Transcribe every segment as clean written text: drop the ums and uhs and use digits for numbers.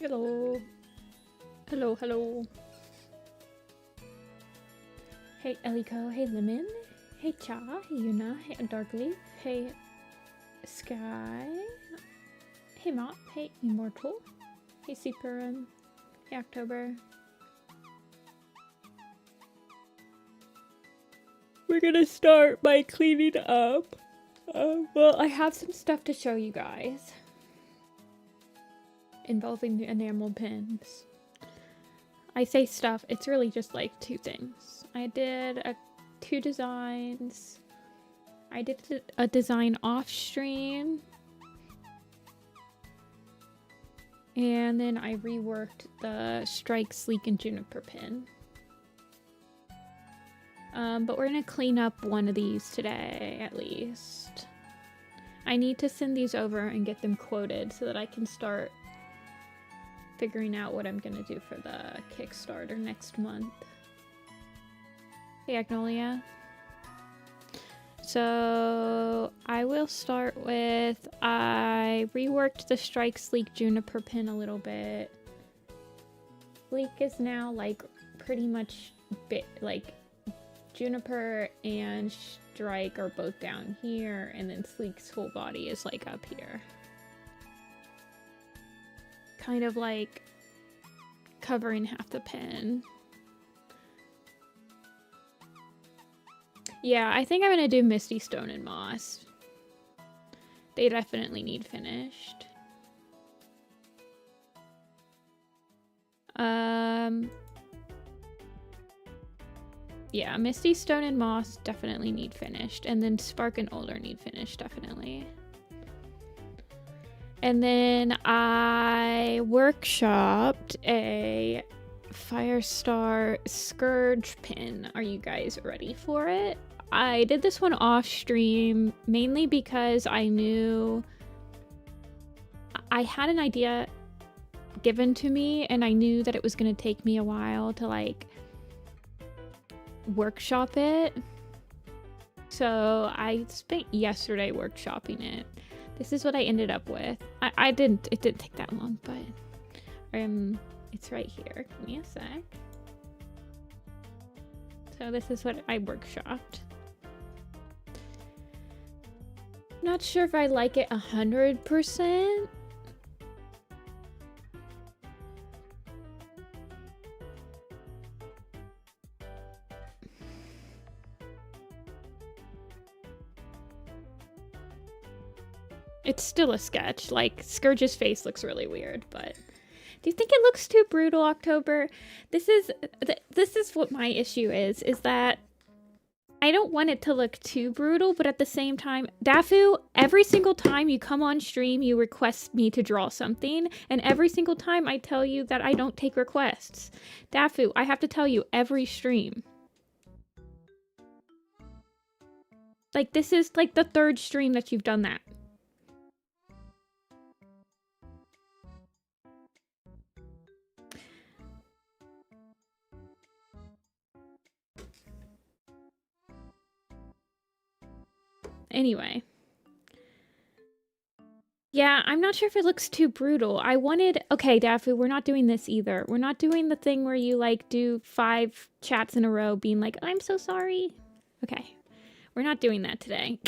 Hello. Hello, hello. Hey, Eliko. Hey, Lemon. Hey, Cha. Hey, Yuna. Hey, Darkleaf. Hey, Sky. Hey, Mop. Hey, Immortal. Hey, Super. Hey, October. We're gonna start by cleaning up. Well, I have some stuff to show you guys involving the enamel pins. I say stuff, it's really just like two things. I did two designs. I did a design off stream. And then I reworked the Strike, Sleek, and Juniper pin. But we're gonna clean up one of these today, at least. I need to send these over and get them quoted so that I can start figuring out what I'm gonna do for the Kickstarter next month. Hey, Agnolia. So I will start with, I reworked the Strike, Sleek, Juniper pin a little bit. Sleek is now like pretty much like Juniper and Strike are both down here, and then Sleek's whole body is like up here. Kind of like covering half the pin. Yeah, I think I'm gonna do Misty Stone and Moss. They definitely need finished. Yeah, Misty Stone and Moss definitely need finished, and then Spark and Older need finished, definitely. And then I workshopped a Firestar Scourge pin. Are you guys ready for it? I did this one off stream mainly because I knew I had an idea given to me, and I knew that it was going to take me a while to like workshop it. So I spent yesterday workshopping it. This is what I ended up with. It didn't take that long, but it's right here. Give me a sec. So this is what I workshopped. Not sure if I like it 100%. It's still a sketch. Like, Scourge's face looks really weird, but do you think it looks too brutal, October? This is what my issue is that I don't want it to look too brutal, but at the same time, Dafu, every single time you come on stream, you request me to draw something, and every single time I tell you that I don't take requests. Dafu, I have to tell you every stream. Like, this is like the third stream that you've done that. Anyway. Yeah, I'm not sure if it looks too brutal. I wanted... Okay, Dafu, we're not doing this either. We're not doing the thing where you, like, do 5 chats in a row being like, I'm so sorry. Okay. We're not doing that today.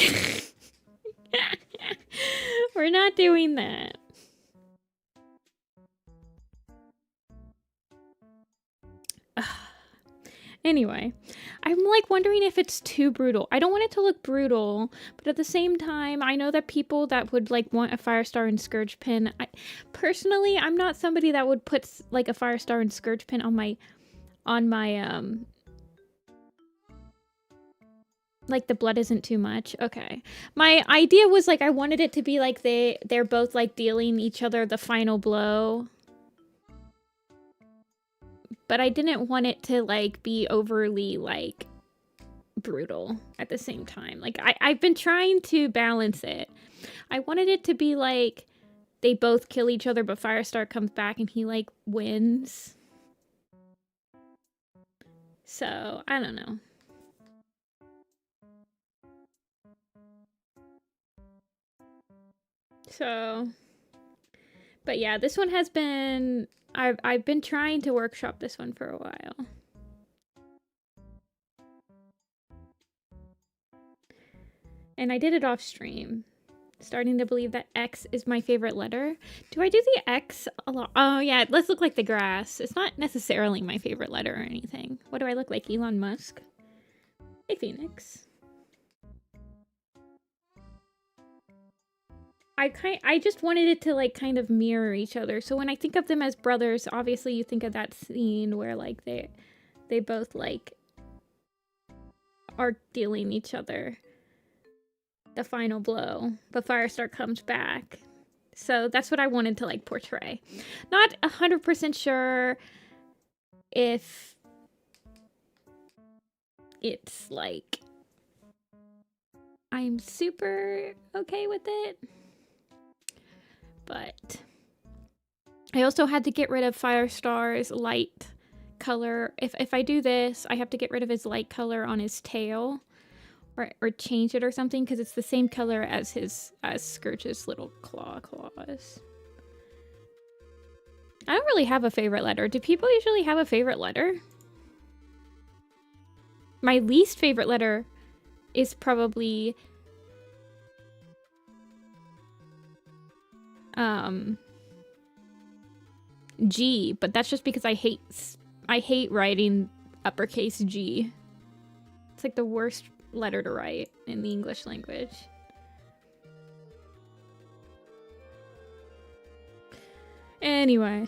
We're not doing that. Anyway, I'm like wondering if it's too brutal. I don't want it to look brutal, but at the same time, I know that people that would like want a Firestar and Scourge pin. Personally, I'm not somebody that would put like a Firestar and Scourge pin on my like the blood isn't too much. Okay. My idea was like I wanted it to be like they're both like dealing each other the final blow. But I didn't want it to like be overly like brutal at the same time. Like I've been trying to balance it. I wanted it to be like they both kill each other, but Firestar comes back and he like wins. So I don't know. So But yeah, this one has been... I've been trying to workshop this one for a while. And I did it off stream. Starting to believe that X is my favorite letter. Do I do the X a lot? Oh yeah, let's look like the grass. It's not necessarily my favorite letter or anything. What do I look like, Elon Musk? Hey, Phoenix. I just wanted it to like kind of mirror each other. So when I think of them as brothers, obviously you think of that scene where like they both like are dealing each other the final blow, but Firestar comes back. So that's what I wanted to like portray. Not 100% sure if it's like I'm super okay with it. But I also had to get rid of Firestar's light color. If I do this, I have to get rid of his light color on his tail or change it or something because it's the same color as Scourge's little claws. I don't really have a favorite letter. Do people usually have a favorite letter? My least favorite letter is probably G, but that's just because I hate writing uppercase G. It's like the worst letter to write in the English language. Anyway.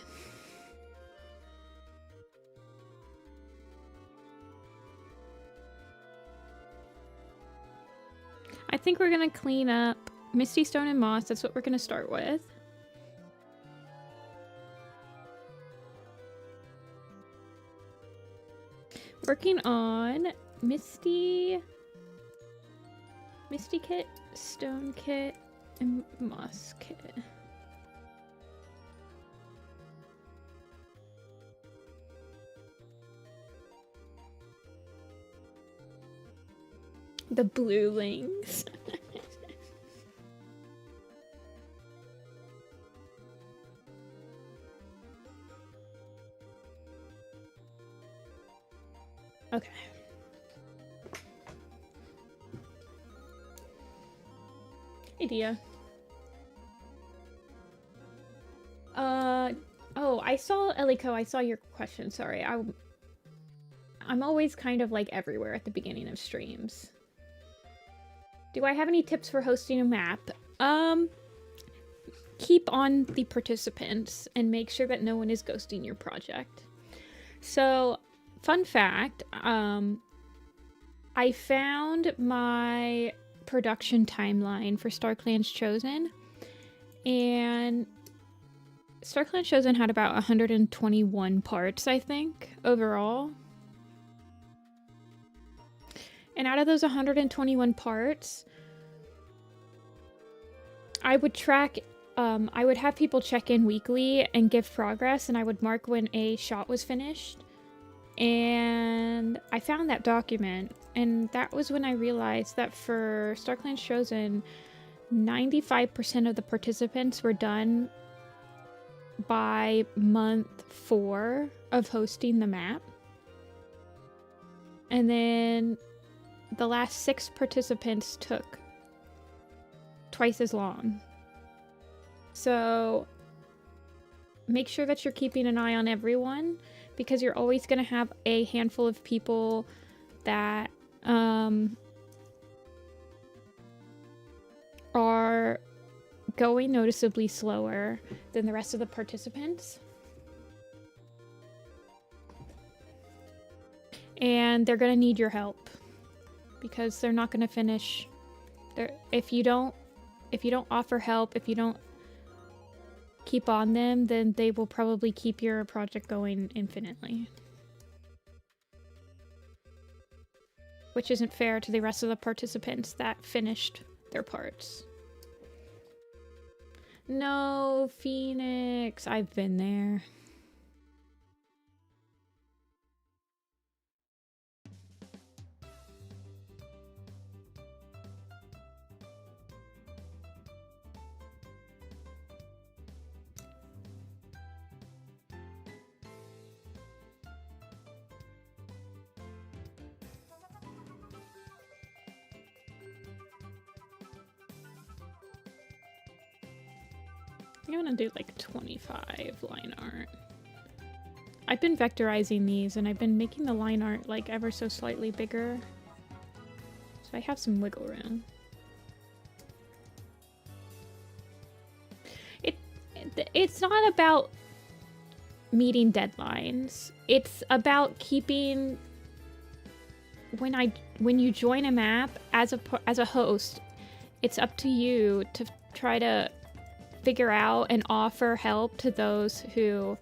I think we're gonna clean up Misty Stone and Moss. That's what we're gonna start with. Working on Misty Kit, Stone Kit, and Moss Kit. The bluelings. Okay. Hey, Dia. Oh, I saw Eliko. I saw your question. Sorry. I'm always kind of like everywhere at the beginning of streams. Do I have any tips for hosting a map? Keep on the participants and make sure that no one is ghosting your project. So, fun fact, I found my production timeline for StarClan's Chosen, and StarClan's Chosen had about 121 parts, I think, overall. And out of those 121 parts, I would track, I would have people check in weekly and give progress, and I would mark when a shot was finished. And I found that document, and that was when I realized that for StarClan's Chosen, 95% of the participants were done by month 4 of hosting the map. And then the last 6 participants took twice as long. So make sure that you're keeping an eye on everyone, because you're always going to have a handful of people that are going noticeably slower than the rest of the participants. And they're going to need your help, because they're not going to finish. If you don't offer help, if you don't keep on them, then they will probably keep your project going infinitely. Which isn't fair to the rest of the participants that finished their parts. No, Phoenix, I've been there. I'm gonna do like 25 line art. I've been vectorizing these and I've been making the line art like ever so slightly bigger. So I have some wiggle room. It's not about meeting deadlines. It's about keeping when you join a map as a host, it's up to you to try to figure out and offer help to those who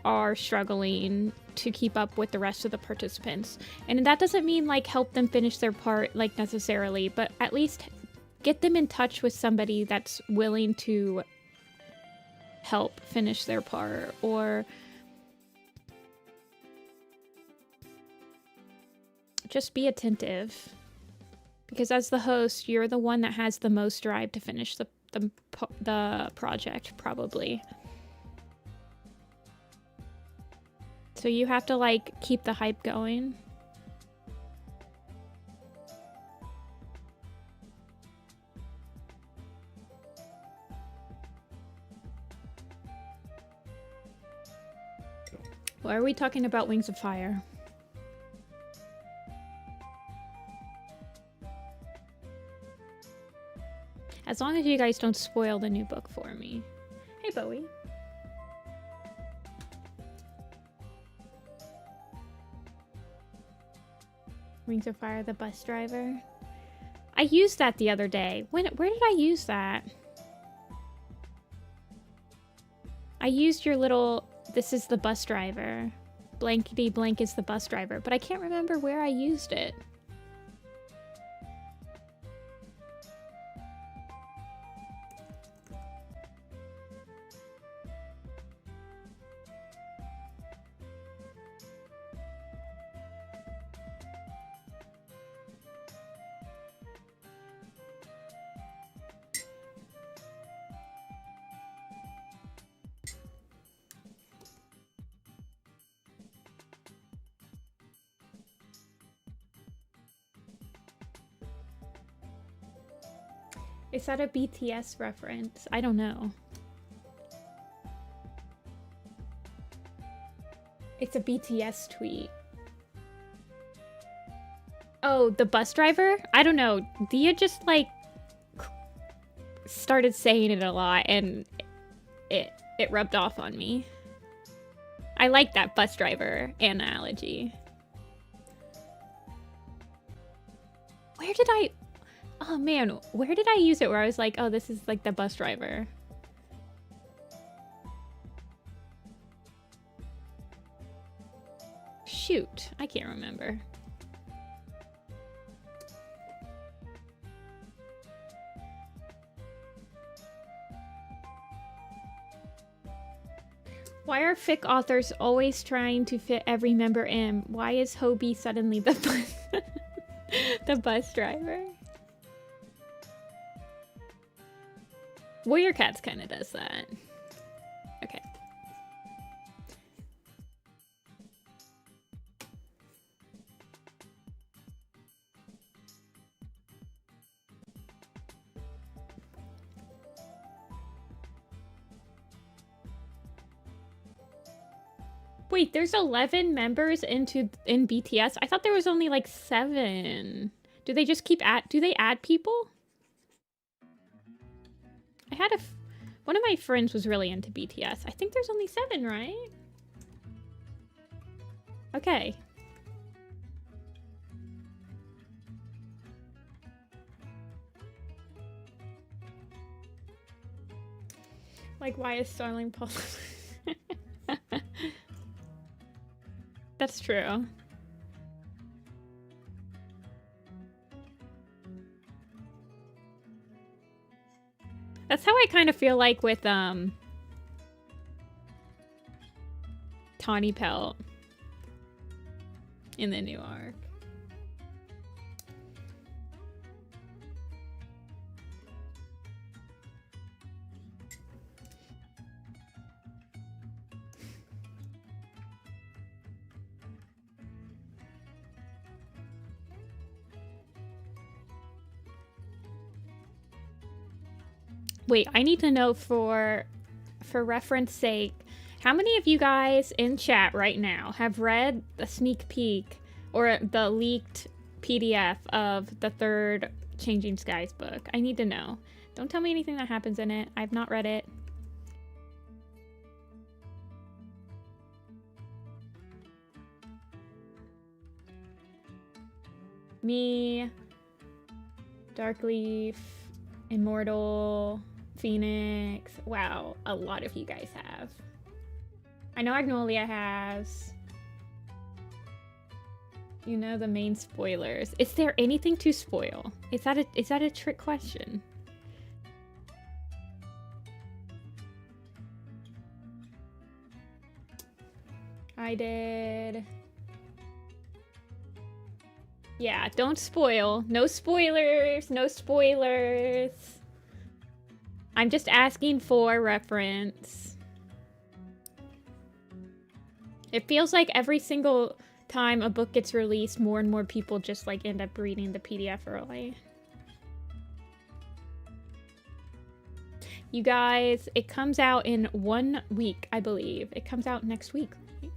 are struggling to keep up with the rest of the participants. And that doesn't mean like help them finish their part like necessarily, but at least get them in touch with somebody that's willing to help finish their part, or just be attentive, because as the host, you're the one that has the most drive to finish the project, probably. So you have to like keep the hype going. Why are we talking about Wings of Fire? As long as you guys don't spoil the new book for me. Hey, Bowie. Wings of Fire, the bus driver. I used that the other day. Where did I use that? I used your little... This is the bus driver. Blankety blank is the bus driver. But I can't remember where I used it. Is that a BTS reference? I don't know. It's a BTS tweet. Oh, the bus driver? I don't know. Dia just like started saying it a lot and it rubbed off on me. I like that bus driver analogy. Where did I... Oh man, where did I use it where I was like, oh, this is like the bus driver? Shoot, I can't remember. Why are fic authors always trying to fit every member in? Why is Hobie suddenly the bus, the bus driver? Warrior Cats kind of does that. Okay. Wait, there's 11 members in BTS? I thought there was only like 7. Do they just keep do they add people? I had one of my friends was really into BTS. I think there's only 7, right? Okay. Like, why is Starling Paul? That's true. That's how I kind of feel like with Tawny Pelt in the new arc. Wait, I need to know for reference sake, how many of you guys in chat right now have read the sneak peek or the leaked PDF of the third Changing Skies book? I need to know. Don't tell me anything that happens in it. I've not read it. Me, Darkleaf, Immortal, Phoenix. Wow, a lot of you guys have. I know Agnolia has. You know the main spoilers. Is there anything to spoil? Is that a trick question? I did. Yeah, don't spoil. No spoilers. No spoilers. I'm just asking for reference. It feels like every single time a book gets released, more and more people just like end up reading the PDF early. You guys, it comes out in 1 week, I believe. It comes out next week. Right?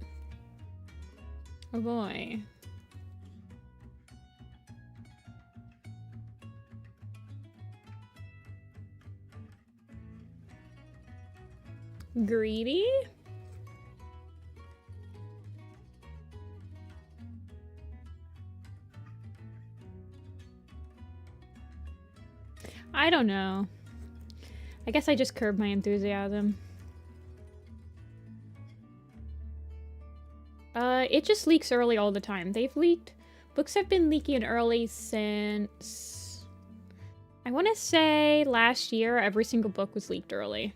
Oh boy. Greedy? I don't know. I guess I just curbed my enthusiasm. It just leaks early all the time. Books have been leaking early since, I want to say last year, every single book was leaked early.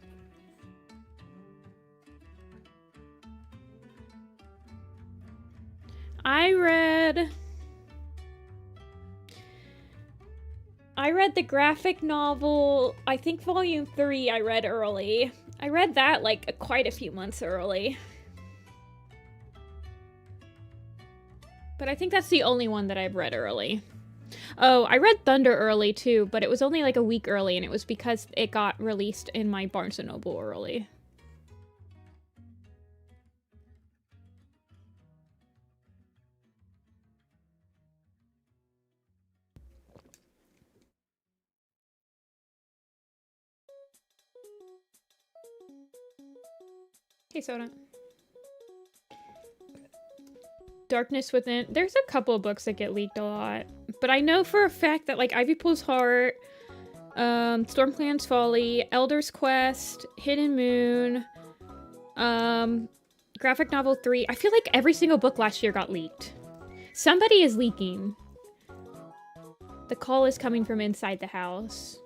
I read the graphic novel, I think volume 3 I read early. I read that like quite a few months early. But I think that's the only one that I've read early. Oh, I read Thunder early too, but it was only like a week early, and it was because it got released in my Barnes & Noble early. Hey, Soda. Darkness Within. There's a couple of books that get leaked a lot. But I know for a fact that, like, Ivy Pool's Heart, Stormclan's Folly, Elder's Quest, Hidden Moon, Graphic Novel 3. I feel like every single book last year got leaked. Somebody is leaking. The call is coming from inside the house.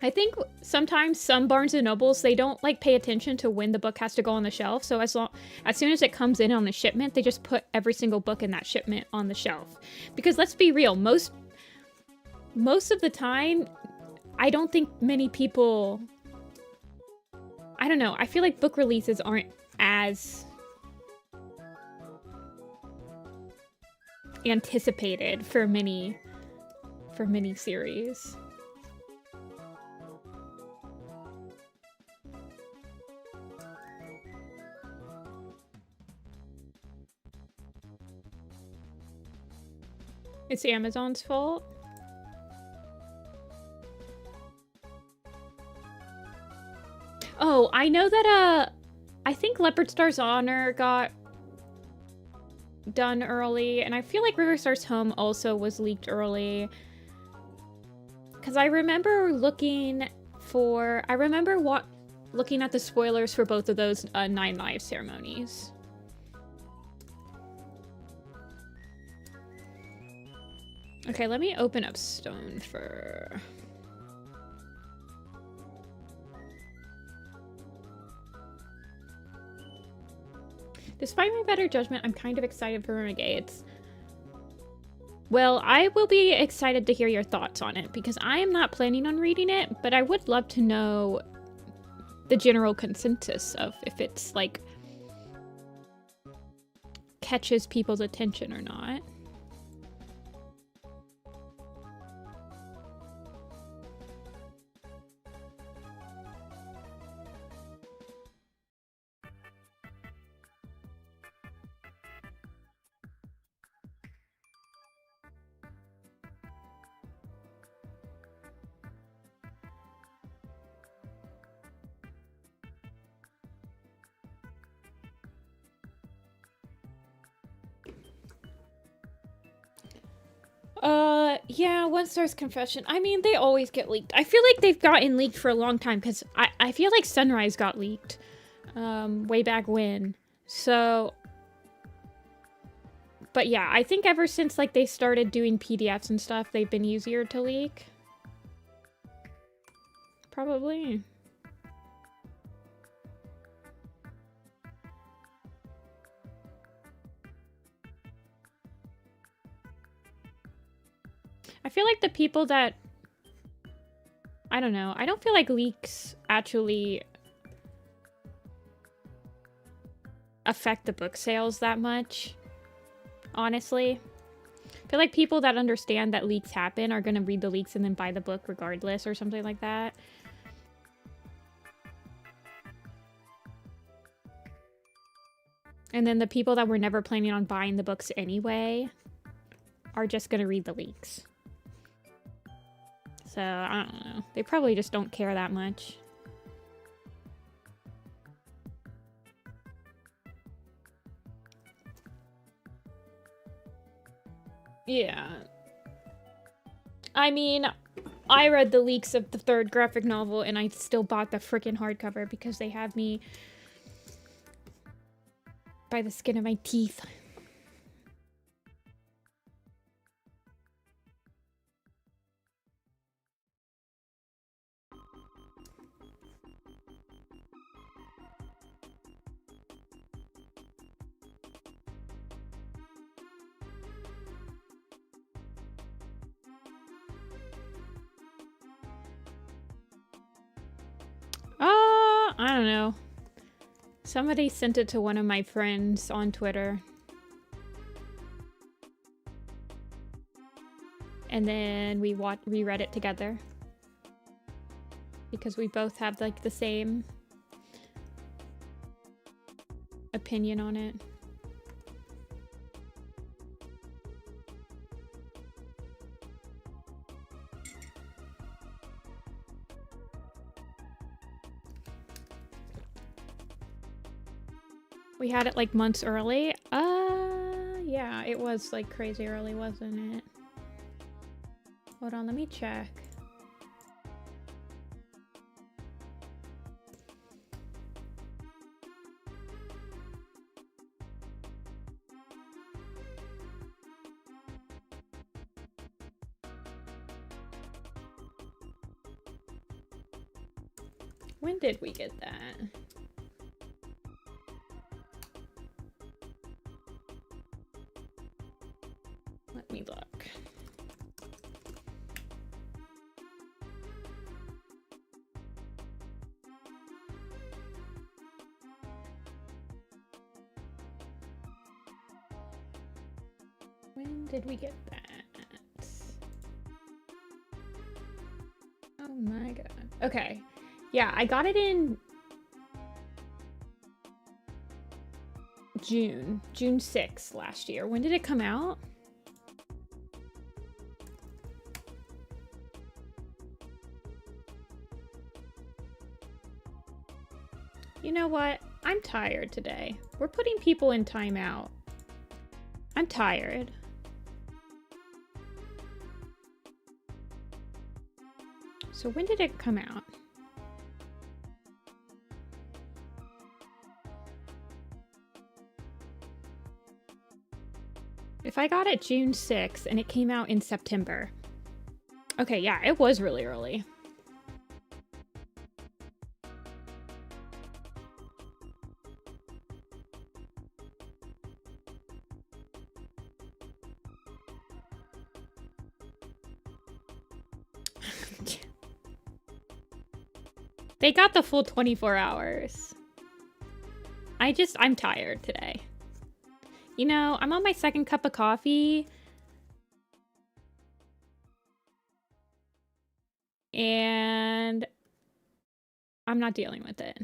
I think sometimes some Barnes & Nobles, they don't like pay attention to when the book has to go on the shelf. So as soon as it comes in on the shipment, they just put every single book in that shipment on the shelf. Because let's be real, most of the time, I don't think many people, I don't know, I feel like book releases aren't as anticipated for many series. It's Amazon's fault. Oh, I know that, I think Leopard Star's Honor got done early, and I feel like River Star's Home also was leaked early. Because I remember looking at the spoilers for both of those 9 Lives ceremonies. Okay, let me open up Stonefur. Despite my better judgment, I'm kind of excited for Renegades. Well, I will be excited to hear your thoughts on it because I am not planning on reading it, but I would love to know the general consensus of if it's like catches people's attention or not. Yeah, One Star's Confession. I mean, they always get leaked. I feel like they've gotten leaked for a long time because I feel like Sunrise got leaked way back when. So, but yeah, I think ever since like they started doing PDFs and stuff, they've been easier to leak. Probably. I feel like the people that... I don't know. I don't feel like leaks actually affect the book sales that much, honestly. I feel like people that understand that leaks happen are going to read the leaks and then buy the book regardless or something like that. And then the people that were never planning on buying the books anyway are just going to read the leaks. So, I don't know. They probably just don't care that much. Yeah. I mean, I read the leaks of the third graphic novel and I still bought the freaking hardcover because they have me by the skin of my teeth. I don't know. Somebody sent it to one of my friends on Twitter. And then we reread it together. Because we both have like the same opinion on it. We had it like months early. Yeah, it was like crazy early, wasn't it? Hold on, let me check. When did we get that? Let me look. When did we get that? Oh my god. Okay. Yeah, I got it in June 6th last year. When did it come out? You know what? I'm tired today. We're putting people in timeout. I'm tired. So when did it come out? If I got it June 6th and it came out in September. Okay, yeah, it was really early. They got the full 24 hours. I'm tired today. You know, I'm on my second cup of coffee. And I'm not dealing with it.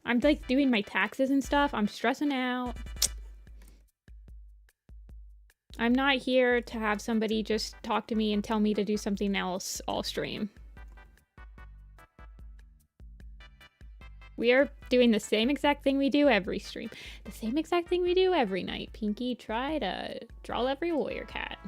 I'm like doing my taxes and stuff. I'm stressing out. I'm not here to have somebody just talk to me and tell me to do something else all stream. We are doing the same exact thing we do every stream. The same exact thing we do every night. Pinky, try to draw every warrior cat.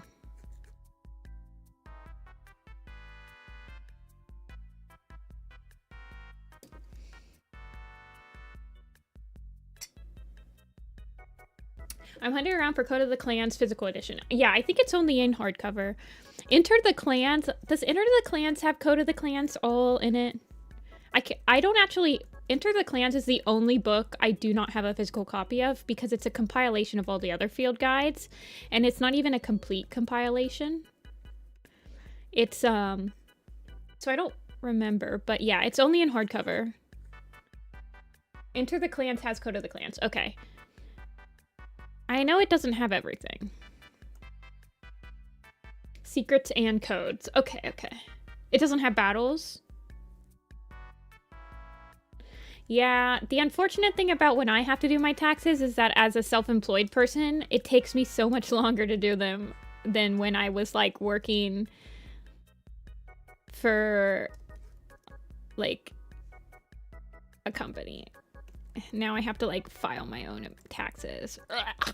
I'm hunting around for Code of the Clans physical edition. Yeah, I think it's only in hardcover. Enter the Clans. Does Enter the Clans have Code of the Clans all in it? I don't actually... Enter the Clans is the only book I do not have a physical copy of because it's a compilation of all the other field guides. And it's not even a complete compilation. It's, so I don't remember. But yeah, it's only in hardcover. Enter the Clans has Code of the Clans. Okay. I know it doesn't have everything. Secrets and codes. Okay, okay. It doesn't have battles. Yeah, the unfortunate thing about when I have to do my taxes is that as a self-employed person, it takes me so much longer to do them than when I was like working for like a company. Now I have to like file my own taxes. Ugh.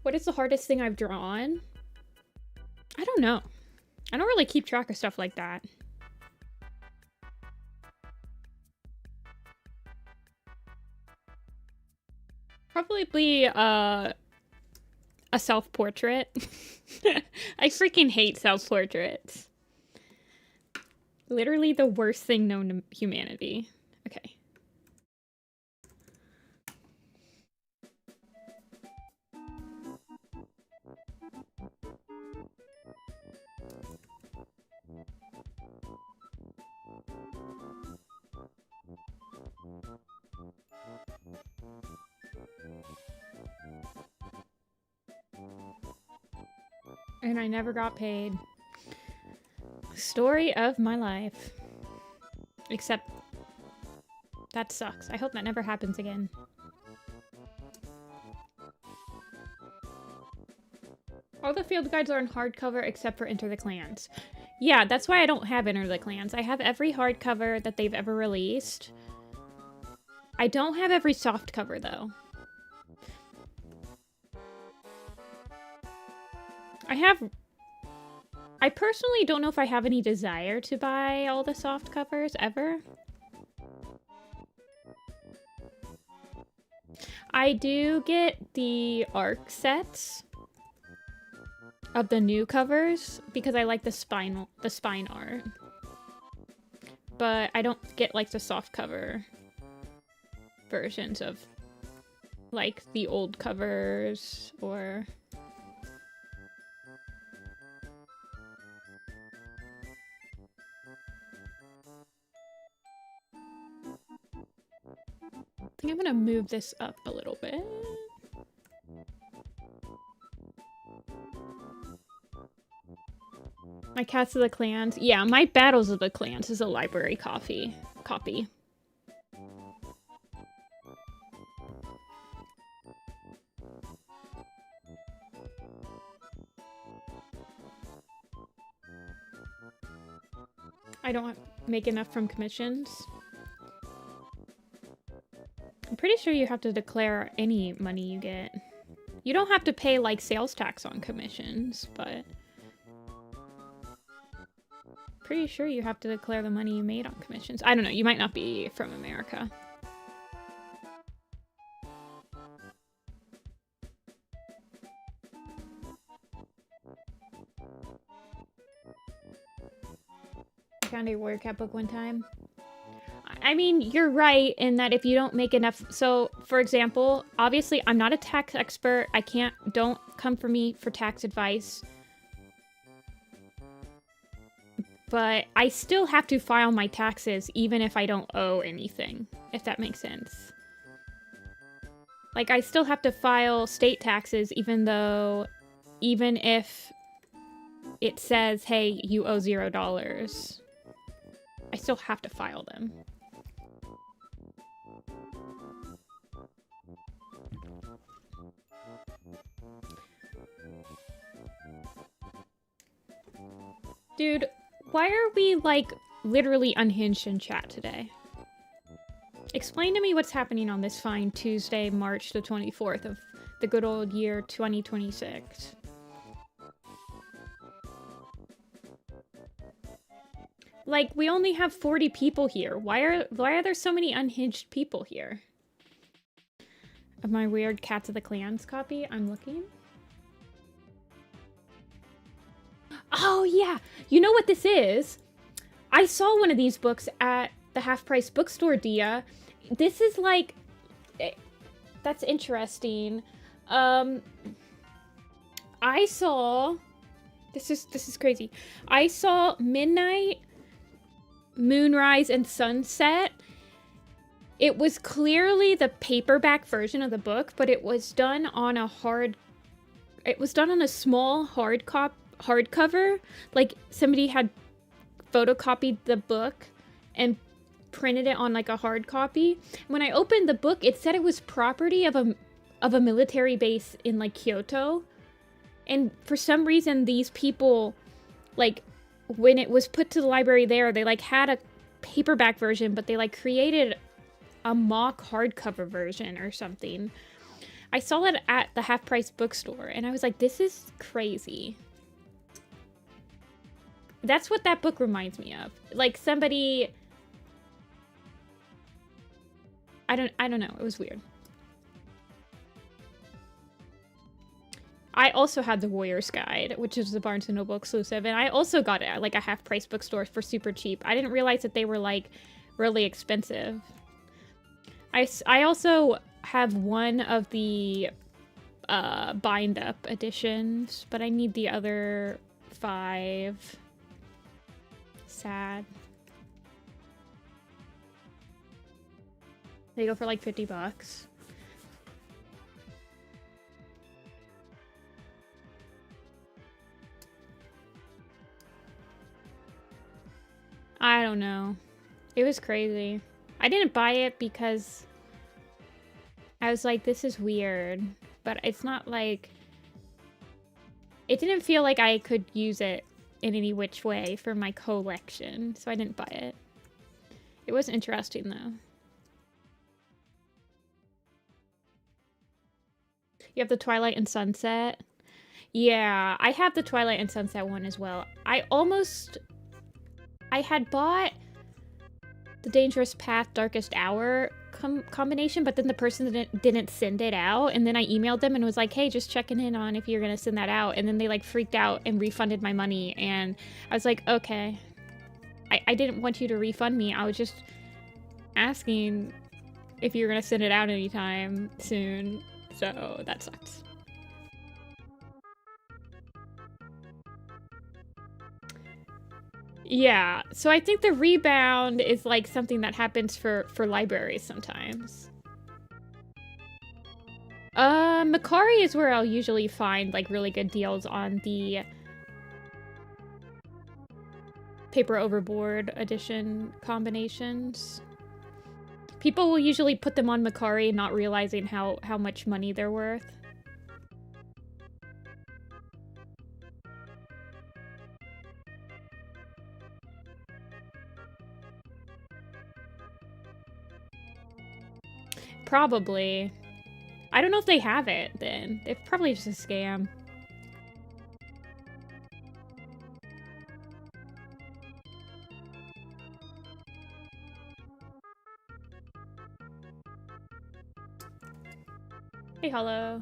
What is the hardest thing I've drawn? I don't know. I don't really keep track of stuff like that. Probably a self-portrait. I freaking hate self-portraits. Literally the worst thing known to humanity. Okay. And I never got paid. Story of my life. Except that sucks. I hope that never happens again. All the field guides are in hardcover except for Enter the Clans. Yeah, that's why I don't have Enter the Clans. I have every hardcover that they've ever released. I don't have every softcover though. I personally don't know if I have any desire to buy all the soft covers ever. I do get the ARC sets of the new covers because I like the spine art. But I don't get like the soft cover versions of like the old covers or I think I'm gonna move this up a little bit. My Cats of the Clans. Yeah, my Battles of the Clans is a library copy. I don't make enough from commissions. I'm pretty sure you have to declare any money you get. You don't have to pay like sales tax on commissions, but pretty sure you have to declare the money you made on commissions. I don't know, you might not be from America. I found a Warrior Cat book one time. I mean, you're right in that if you don't make enough... So, for example, obviously, I'm not a tax expert. Don't come for me for tax advice. But I still have to file my taxes even if I don't owe anything, if that makes sense. Like, I still have to file state taxes even if it says, hey, you owe $0. I still have to file them. Dude, why are we, like, literally unhinged in chat today? Explain to me what's happening on this fine Tuesday, March the 24th of the good old year 2026. Like, we only have 40 people here. Why are there so many unhinged people here? Of my weird Cats of the Clans copy, I'm looking. Oh, yeah. You know what this is? I saw one of these books at the half-price bookstore, Dia. This is like... That's interesting. I saw... This is crazy. I saw Midnight, Moonrise, and Sunset. It was clearly the paperback version of the book, but it was done on a small hardcover. Like, somebody had photocopied the book and printed it on like a hard copy. When I opened the book, it said it was property of a military base in like Kyoto. And for some reason, these people, like, when it was put to the library there, they like had a paperback version, but they like created a mock hardcover version or something. I saw it at the half-price bookstore, and I was like, this is crazy. That's what that book reminds me of. Like, somebody... I don't know. It was weird. I also had the Warriors Guide, which is the Barnes & Noble exclusive, and I also got it at, like, a half-price bookstore for super cheap. I didn't realize that they were, like, really expensive. I also have one of the bind-up editions, but I need the other 5. Sad. They go for like $50. I don't know. It was crazy. I didn't buy it because I was like, this is weird. But it's not like... It didn't feel like I could use it in any which way for my collection, so I didn't buy it. It was interesting, though. You have the Twilight and Sunset? Yeah, I have the Twilight and Sunset one as well. I had bought the Dangerous Path, Darkest Hour combination, but then the person didn't send it out, and then I emailed them and was like, hey, just checking in on if you're gonna send that out, and then they like freaked out and refunded my money, and I was like, okay. I didn't want you to refund me. I was just asking if you're gonna send it out anytime soon, so that sucks. Yeah, so I think the rebound is like something that happens for libraries sometimes. Macari is where I'll usually find like really good deals on the Paper Overboard edition combinations. People will usually put them on Macari not realizing how much money they're worth. Probably. I don't know if they have it, then. It's probably just a scam. Hey, Hollow.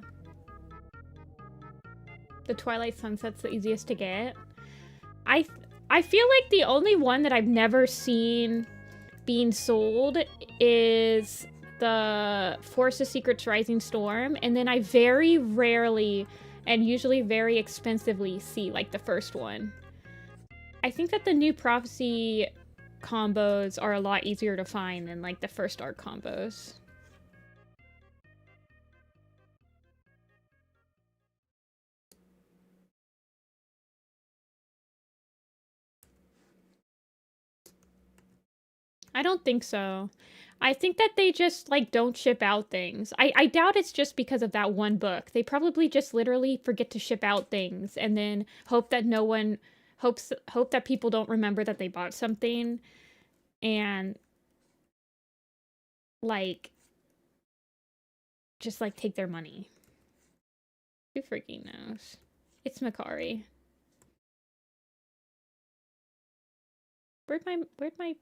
The Twilight Sunset's the easiest to get. I feel like the only one that I've never seen being sold is the Force of Secrets Rising Storm, and then I very rarely and usually very expensively see like the first one. I think that the new Prophecy combos are a lot easier to find than like the first arc combos. I don't think so. I think that they just like don't ship out things. I doubt it's just because of that one book. They probably just literally forget to ship out things and then hope that no one hope that people don't remember that they bought something and like just like take their money. Who freaking knows? It's Makari. Where'd my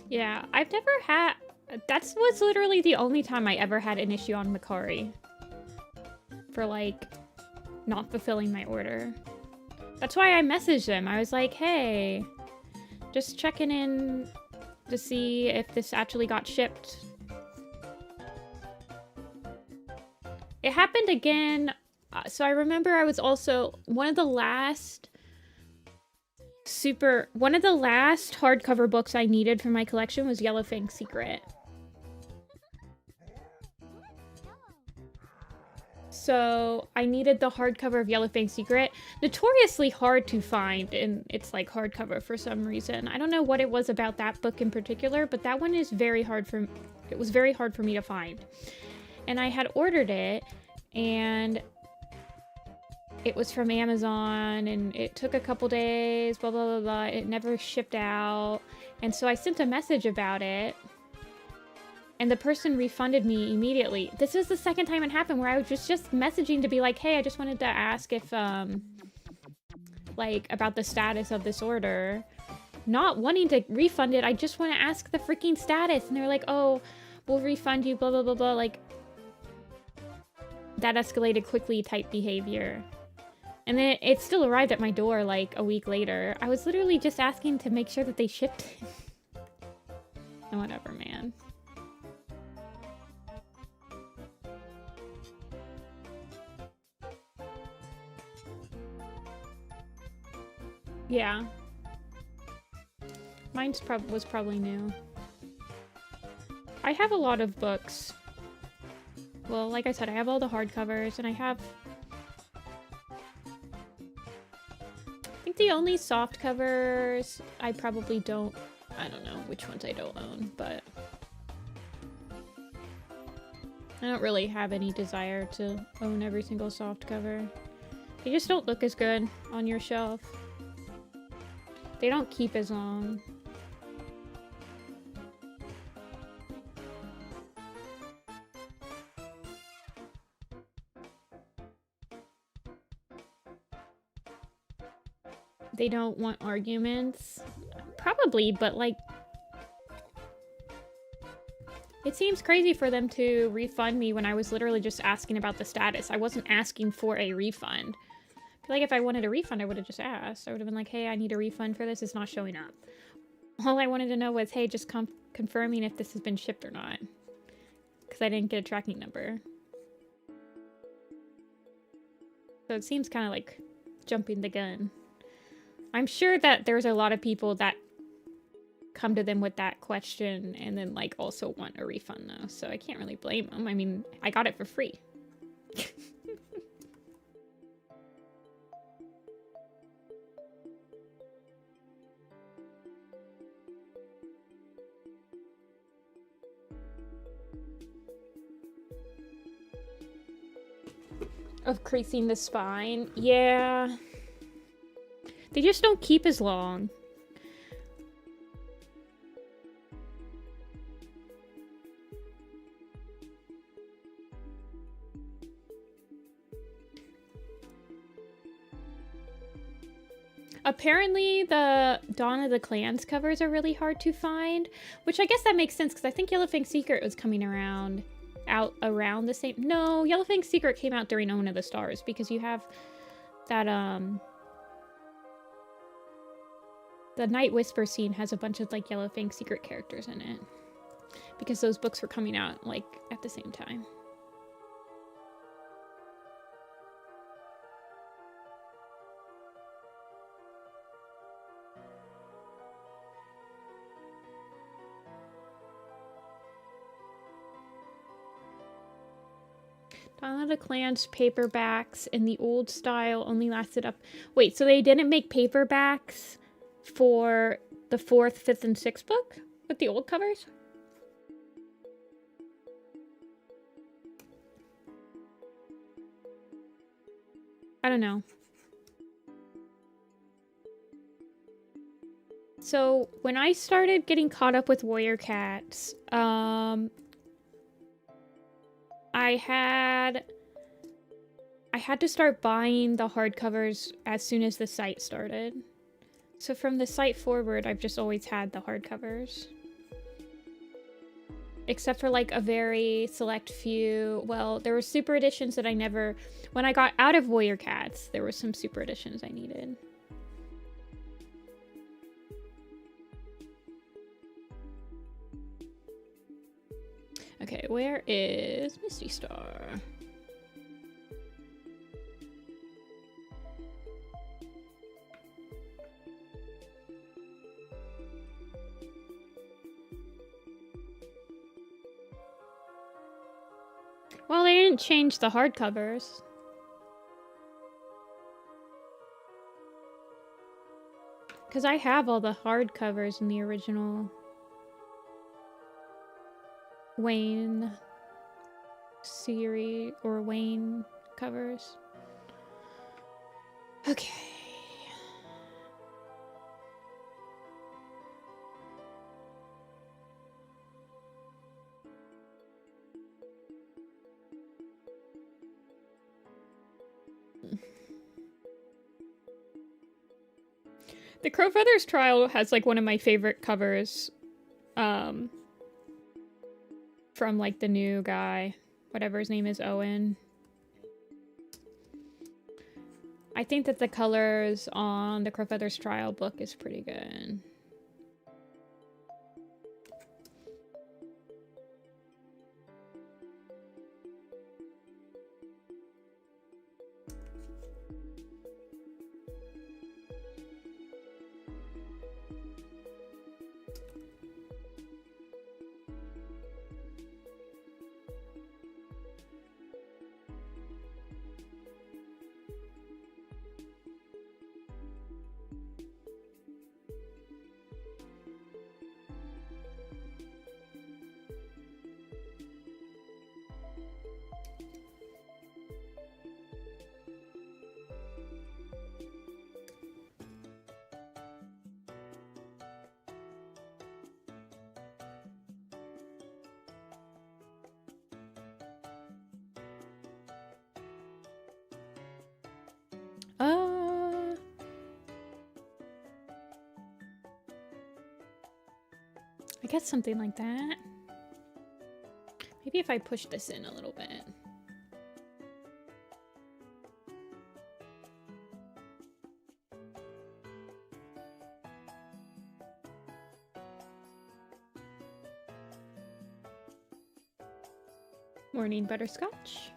Yeah, I've never had... That was literally the only time I ever had an issue on Makari. For, like, not fulfilling my order. That's why I messaged them. I was like, hey, just checking in to see if this actually got shipped. It happened again. So I remember I was also... One of the last hardcover books I needed for my collection was Yellowfang's Secret. So I needed the hardcover of Yellowfang's Secret. Notoriously hard to find in its like hardcover for some reason. I don't know what it was about that book in particular, but that one is very hard for me to find. And I had ordered it, and it was from Amazon, and it took a couple days, blah, blah, blah, blah. It never shipped out. And so I sent a message about it, and the person refunded me immediately. This was the second time it happened where I was just messaging to be like, hey, I just wanted to ask if, like, about the status of this order. Not wanting to refund it, I just want to ask the freaking status. And they were like, oh, we'll refund you, blah, blah, blah, blah. Like, that escalated quickly type behavior. And then it still arrived at my door like a week later. I was literally just asking to make sure that they shipped it. And whatever, man. Yeah. Mine's was probably new. I have a lot of books. Well, like I said, I have all the hardcovers, and I have... I think the only soft covers I probably don't... I don't know which ones I don't own, but... I don't really have any desire to own every single soft cover. They just don't look as good on your shelf. They don't keep as long. They don't want arguments. Probably, but like... It seems crazy for them to refund me when I was literally just asking about the status. I wasn't asking for a refund. I feel like if I wanted a refund, I would have just asked. I would have been like, hey, I need a refund for this. It's not showing up. All I wanted to know was, hey, just confirming if this has been shipped or not. Because I didn't get a tracking number. So it seems kind of like jumping the gun. I'm sure that there's a lot of people that come to them with that question and then like also want a refund though. So I can't really blame them. I mean, I got it for free. Of creasing the spine. Yeah. They just don't keep as long. Apparently, the Dawn of the Clans covers are really hard to find, which I guess that makes sense because I think Yellowfang's Secret was coming out around the same. No, Yellowfang's Secret came out during Own of the Stars because you have that the Night Whisper scene has a bunch of like Yellowfang's Secret characters in it because those books were coming out like at the same time. Dawn of the Clans paperbacks in the old style only lasted up. Wait, so they didn't make paperbacks for the 4th, 5th, and 6th book with the old covers? I don't know. So when I started getting caught up with Warrior Cats, I had to start buying the hardcovers as soon as the site started. So from the site forward, I've just always had the hardcovers. Except for like a very select few. Well, there were super editions that I never... When I got out of Warrior Cats, there were some super editions I needed. Okay, where is Misty Star? Well, they didn't change the hardcovers. Because I have all the hardcovers in the original Wayne series or Wayne covers. Okay. The Crow Feathers Trial has like one of my favorite covers from like the new guy, whatever his name is, Owen. I think that the colors on the Crow Feathers Trial book is pretty good. I guess something like that. Maybe if I push this in a little bit. Morning butterscotch.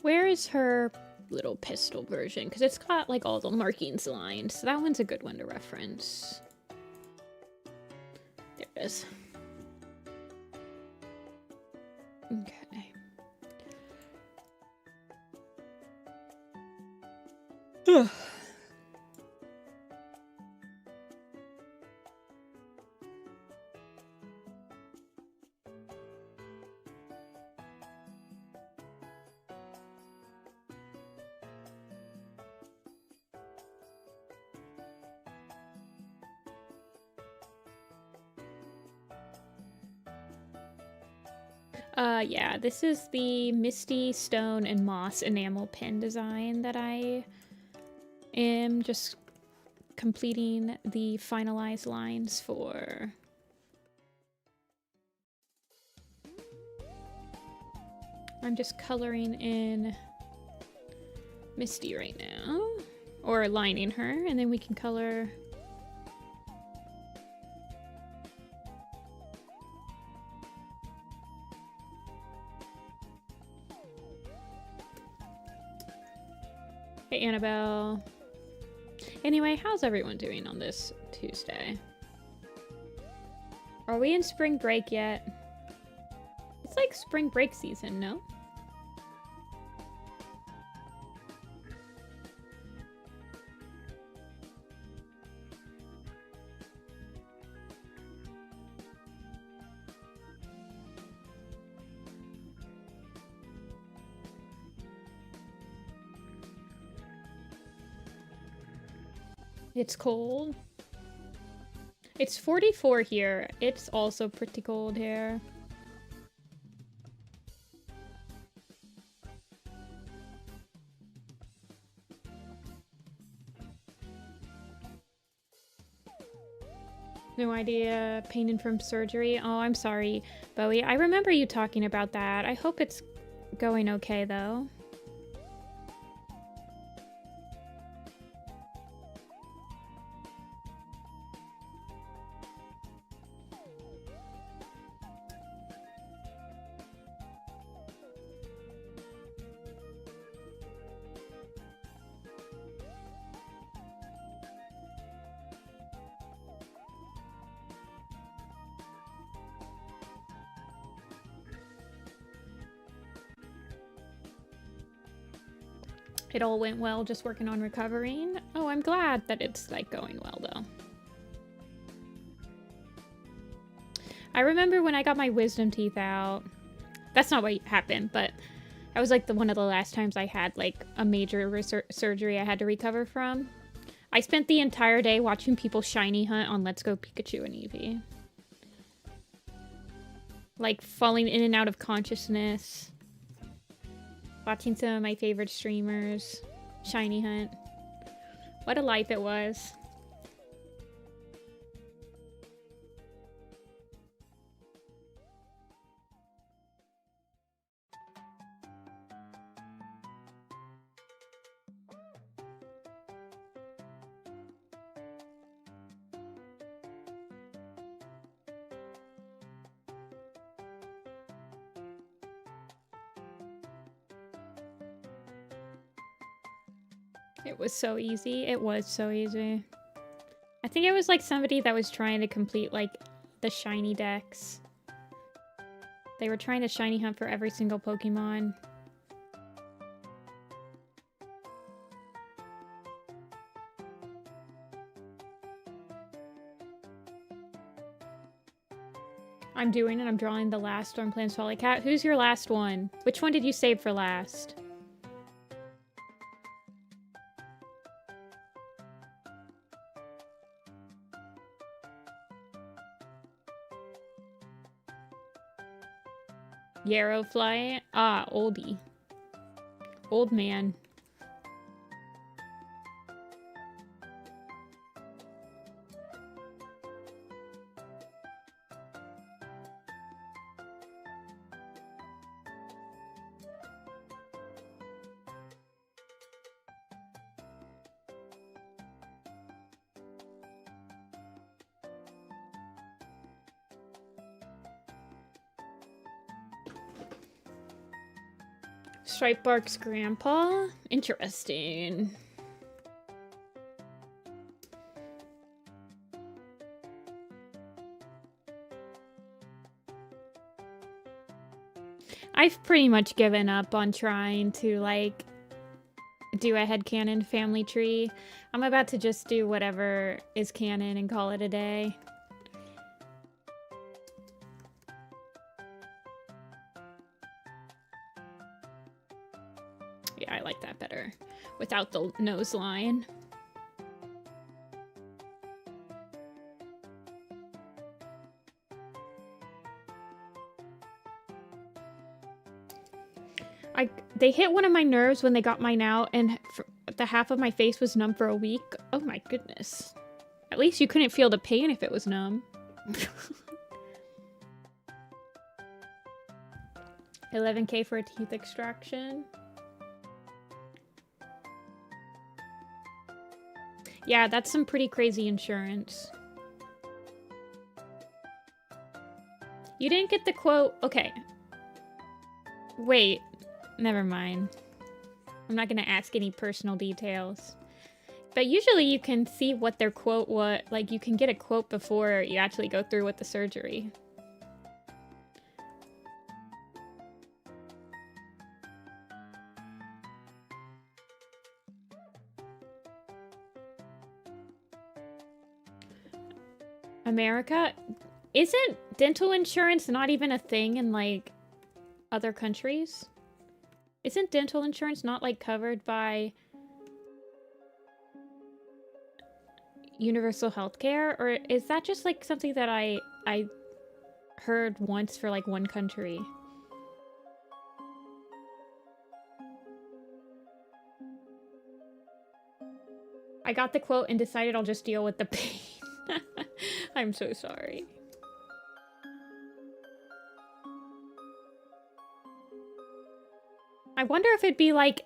Where is her little pistol version? Because it's got like all the markings lined, so that one's a good one to reference. There it is. Okay. Yeah, this is the Misty Stone and Moss enamel pin design that I am just completing the finalized lines for. I'm just coloring in Misty right now, or lining her, and then we can color. Hey, Annabelle. Anyway, how's everyone doing on this Tuesday? Are we in spring break yet? It's like spring break season, no? It's cold. It's 44 here. It's also pretty cold here. No idea. Pain from surgery. Oh, I'm sorry, Bowie. I remember you talking about that. I hope it's going okay, though. It all went well, just working on recovering. Oh, I'm glad that it's like going well though. I remember when I got my wisdom teeth out. That's not what happened, but that was like one of the last times I had like a major surgery I had to recover from. I spent the entire day watching people shiny hunt on Let's Go Pikachu and Eevee. Like falling in and out of consciousness. Watching some of my favorite streamers shiny hunt. What a life it was. It was so easy. It was so easy. I think it was like somebody that was trying to complete like the shiny decks. They were trying to shiny hunt for every single Pokemon. I'm doing it. I'm drawing the last Stormplane Swally Cat. Who's your last one? Which one did you save for last? Yarrowfly? Ah, oldie. Old man. Stripe Bark's grandpa? Interesting. I've pretty much given up on trying to, like, do a headcanon family tree. I'm about to just do whatever is canon and call it a day. Yeah, I like that better. Without the nose line. They hit one of my nerves when they got mine out, and the half of my face was numb for a week. Oh my goodness. At least you couldn't feel the pain if it was numb. 11K for a teeth extraction. Yeah, that's some pretty crazy insurance. You didn't get the quote. Okay. Wait. Never mind. I'm not gonna ask any personal details. But usually you can see what their quote was. Like, you can get a quote before you actually go through with the surgery. America? Isn't dental insurance not even a thing in, like, other countries? Isn't dental insurance not, like, covered by universal healthcare? Or is that just, like, something that I heard once for, like, one country? I got the quote and decided I'll just deal with the pain. I'm so sorry. I wonder if it'd be like,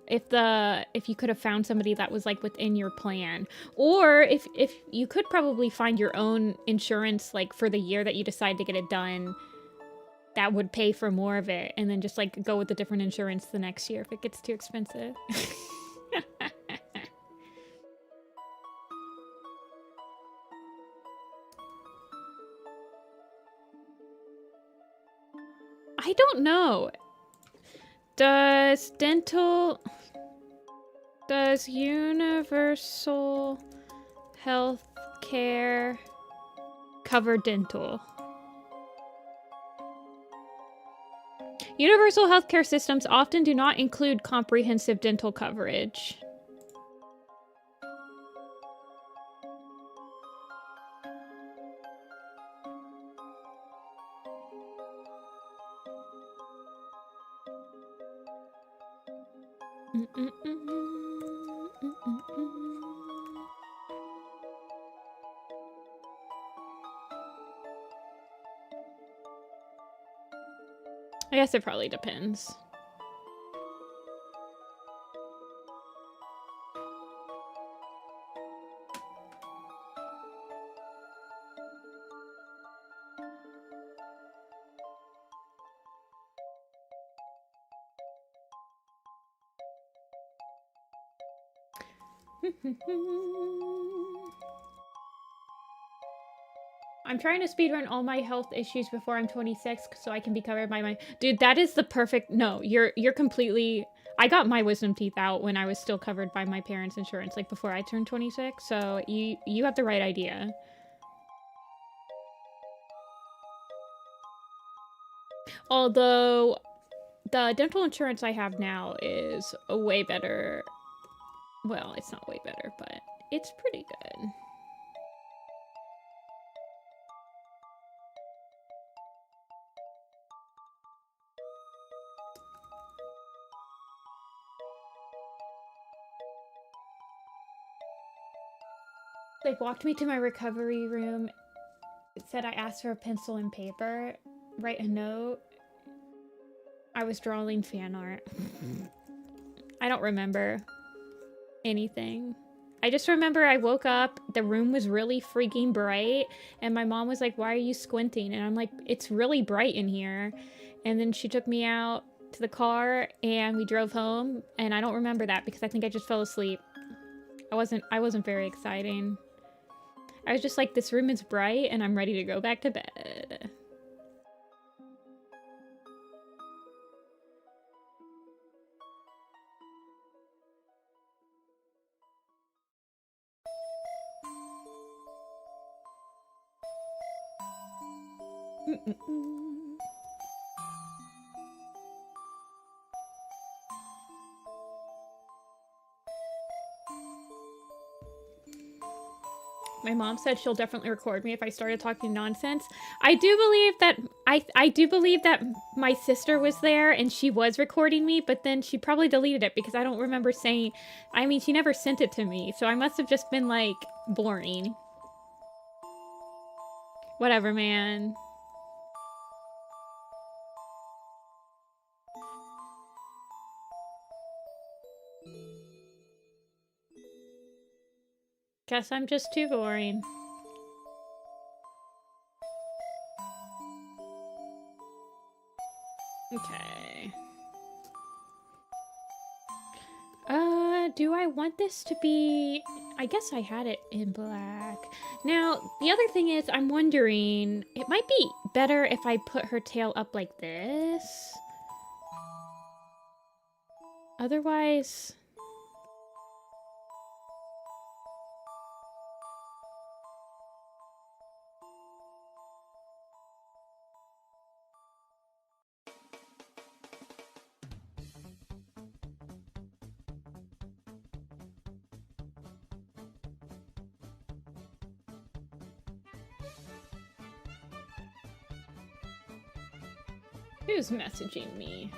if you could have found somebody that was like within your plan, or if you could probably find your own insurance like for the year that you decide to get it done, that would pay for more of it, and then just like go with a different insurance the next year if it gets too expensive. I don't know. Does universal health care cover dental? Universal healthcare systems often do not include comprehensive dental coverage. I guess it probably depends. I'm trying to speedrun all my health issues before I'm 26 so I can be covered by my... Dude, that is the perfect... No, you're completely... I got my wisdom teeth out when I was still covered by my parents' insurance, like before I turned 26, so you have the right idea. Although, the dental insurance I have now is a way better... Well, it's not way better, but it's pretty good. They walked me to my recovery room. It said I asked for a pencil and paper, write a note. I was drawing fan art. I don't remember anything. I just remember I woke up, the room was really freaking bright, and my mom was like, "Why are you squinting?" And I'm like, "It's really bright in here." And then she took me out to the car and we drove home, and I don't remember that because I think I just fell asleep. I wasn't very exciting. I was just like, this room is bright and I'm ready to go back to bed. My mom said she'll definitely record me if I started talking nonsense. I do believe that I do believe that my sister was there and she was recording me, but then she probably deleted it because I don't remember saying. I mean, she never sent it to me, so I must have just been like boring. Whatever, man. Guess I'm just too boring. Okay. Do I want this to be... I guess I had it in black. Now, the other thing is, I'm wondering, it might be better if I put her tail up like this. Otherwise... Who's messaging me?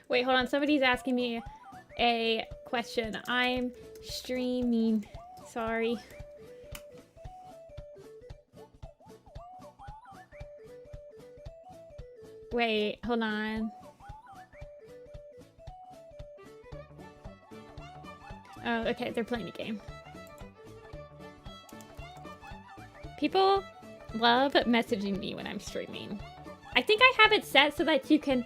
Wait, hold on. Somebody's asking me a question. I'm streaming. Sorry. Wait, hold on. Oh, okay, they're playing a game. People love messaging me when I'm streaming. I think I have it set so that you can...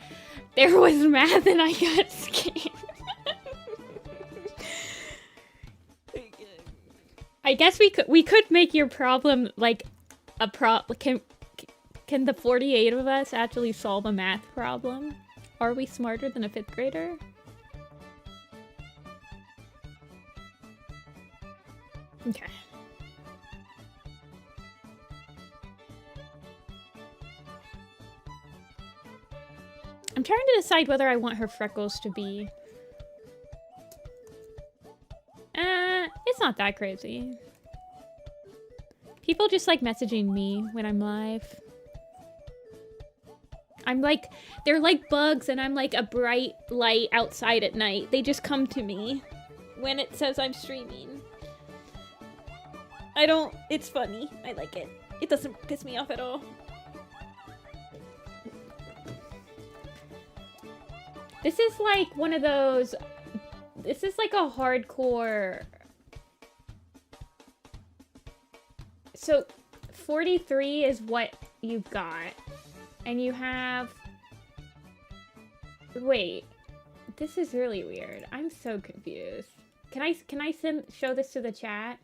There was math and I got scammed. I guess we could make your problem like a can the 48 of us actually solve a math problem? Are we smarter than a 5th grader? Okay. I'm trying to decide whether I want her freckles to be... it's not that crazy. People just like messaging me when I'm live. I'm like, they're like bugs and I'm like a bright light outside at night. They just come to me when it says I'm streaming. It's funny. I like it. It doesn't piss me off at all. This is like one of those, this is like a hardcore. So 43 is what you've got. And you have, wait, this is really weird. I'm so confused. Can I show this to the chat?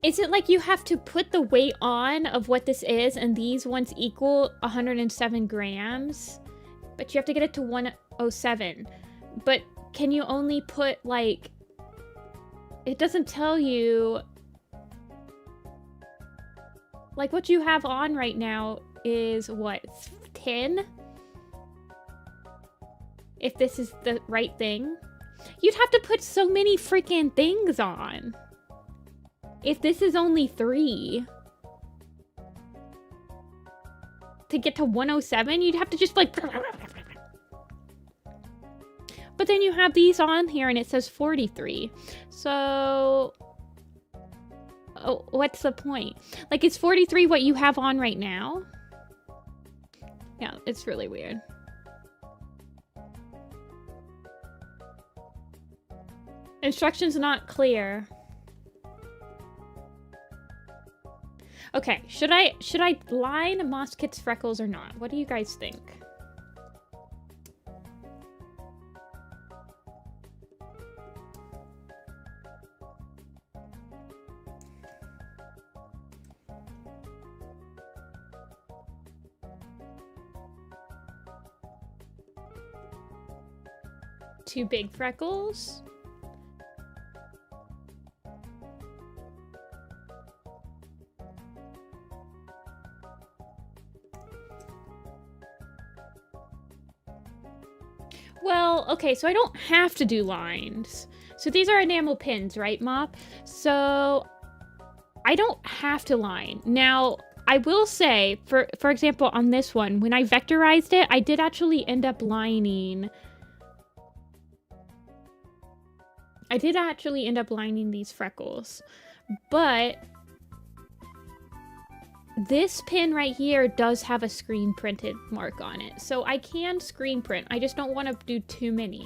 Is it like you have to put the weight on of what this is and these ones equal 107 grams? But you have to get it to 107. But can you only put like... It doesn't tell you... Like what you have on right now is what? 10? If this is the right thing? You'd have to put so many freaking things on. If this is only 3, to get to 107, you'd have to just like... But then you have these on here and it says 43. So... Oh, what's the point? Like, is 43 what you have on right now? Yeah, it's really weird. Instructions not clear. Okay, should I line Moskit's freckles or not? What do you guys think? 2 big freckles. Well, okay, so I don't have to do lines. So these are enamel pins, right, Mop? So I don't have to line. Now, I will say, for example, on this one, when I vectorized it, I did actually end up lining... I did actually end up lining these freckles. But this pin right here does have a screen printed mark on it. So I can screen print. I just don't want to do too many.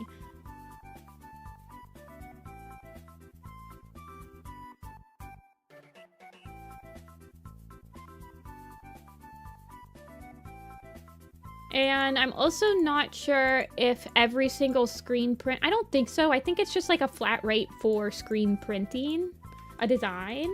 And I'm also not sure if every single screen print... I don't think so. I think it's just like a flat rate for screen printing a design.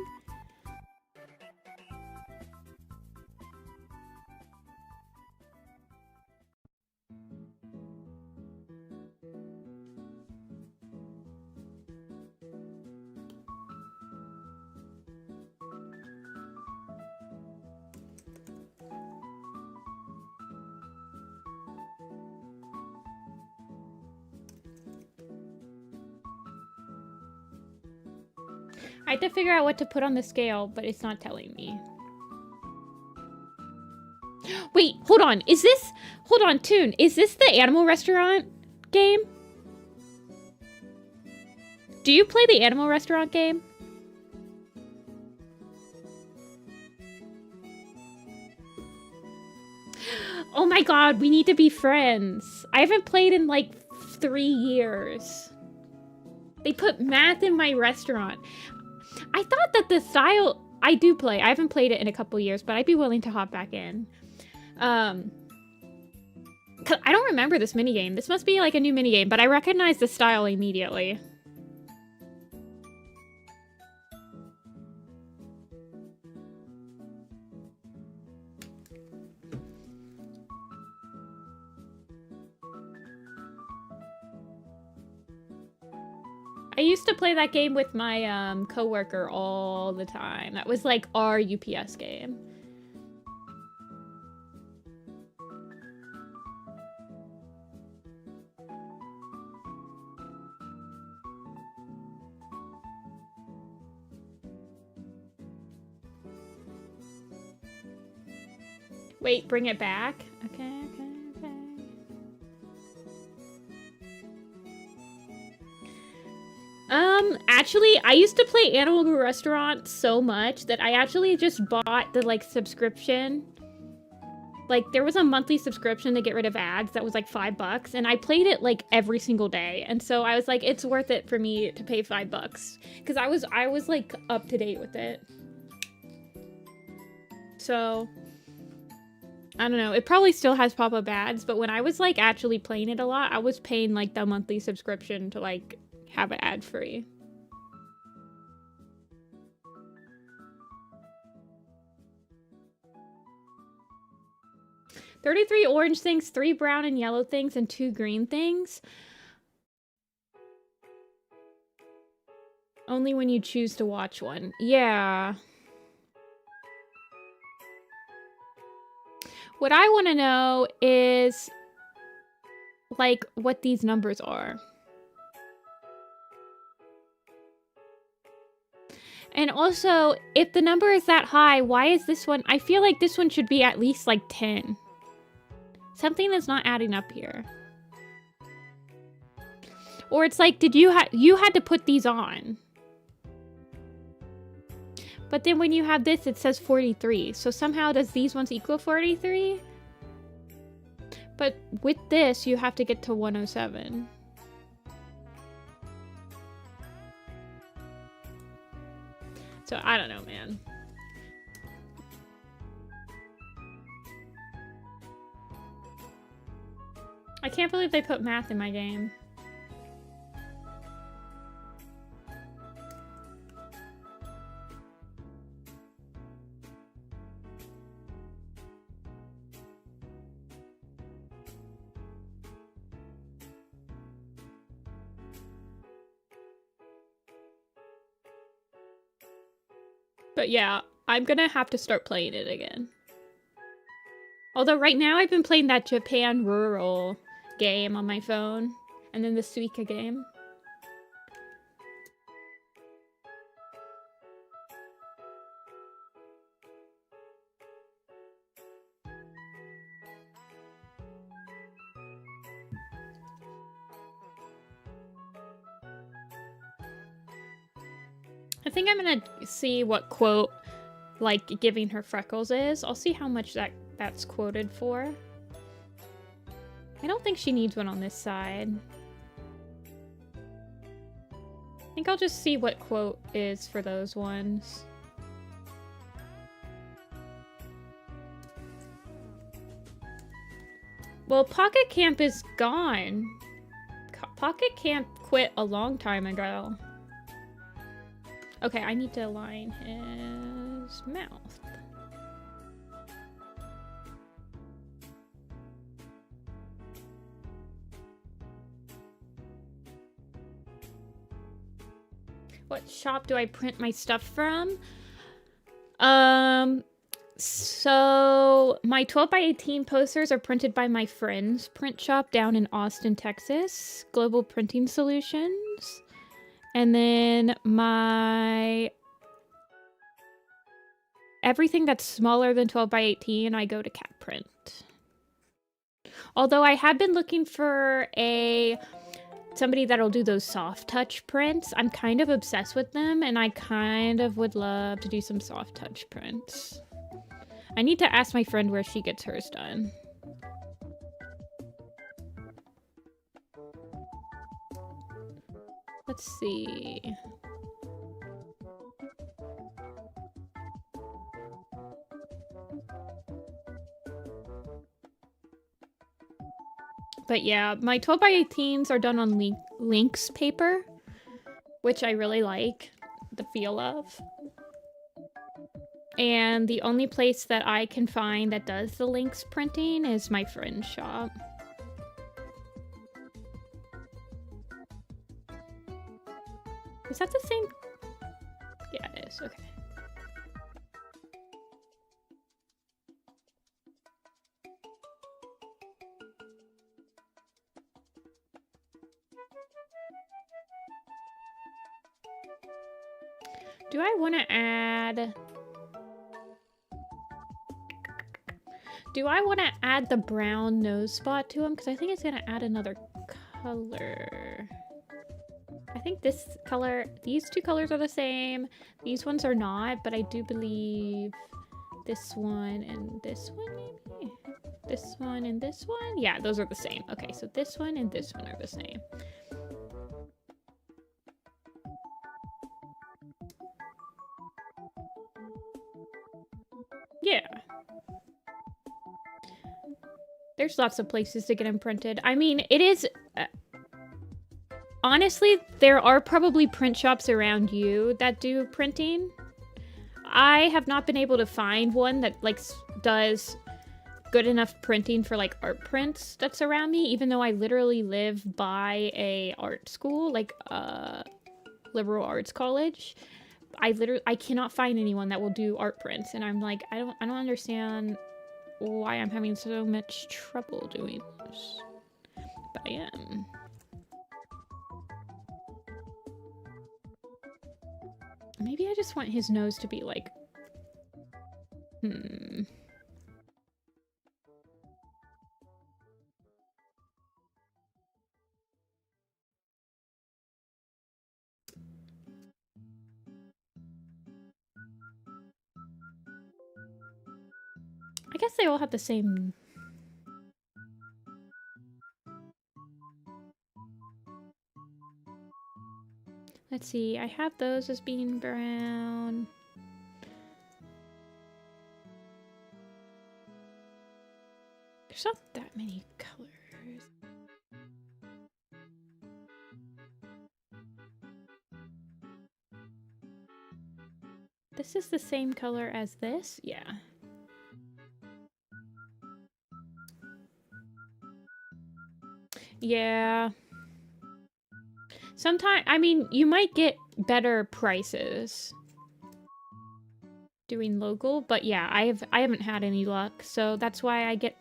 I had to figure out what to put on the scale, but it's not telling me. Wait, hold on. Is this... Hold on, Toon. Is this the Animal Restaurant game? Do you play the Animal Restaurant game? Oh my god, we need to be friends. I haven't played in like 3 years. They put math in my restaurant. I thought that the style... I do play. I haven't played it in a couple years, but I'd be willing to hop back in. 'Cause I don't remember this minigame. This must be like a new minigame, but I recognize the style immediately. I used to play that game with my coworker all the time. That was like our UPS game. Wait, bring it back? Okay. Actually, I used to play Animal Restaurant so much that I actually just bought the, like, subscription. Like, there was a monthly subscription to get rid of ads that was, like, $5, and I played it, like, every single day. And so I was like, it's worth it for me to pay $5. Because I was, like, up to date with it. So... I don't know. It probably still has pop-up ads, but when I was, like, actually playing it a lot, I was paying, like, the monthly subscription to, like, have it ad-free. "33 orange things, 3 brown and yellow things, and 2 green things. Only when you choose to watch one." Yeah. What I want to know is, like, what these numbers are. And also, if the number is that high, why is this one... I feel like this one should be at least, like, 10. Something is not adding up here. Or it's like, did you had to put these on. But then when you have this, it says 43. So somehow does these ones equal 43? But with this, you have to get to 107. So I don't know, man. I can't believe they put math in my game. But yeah, I'm gonna have to start playing it again. Although right now I've been playing that Japan Rural game on my phone. And then the Suika game. I think I'm gonna see what quote, like, giving her freckles is. I'll see how much that's quoted for. I don't think she needs one on this side. I think I'll just see what quote is for those ones. Well, Pocket Camp is gone. Pocket Camp quit a long time ago. Okay, I need to align his mouth. What shop do I print my stuff from? So my 12x18 posters are printed by my friend's print shop down in Austin, Texas, Global Printing Solutions. And then everything that's smaller than 12x18, I go to Cat Print. Although I have been looking for somebody that'll do those soft touch prints. I'm kind of obsessed with them, and I kind of would love to do some soft touch prints. I need to ask my friend where she gets hers done. Let's see. But yeah, my 12x18s are done on Lynx paper, which I really like the feel of. And the only place that I can find that does the Lynx printing is my friend's shop. Is that the same? Yeah, it is. Okay. Do I want to add... Do I want to add the brown nose spot to him? Because I think it's going to add another color. I think this color... These two colors are the same. These ones are not, but I do believe this one and this one, maybe? This one and this one? Yeah, those are the same. Okay, so this one and this one are the same. Yeah. There's lots of places to get them printed. I mean, it is... honestly, there are probably print shops around you that do printing. I have not been able to find one that, like, does good enough printing for, like, art prints that's around me, even though I literally live by a art school, like, liberal arts college. I cannot find anyone that will do art prints, and I'm like, I don't understand why I'm having so much trouble doing this. But I am. Maybe I just want his nose to be like... I guess they all have the same... Let's see, I have those as being brown. There's not that many colors. This is the same color as this? Yeah. Yeah. Sometimes, I mean, you might get better prices. doing local, but yeah, I haven't had any luck, so that's why I get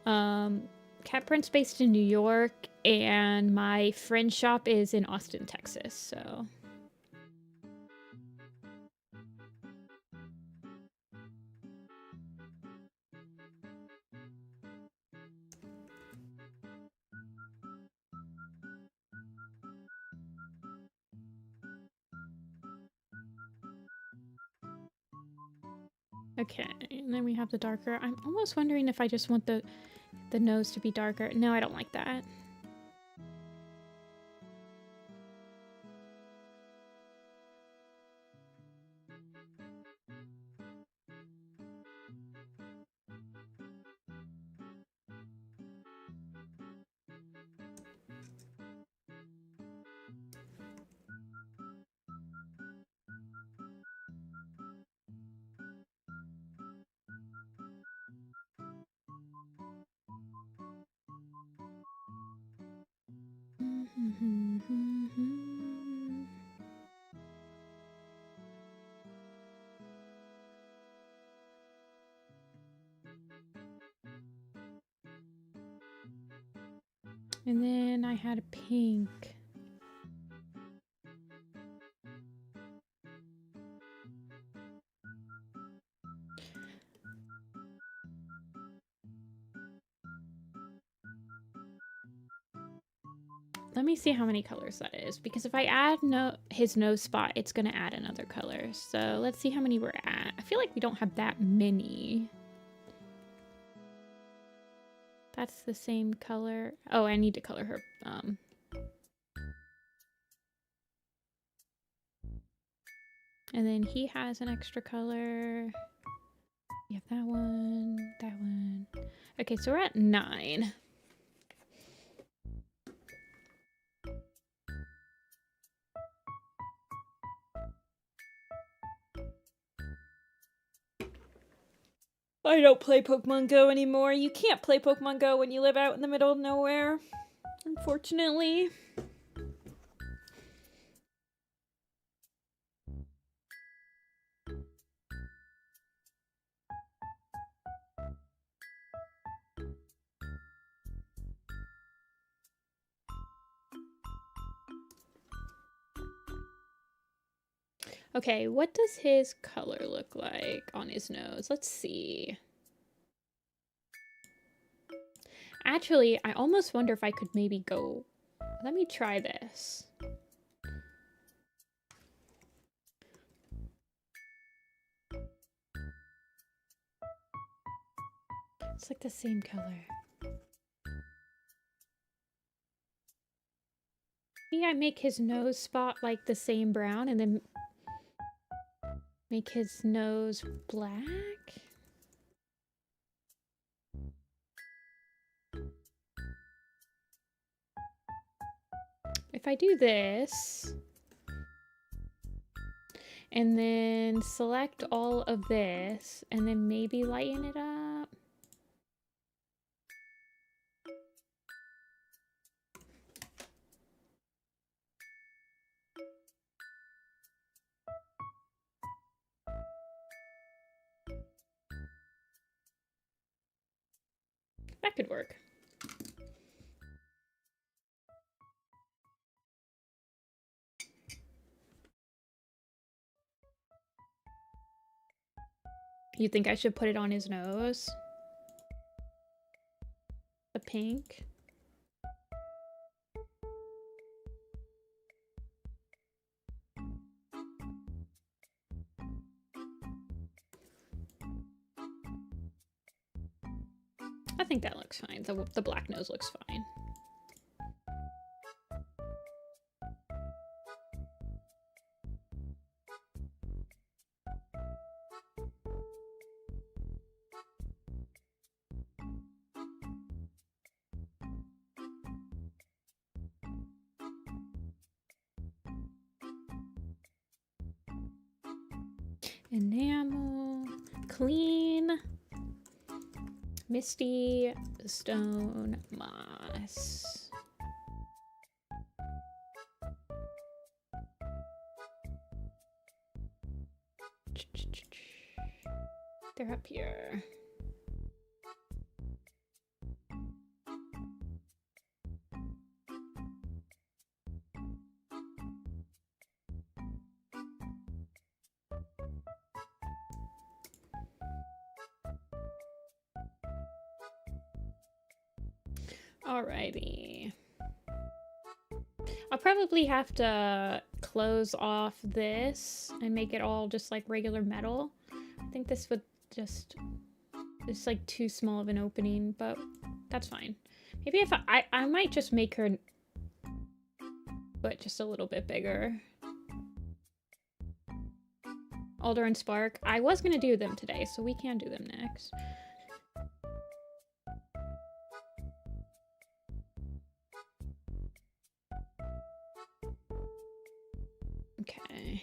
Cat Prince based in New York, and my friend shop is in Austin, Texas, so. Okay, and then we have the darker. I'm almost wondering if I just want the nose to be darker. No, I don't like that. And then I had a pink. Let me see how many colors that is, because if I add his nose spot, it's gonna add another color. So let's see how many we're at. I feel like we don't have that many. That's the same color. Oh, I need to color her. And then he has an extra color. We have that one, that one. Okay, so we're at 9. I don't play Pokemon Go anymore. You can't play Pokemon Go when you live out in the middle of nowhere, unfortunately. Okay, what does his color look like on his nose? Let's see. Actually, I almost wonder if I could maybe go... Let me try this. It's like the same color. Maybe I make his nose spot like the same brown and then make his nose black? If I do this, and then select all of this, and then maybe lighten it up. That could work. You think I should put it on his nose? The pink? I think that looks fine. The black nose looks fine. Enamel, clean, misty stone moss. They're up here. Alrighty. I'll probably have to close off this and make it all just like regular metal. I think this would just, it's like too small of an opening, but that's fine. Maybe if I might just make her foot just a little bit bigger. Alder and Spark. I was gonna do them today, so we can do them next. Okay.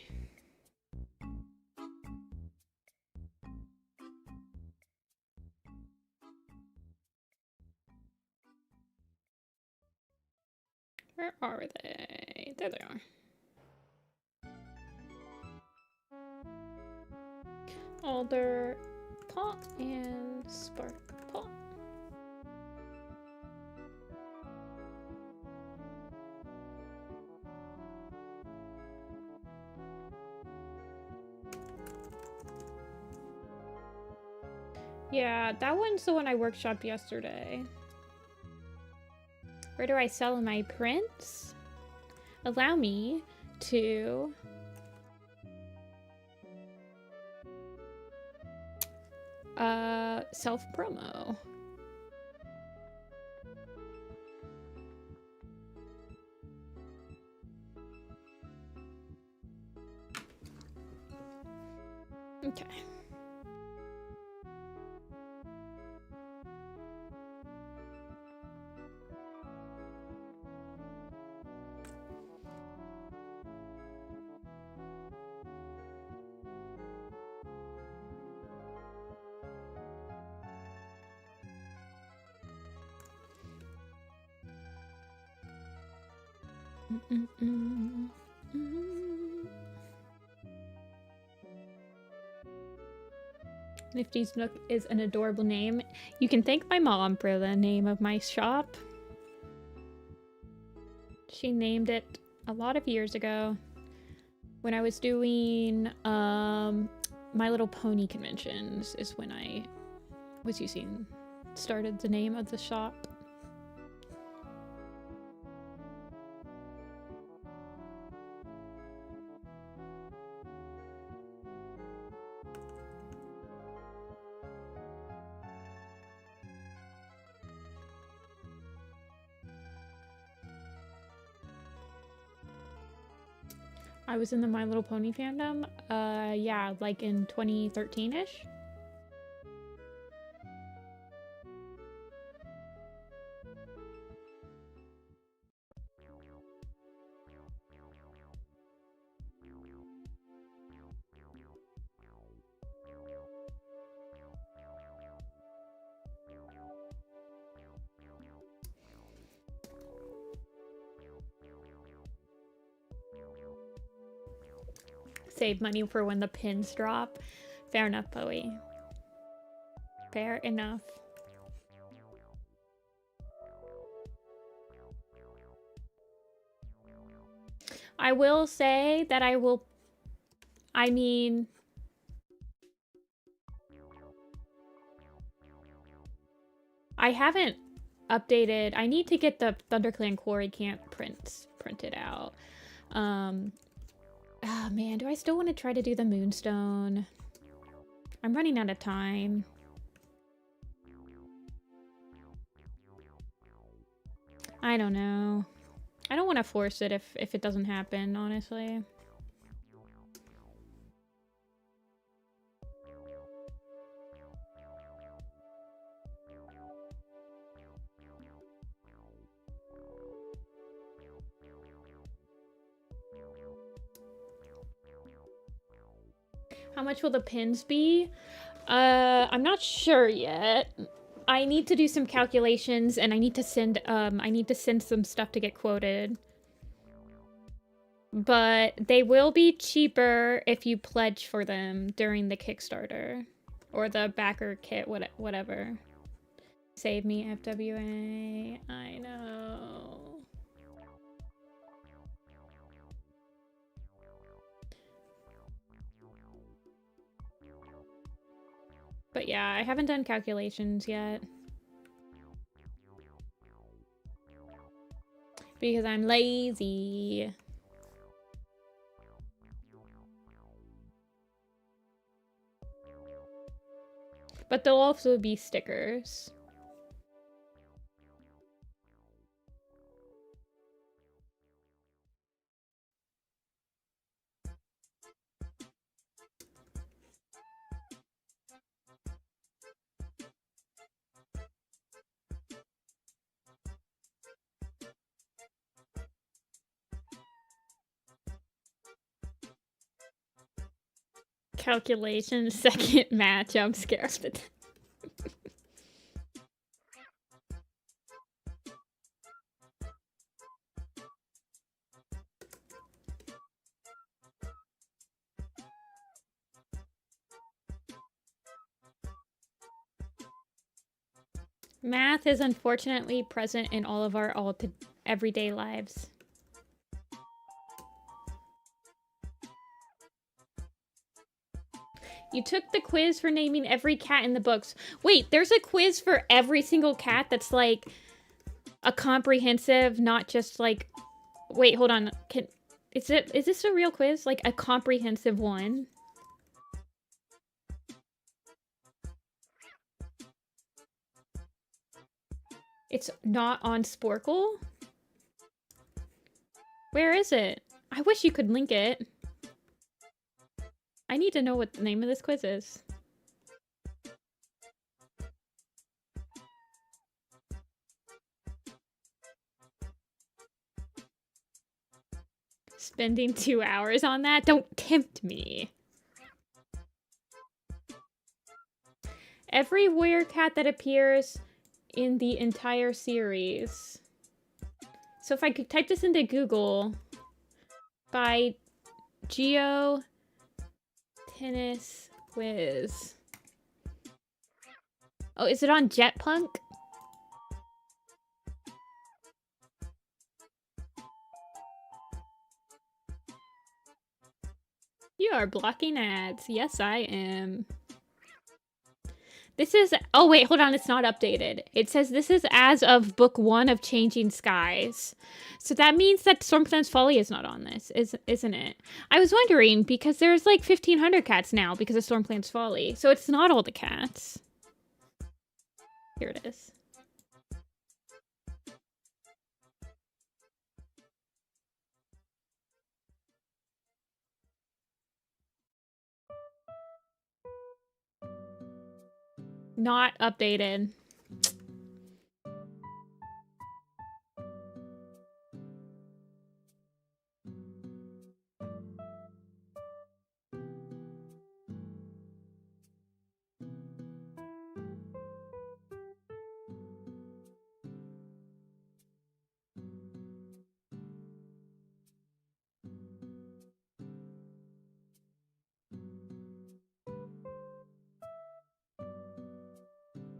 Where are they? There they are. Alder Pot and Spark Pot. Yeah, that one's the one I workshopped yesterday. Where do I sell my prints? Allow me to self-promo. Okay. Nifty's Nook is an adorable name. You can thank my mom for the name of my shop. She named it a lot of years ago when I was doing My Little Pony conventions is when I was started the name of the shop. I was in the My Little Pony fandom, yeah, like in 2013-ish. Save money for when the pins drop. Fair enough, Bowie. Fair enough. I will say that I mean, I haven't updated. I need to get the ThunderClan Quarry Camp prints printed out. Oh man, do I still want to try to do the Moonstone? I'm running out of time. I don't know. I don't want to force it if it doesn't happen, honestly. How much will the pins be? I'm not sure yet. I need to do some calculations and I need to send some stuff to get quoted. But they will be cheaper if you pledge for them during the Kickstarter. Or the backer kit, whatever. Save me, FWA. I know. But yeah, I haven't done calculations yet. Because I'm lazy. But there'll also be stickers. Calculation, second match. I'm scared of it. Math is unfortunately present in all of our everyday lives. You took the quiz for naming every cat in the books. Wait, there's a quiz for every single cat that's like a comprehensive, not just like... Wait, hold on. Is this a real quiz? Like a comprehensive one? It's not on Sporkle? Where is it? I wish you could link it. I need to know what the name of this quiz is. Spending 2 hours on that? Don't tempt me. Every warrior cat that appears in the entire series. So if I could type this into Google by Geo Tennis Quiz. Oh, is it on Jetpunk? You are blocking ads. Yes, I am. This is... Oh, wait, hold on. It's not updated. It says this is as of book 1 of Changing Skies. So that means that Stormcloud's Folly is not on this, isn't it? I was wondering, because there's like 1,500 cats now because of Stormcloud's Folly. So it's not all the cats. Here it is. Not updated.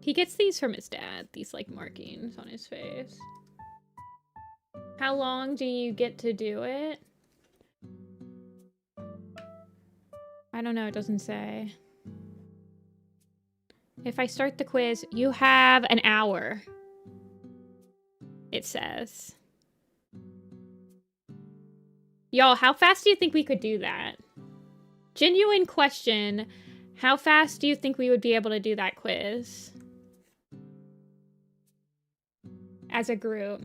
He gets these from his dad, these like markings on his face. How long do you get to do it? I don't know, it doesn't say. If I start the quiz, you have an hour. It says. Y'all, how fast do you think we could do that? Genuine question. How fast do you think we would be able to do that quiz? As a group.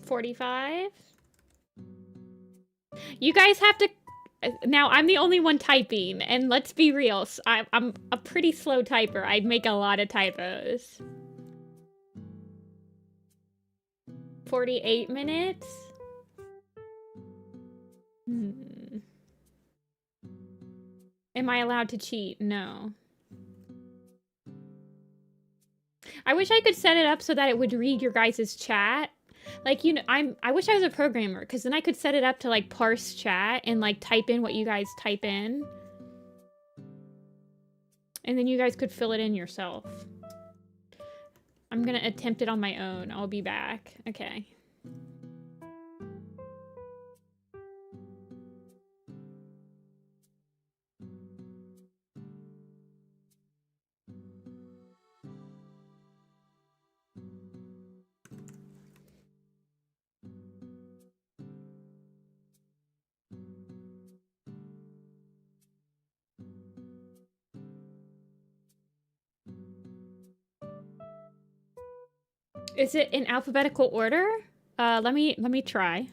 $45? You guys have to... Now, I'm the only one typing, and let's be real. I'm a pretty slow typer. I'd make a lot of typos. 48 minutes? Am I allowed to cheat? No. I wish I could set it up so that it would read your guys' chat, Like, you know, I wish I was a programmer, because then I could set it up to, like, parse chat and, like, type in what you guys type in. And then you guys could fill it in yourself. I'm gonna attempt it on my own. I'll be back. Okay. Is it in alphabetical order? Let me try.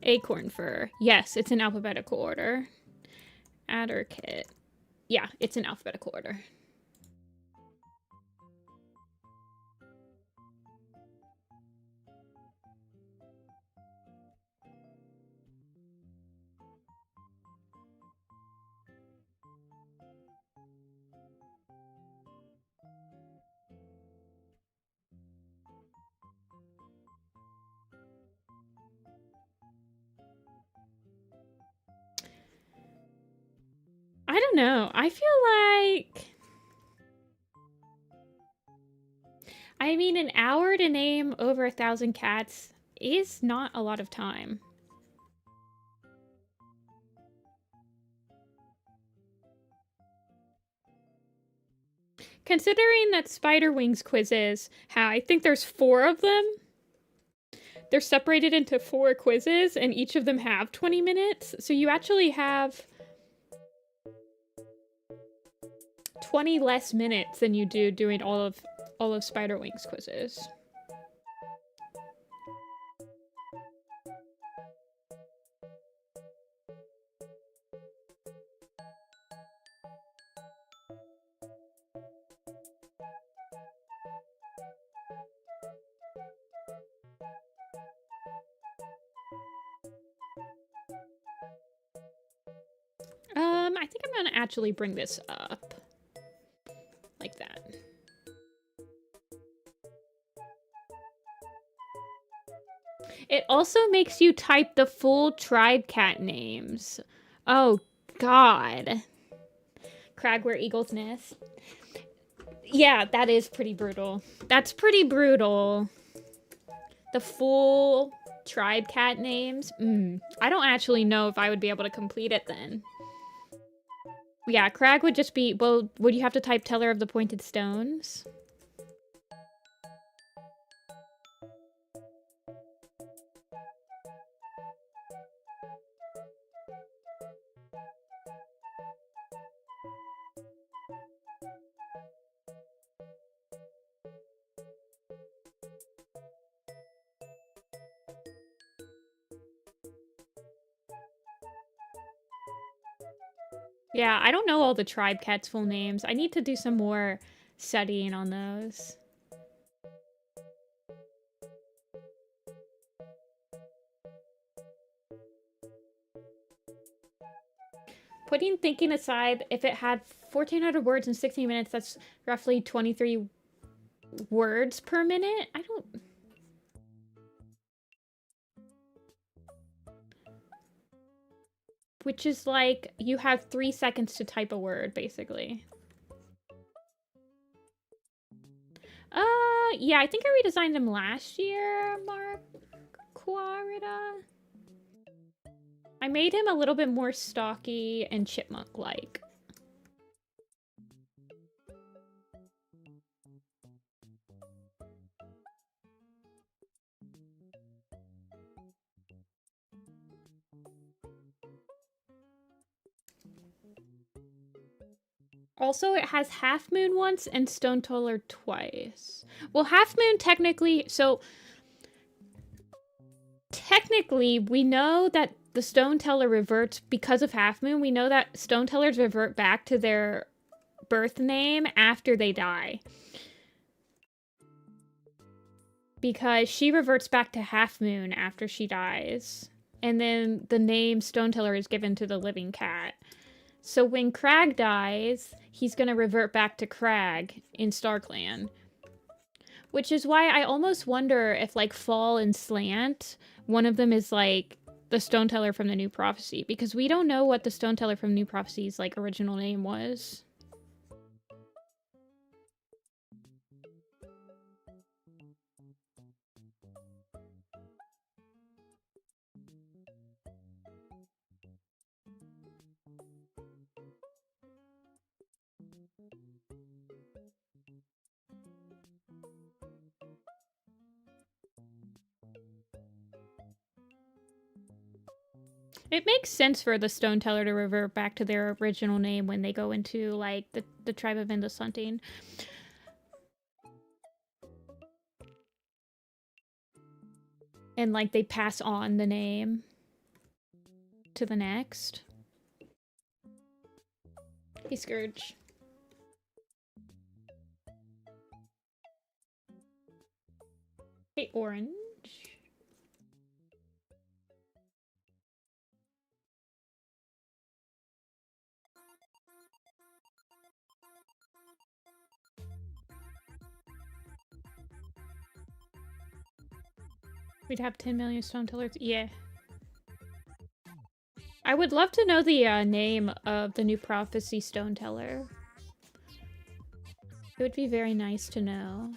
Acorn fur. Yes, it's in alphabetical order. Adder kit. Yeah, it's in alphabetical order. I don't know. I feel like... I mean, an hour to name over 1,000 cats is not a lot of time. Considering that Spiderwings quizzes, I think there's 4 of them. They're separated into 4 quizzes, and each of them have 20 minutes. So you actually have 20 less minutes than you do doing all of Spiderwings quizzes. I think I'm gonna actually bring this up. Like that. It also makes you type the full tribe cat names. Oh, God. Crag where eagles nest. Yeah, that is pretty brutal. That's pretty brutal. The full tribe cat names. I don't actually know if I would be able to complete it then. Yeah, Crag would just be... Well, would you have to type Teller of the Pointed Stones? Yeah, I don't know all the tribe cats' full names. I need to do some more studying on those. Putting thinking aside, if it had 1,400 words in 60 minutes, that's roughly 23 words per minute. I don't... Which is like, you have 3 seconds to type a word, basically. Yeah, I think I redesigned him last year, Mark Quarita. I made him a little bit more stocky and chipmunk-like. Also, it has Half Moon once and Stone Teller twice. Well, Half Moon technically... So, technically, we know that the Stone Teller reverts because of Half Moon. We know that Stone Tellers revert back to their birth name after they die. Because she reverts back to Half Moon after she dies. And then the name Stone Teller is given to the living cat. So when Crag dies, he's gonna revert back to Crag in StarClan. Which is why I almost wonder if, like, Fall and Slant, one of them is, like, the Stone Teller from the New Prophecy, because we don't know what the Stone Teller from New Prophecy's, like, original name was. It makes sense for the Stone Teller to revert back to their original name when they go into, like, the tribe of endless hunting. And, like, they pass on the name to the next. Hey, Scourge. Hey, Orange. We'd have 10 million Stone Tellers. Yeah. I would love to know the name of the New Prophecy Stone Teller. It would be very nice to know.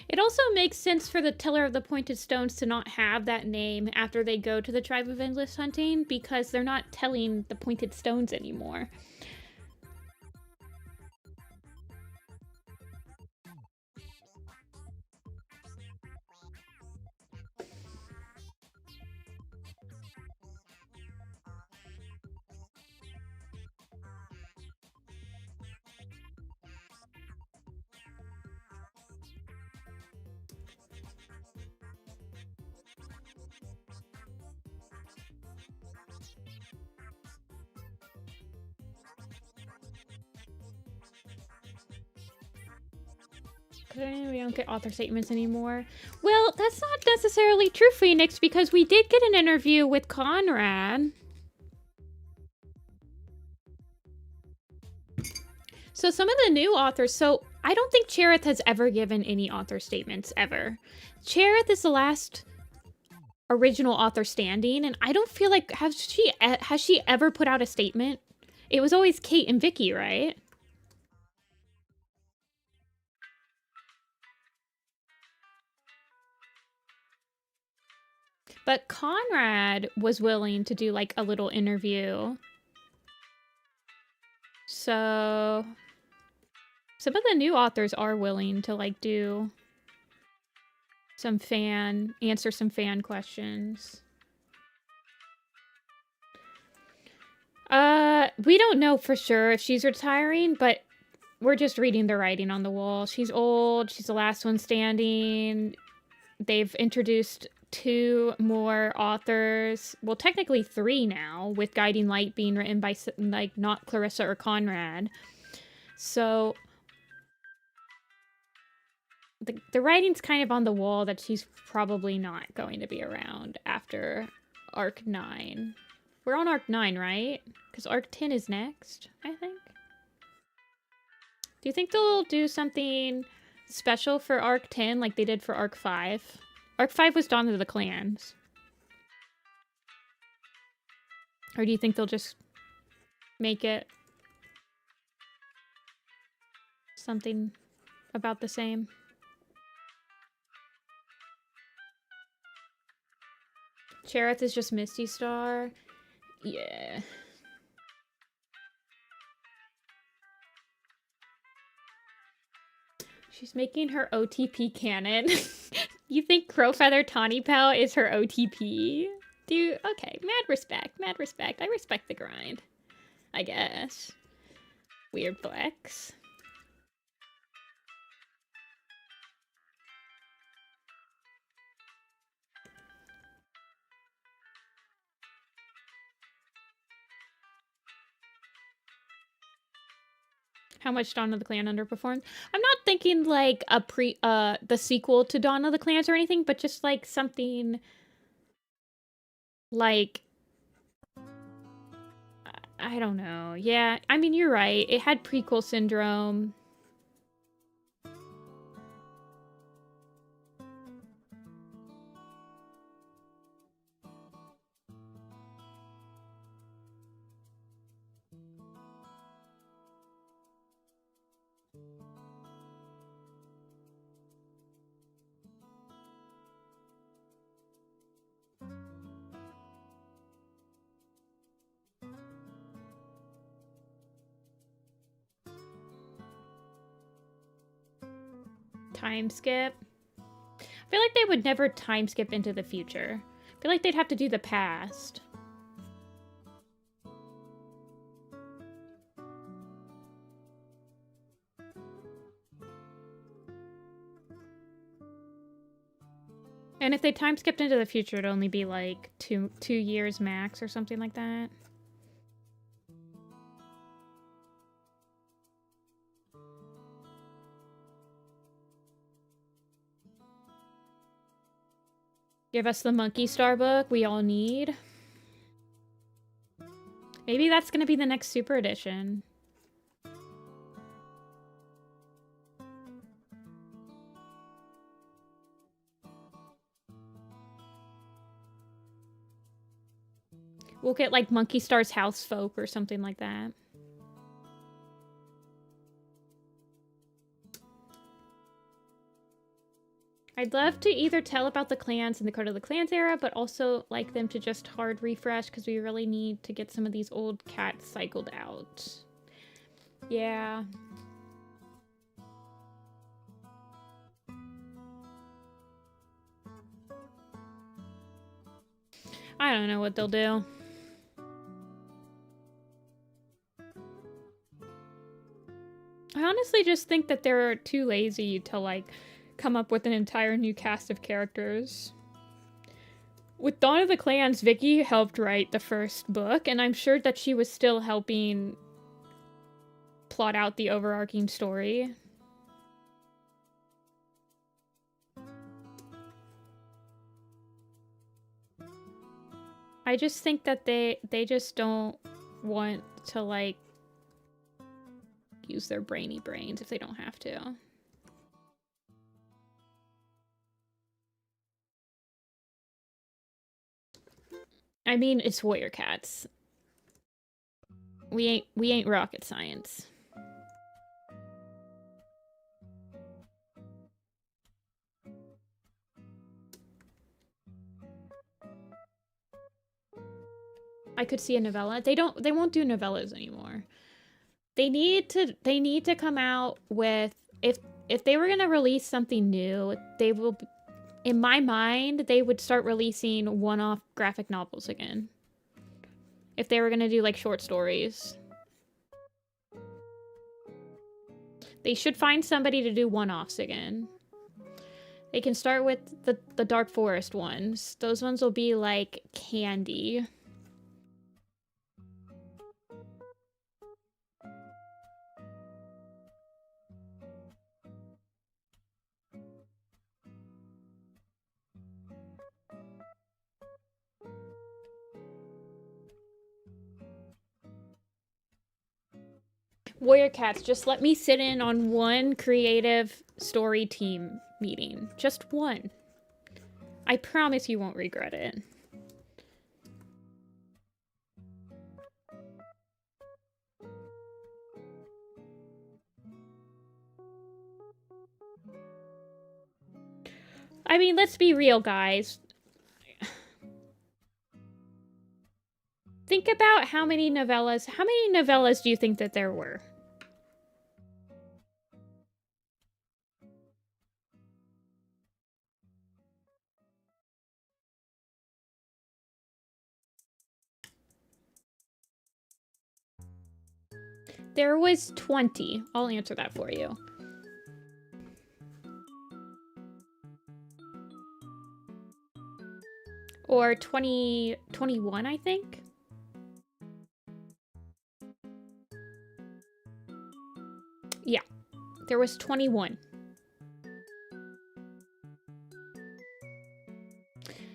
It also makes sense for the Teller of the Pointed Stones to not have that name after they go to the Tribe of Endless Hunting, because they're not telling the Pointed Stones anymore. We don't get author statements anymore. Well, that's not necessarily true, Phoenix, because we did get an interview with Conrad. So some of the new authors, so I don't think Cherith has ever given any author statements, ever. Cherith is the last original author standing, and I don't feel like, has she ever put out a statement? It was always Kate and Vicky, right? But Conrad was willing to do, like, a little interview. So some of the new authors are willing to, like, do answer some fan questions. We don't know for sure if she's retiring, but we're just reading the writing on the wall. She's old, she's the last one standing. They've introduced 2 more authors. Well, technically 3 now, with Guiding Light being written by, like, not Clarissa or Conrad. So the writing's kind of on the wall that she's probably not going to be around after Arc 9. We're on Arc 9, right? Because Arc 10 is next, I think. Do you think they'll do something special for Arc 10 like they did for Arc 5? Arc 5 was Dawn of the Clans. Or do you think they'll just make it something about the same? Cherith is just Misty Star. Yeah. She's making her OTP canon. You think Crowfeather Tawny Pelt is her OTP? Dude, okay. Mad respect. Mad respect. I respect the grind. I guess. Weird flex. How much Dawn of the Clan underperformed? I'm not thinking like a the sequel to Dawn of the Clans or anything, but just like something like, I don't know. Yeah, I mean, you're right. It had prequel syndrome. Time skip. I feel like they would never time skip into the future. I feel like they'd have to do the past. And if they time skipped into the future, it'd only be like two years max or something like that. Give us the Monkey Star book we all need. Maybe that's gonna be the next Super Edition. We'll get like Monkey Star's House Folk or something like that. I'd love to either tell about the clans in the Code of the Clans era, but also like them to just hard refresh because we really need to get some of these old cats cycled out. Yeah. I don't know what they'll do. I honestly just think that they're too lazy to like come up with an entire new cast of characters. With Dawn of the Clans, Vicky helped write the first book, and I'm sure that she was still helping plot out the overarching story. I just think that they just don't want to like use their brainy brains if they don't have to. I mean, it's Warrior Cats. We ain't rocket science. I could see a novella. They won't do novellas anymore. They need to come out with, if they were gonna release something new, they will, in my mind, they would start releasing one-off graphic novels again. If they were gonna do like short stories. They should find somebody to do one-offs again. They can start with the Dark Forest ones. Those ones will be like candy. Warrior Cats, just let me sit in on one creative story team meeting. Just one. I promise you won't regret it. I mean, let's be real, guys. Think about how many novellas do you think that there were? There was 20. I'll answer that for you. Or 21, I think. Yeah, there was 21.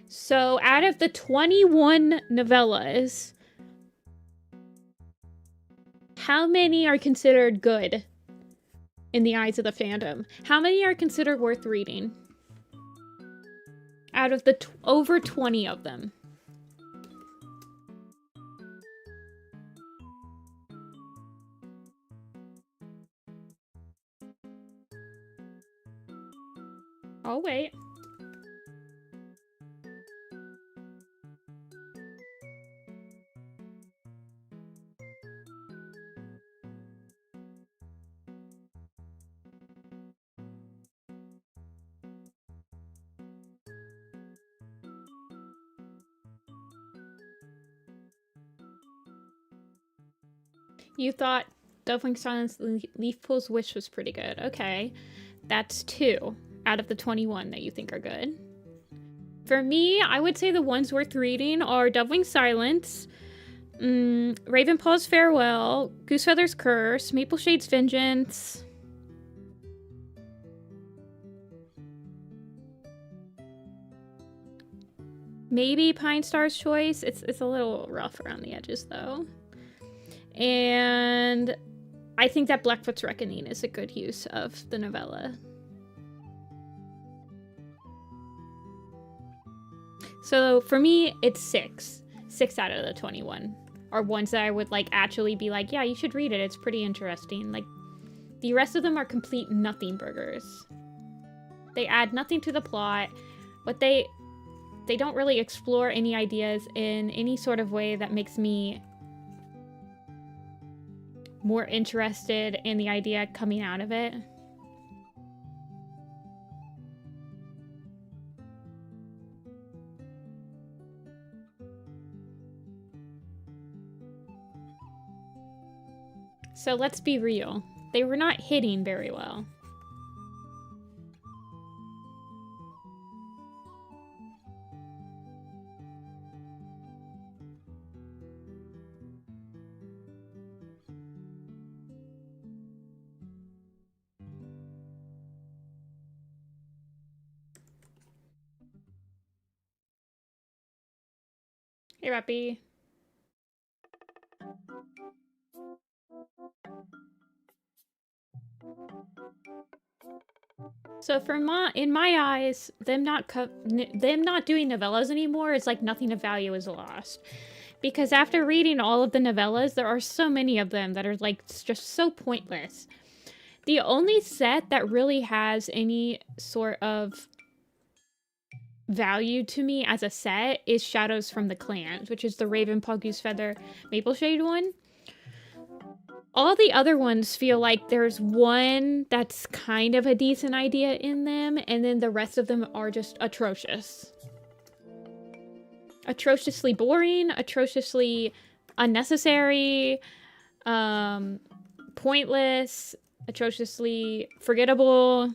So out of the 21 novellas, how many are considered good in the eyes of the fandom? How many are considered worth reading? Out of the over 20 of them. I'll wait. You thought Doubling Silence Leafpool's Wish was pretty good. Okay. That's 2 out of the 21 that you think are good. For me, I would say the ones worth reading are Doubling Silence, Ravenpaw's Farewell, Goosefeather's Curse, Mapleshade's Vengeance. Maybe Pine Star's Choice. It's a little rough around the edges, though. And I think that Blackfoot's Reckoning is a good use of the novella. So for me, it's 6. 6 out of the 21 are ones that I would like actually be like, yeah, you should read it. It's pretty interesting. Like, the rest of them are complete nothing burgers. They add nothing to the plot, but they don't really explore any ideas in any sort of way that makes me more interested in the idea coming out of it. So let's be real. They were not hitting very well. Hey, Rappy. So in my eyes, them not doing novellas anymore is like nothing of value is lost. Because after reading all of the novellas, there are so many of them that are like just so pointless. The only set that really has any sort of value to me as a set is Shadows from the Clans, which is the Ravenpaw, Goosefeather, Mapleshade one. All the other ones feel like there's one that's kind of a decent idea in them, and then the rest of them are just atrocious. Atrociously boring, atrociously unnecessary, pointless, atrociously forgettable.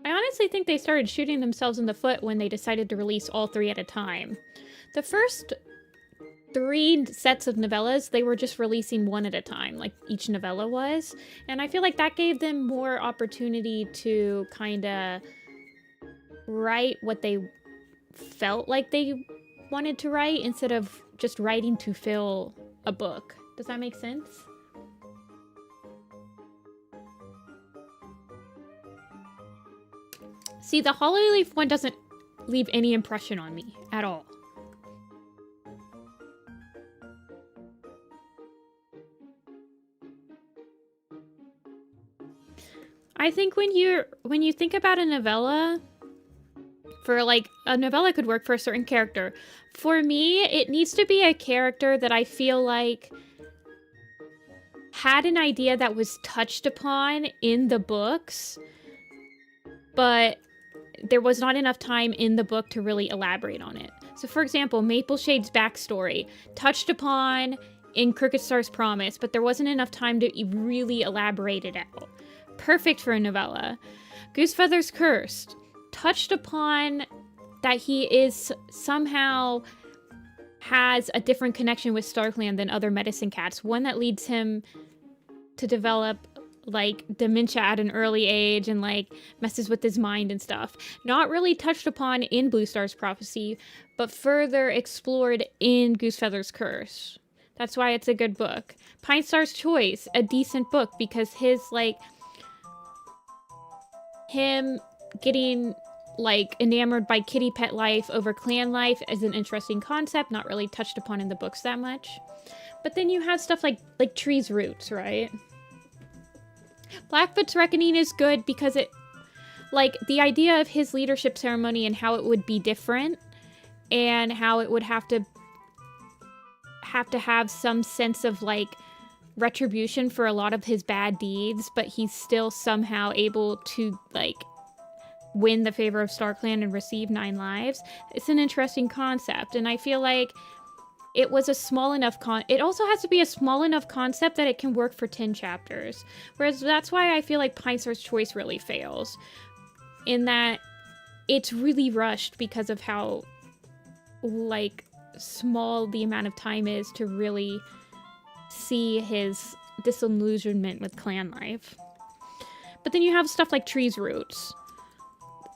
I honestly think they started shooting themselves in the foot when they decided to release all 3 at a time. The first 3 sets of novellas, they were just releasing 1 at a time, like each novella was. And I feel like that gave them more opportunity to kind of write what they felt like they wanted to write instead of just writing to fill a book. Does that make sense? See, the Hollyleaf one doesn't leave any impression on me at all. I think when you think about a novella, for like a novella could work for a certain character. For me, it needs to be a character that I feel like had an idea that was touched upon in the books, but there was not enough time in the book to really elaborate on it. So, for example, Maple Shade's backstory touched upon in Crooked Star's Promise, but there wasn't enough time to really elaborate it out. Perfect for a novella. Goosefeather's Cursed touched upon that he is somehow has a different connection with StarClan than other medicine cats, one that leads him to develop like dementia at an early age and like messes with his mind and stuff. Not really touched upon in Blue Star's Prophecy, but further explored in Goosefeather's Curse. That's why it's a good book. Pine Star's Choice, a decent book because his like him getting like enamored by kitty pet life over clan life is an interesting concept, not really touched upon in the books that much. But then you have stuff like Tree's Roots, right? Blackfoot's Reckoning is good because it, like, the idea of his leadership ceremony and how it would be different and how it would have to have some sense of, like, retribution for a lot of his bad deeds, but he's still somehow able to, like, win the favor of StarClan and receive 9 lives. It's an interesting concept, and I feel like it was a small enough it also has to be a small enough concept that it can work for 10 chapters. Whereas that's why I feel like Pine Star's Choice really fails. In that it's really rushed because of how, like, small the amount of time is to really see his disillusionment with clan life. But then you have stuff like Tree's Roots,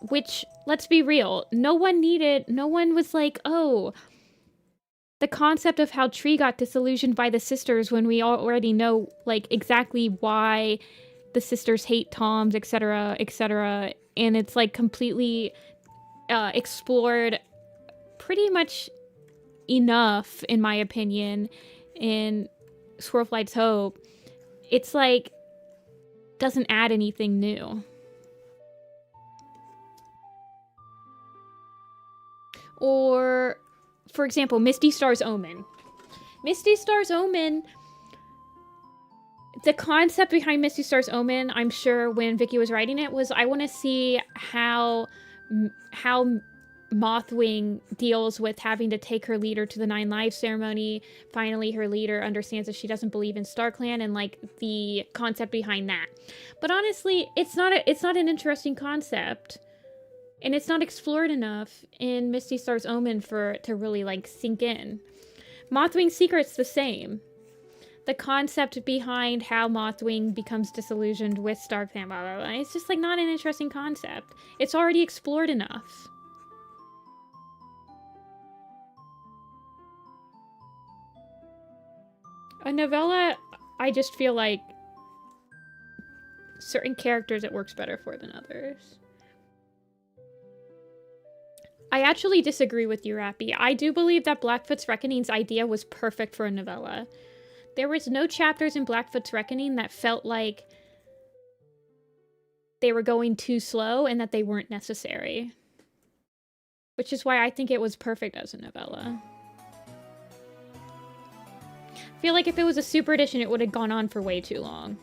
which, let's be real, no one was like, oh, the concept of how Tree got disillusioned by the sisters when we already know, like, exactly why the sisters hate Toms, etc., etc., and it's, like, completely explored pretty much enough, in my opinion, in Swirlflight's Hope. It's, like, doesn't add anything new. Or, for example, Misty Star's Omen. Misty Star's Omen, the concept behind Misty Star's Omen, I'm sure when Vicky was writing it, was I want to see how Mothwing deals with having to take her leader to the 9 Lives ceremony. Finally, her leader understands that she doesn't believe in StarClan and, like, the concept behind that. But honestly, it's not an interesting concept. And it's not explored enough in Misty Star's Omen for it to really, like, sink in. Mothwing's Secret's the same. The concept behind how Mothwing becomes disillusioned with StarClan, blah, blah, blah, it's just, like, not an interesting concept. It's already explored enough. A novella, I just feel like certain characters it works better for than others. I actually disagree with you, Rappy. I do believe that Blackfoot's Reckoning's idea was perfect for a novella. There was no chapters in Blackfoot's Reckoning that felt like they were going too slow and that they weren't necessary. Which is why I think it was perfect as a novella. I feel like if it was a super edition, it would have gone on for way too long.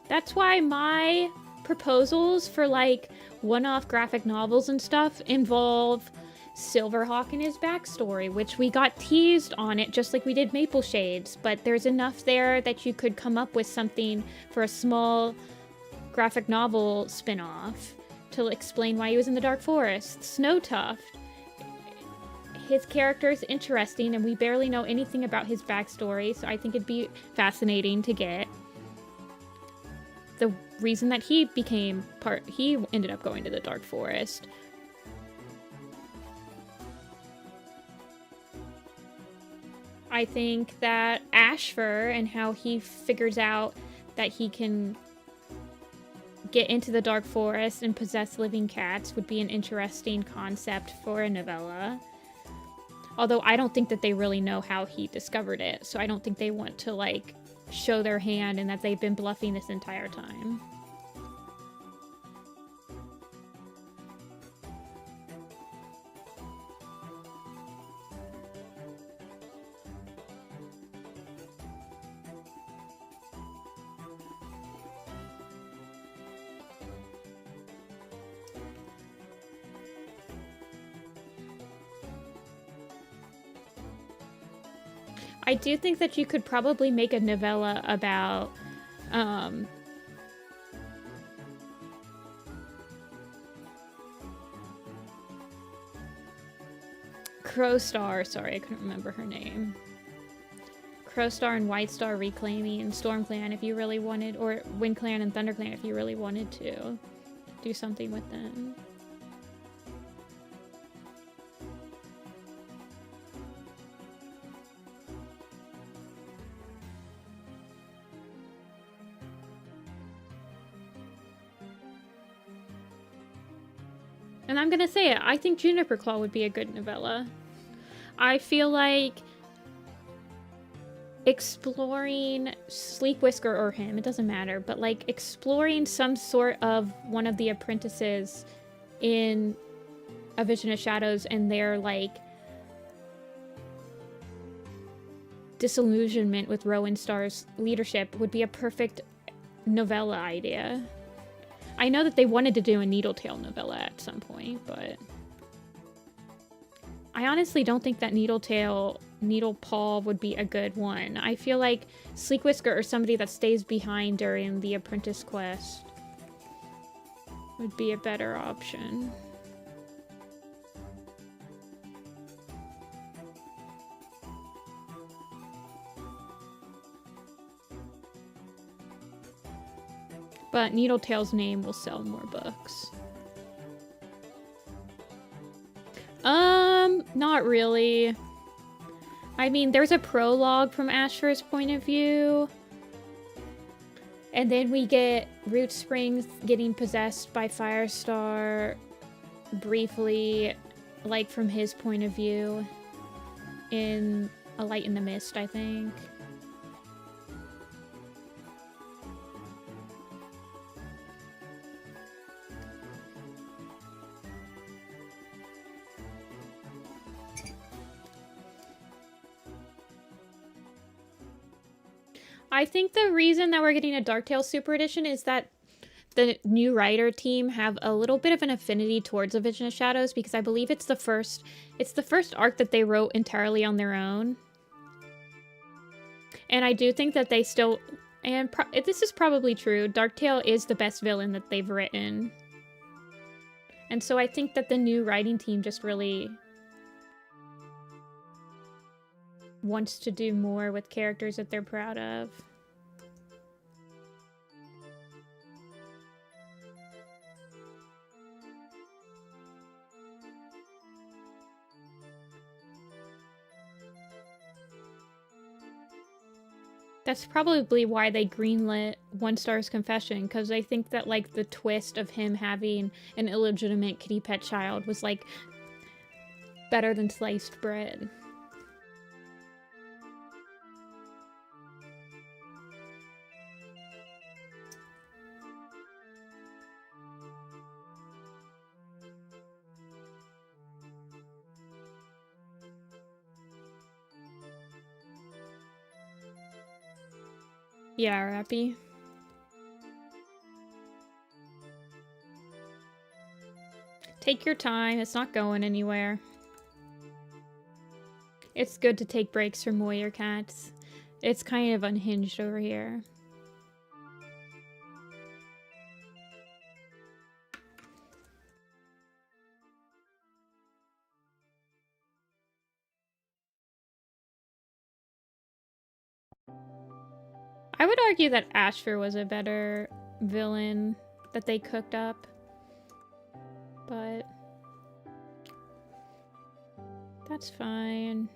That's why my proposals for, like, one-off graphic novels and stuff involve Silverhawk and his backstory, which we got teased on it just like we did Maple Shades, but there's enough there that you could come up with something for a small graphic novel spin-off to explain why he was in the Dark Forest. Snowtuft. His character is interesting, and we barely know anything about his backstory, so I think it'd be fascinating to get the reason that he ended up going to the Dark Forest. I think that Ashfur and how he figures out that he can get into the Dark Forest and possess living cats would be an interesting concept for a novella. Although I don't think that they really know how he discovered it, so I don't think they want to, like, show their hand and that they've been bluffing this entire time. I do think that you could probably make a novella about, Crowstar, sorry, I couldn't remember her name. Crowstar and White Star reclaiming Storm Clan if you really wanted, or Wind Clan and Thunder Clan if you really wanted to do something with them. And I'm gonna say it, I think Juniper Claw would be a good novella. I feel like exploring Sleek Whisker or him, it doesn't matter, but like exploring some sort of one of the apprentices in A Vision of Shadows and their like disillusionment with Rowan Star's leadership would be a perfect novella idea. I know that they wanted to do a Needletail novella at some point, but I honestly don't think that Needlepaw would be a good one. I feel like Sleek Whisker or somebody that stays behind during the apprentice quest would be a better option. But Needletail's name will sell more books. Not really. I mean, there's a prologue from Ashfur's point of view. And then we get Root Springs getting possessed by Firestar briefly, like from his point of view in A Light in the Mist, I think. I think the reason that we're getting a Darktail Super Edition is that the new writer team have a little bit of an affinity towards A Vision of Shadows because I believe it's the first arc that they wrote entirely on their own. And I do think that they still, and this is probably true, Darktail is the best villain that they've written. And so I think that the new writing team just really wants to do more with characters that they're proud of. That's probably why they greenlit One Star's Confession, because I think that, like, the twist of him having an illegitimate kitty pet child was, like, better than sliced bread. Yeah, Rappy. Take your time, it's not going anywhere. It's good to take breaks from Warrior Cats. It's kind of unhinged over here. I would argue that Ashfur was a better villain that they cooked up, but that's fine.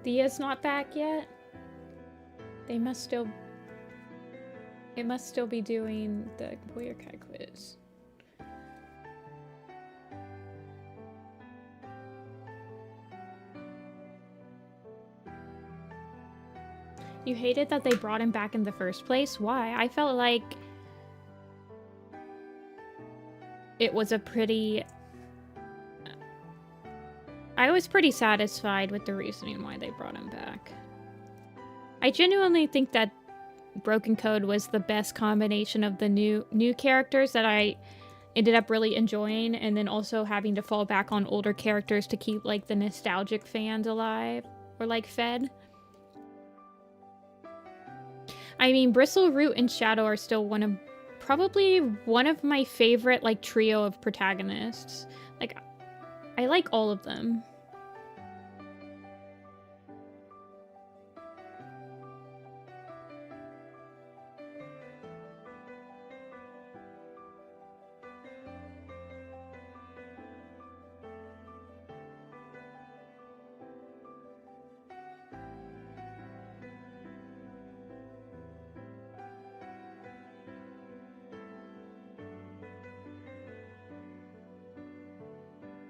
Thea's not back yet. They must still... It must still be doing the Warrior Cat quiz. You hated that they brought him back in the first place? Why? I felt like it was a pretty... I was pretty satisfied with the reasoning why they brought him back. I genuinely think that Broken Code was the best combination of the new characters that I ended up really enjoying, and then also having to fall back on older characters to keep like the nostalgic fans alive or like fed. I mean, Bristle, Root, and Shadow are still probably one of my favorite like trio of protagonists. Like, I like all of them.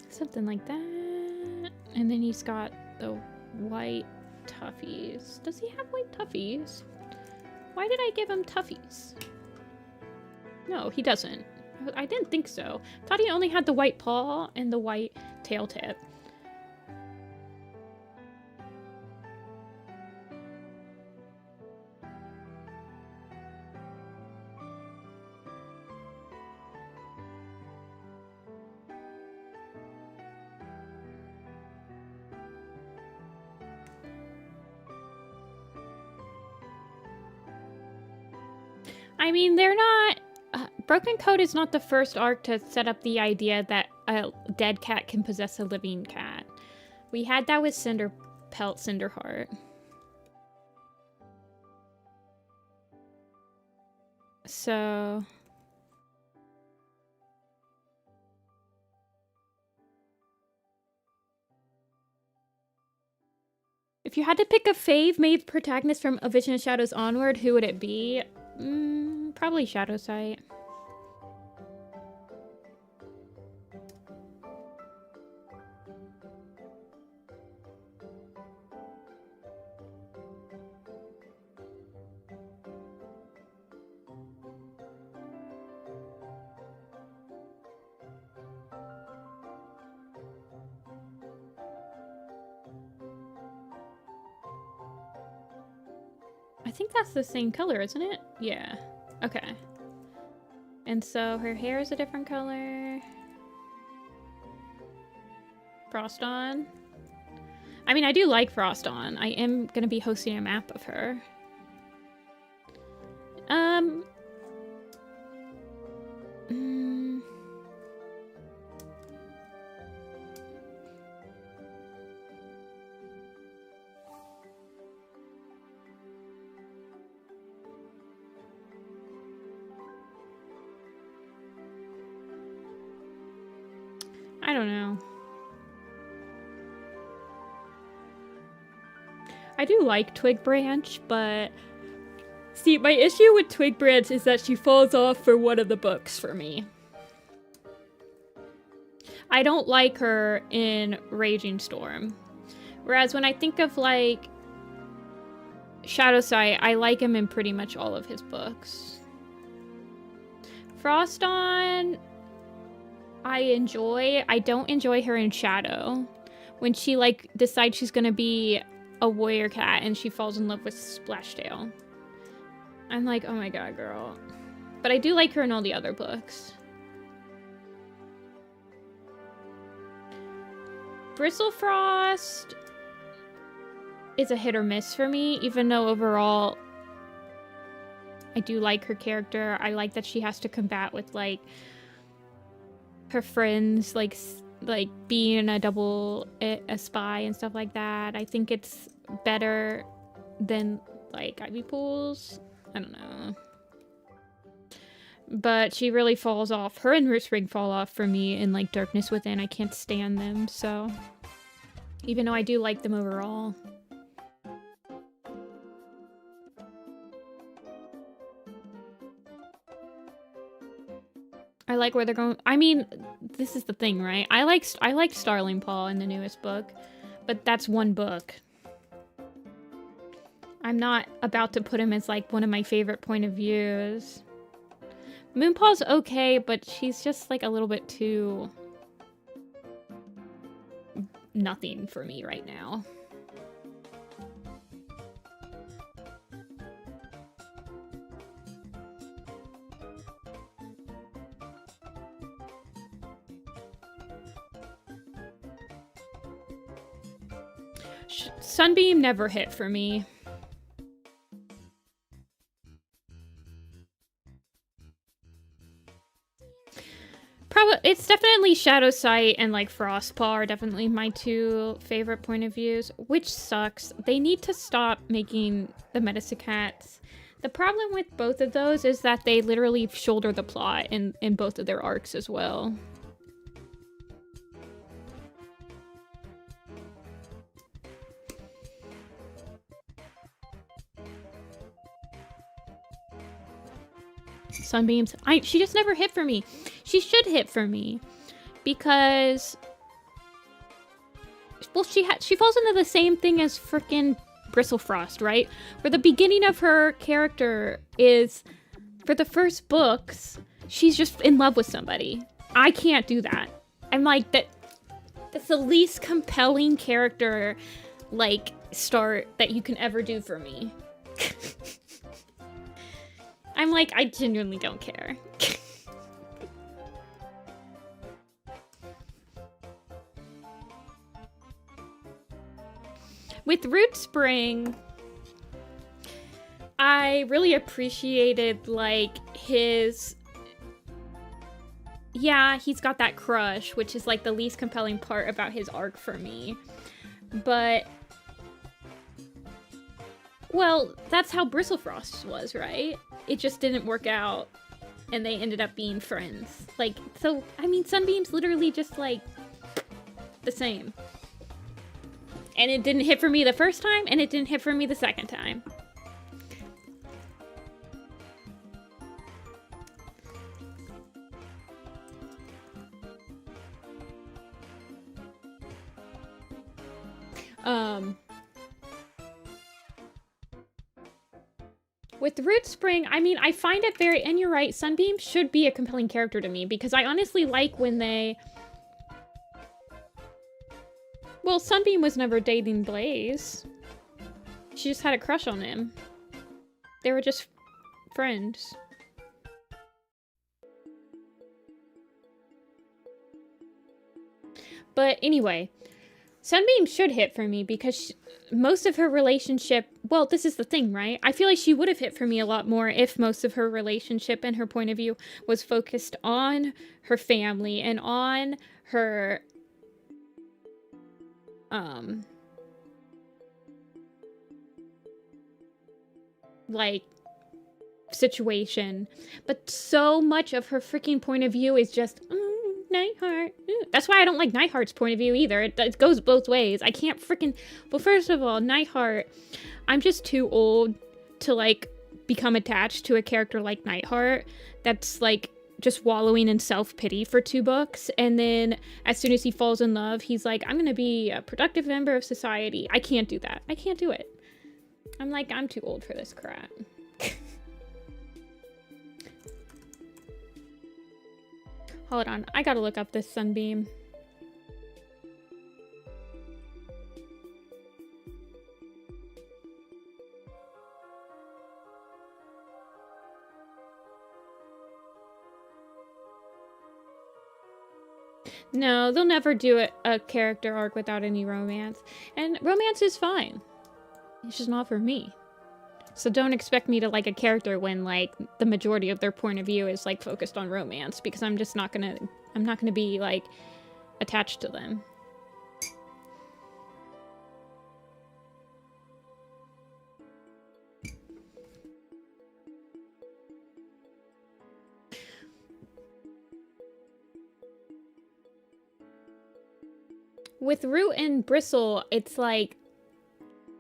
Something like that. And then he's got the white tuffies. Does he have white tuffies? Why did I give him tuffies? No, he doesn't. I didn't think so. Thought he only had the white paw and the white tail tip. I mean, they're not... Broken Code is not the first arc to set up the idea that a dead cat can possess a living cat. We had that with Sparrow Pelt, Cinderheart. So... if you had to pick a fave made protagonist from A Vision of Shadows onward, who would it be? Probably Shadow Sight. I think that's the same color, isn't it? Yeah. Okay. And so her hair is a different color. Frost On. I mean, I do like Frost On. I am gonna be hosting a map of her. I don't know. I do like Twig Branch, but see, my issue with Twig Branch is that she falls off for one of the books for me. I don't like her in Raging Storm. Whereas when I think of like Shadow Sight, I like him in pretty much all of his books. Frost On, I enjoy. I don't enjoy her in Shadow. When she like decides she's gonna be a warrior cat and she falls in love with Splashtail. I'm like, oh my god, girl. But I do like her in all the other books. Bristlefrost is a hit or miss for me, even though overall I do like her character. I like that she has to combat with like her friends, like being a spy and stuff like that. I think it's better than like Ivy Pools. I don't know. But she really falls off. Her and Rootspring fall off for me in like Darkness Within. I can't stand them, so even though I do like them overall. I like where they're going. I mean, this is the thing, right? I like Starling Paw in the newest book, but that's one book. I'm not about to put him as like one of my favorite point of views. Moonpaw's okay, but she's just like a little bit too nothing for me right now. Sunbeam never hit for me. Probably, it's definitely Shadow Sight and like Frostpaw are definitely my two favorite point of views, which sucks. They need to stop making the Medicicats. The problem with both of those is that they literally shoulder the plot in both of their arcs as well. Sunbeams. She just never hit for me. She should hit for me because, well, she falls into the same thing as frickin' Bristlefrost, right? Where the beginning of her character is, for the first books, she's just in love with somebody. I can't do that. I'm like, that's the least compelling character, like, start that you can ever do for me. I'm like, I genuinely don't care. With Root Spring, I really appreciated, like, his... Yeah, he's got that crush, which is, like, the least compelling part about his arc for me. But... well, that's how Bristlefrost was, right? It just didn't work out, and they ended up being friends. Like, so, I mean, Sunbeam's literally just, like, the same. And it didn't hit for me the first time, and it didn't hit for me the second time. With Root Spring, I mean, I find it very... and you're right, Sunbeam should be a compelling character to me, because I honestly like when they... well, Sunbeam was never dating Blaze. She just had a crush on him. They were just friends. But anyway, Sunbeam should hit for me because most of her relationship... well, this is the thing, right? I feel like she would have hit for me a lot more if most of her relationship and her point of view was focused on her family and on her... like, situation. But so much of her freaking point of view is just... Nightheart. That's why I don't like Nightheart's point of view either. It goes both ways. I can't freaking... well, first of all, Nightheart, I'm just too old to, like, become attached to a character like Nightheart that's, like, just wallowing in self-pity for 2 books, and then as soon as he falls in love, he's like, I'm gonna be a productive member of society. I can't do that. I can't do it. I'm like, I'm too old for this crap. Hold on, I gotta look up this Sunbeam. No, they'll never do a character arc without any romance. And romance is fine. It's just not for me. So don't expect me to like a character when, like, the majority of their point of view is, like, focused on romance, because I'm just not gonna... I'm not gonna be, like, attached to them. With Root and Bristle, it's like...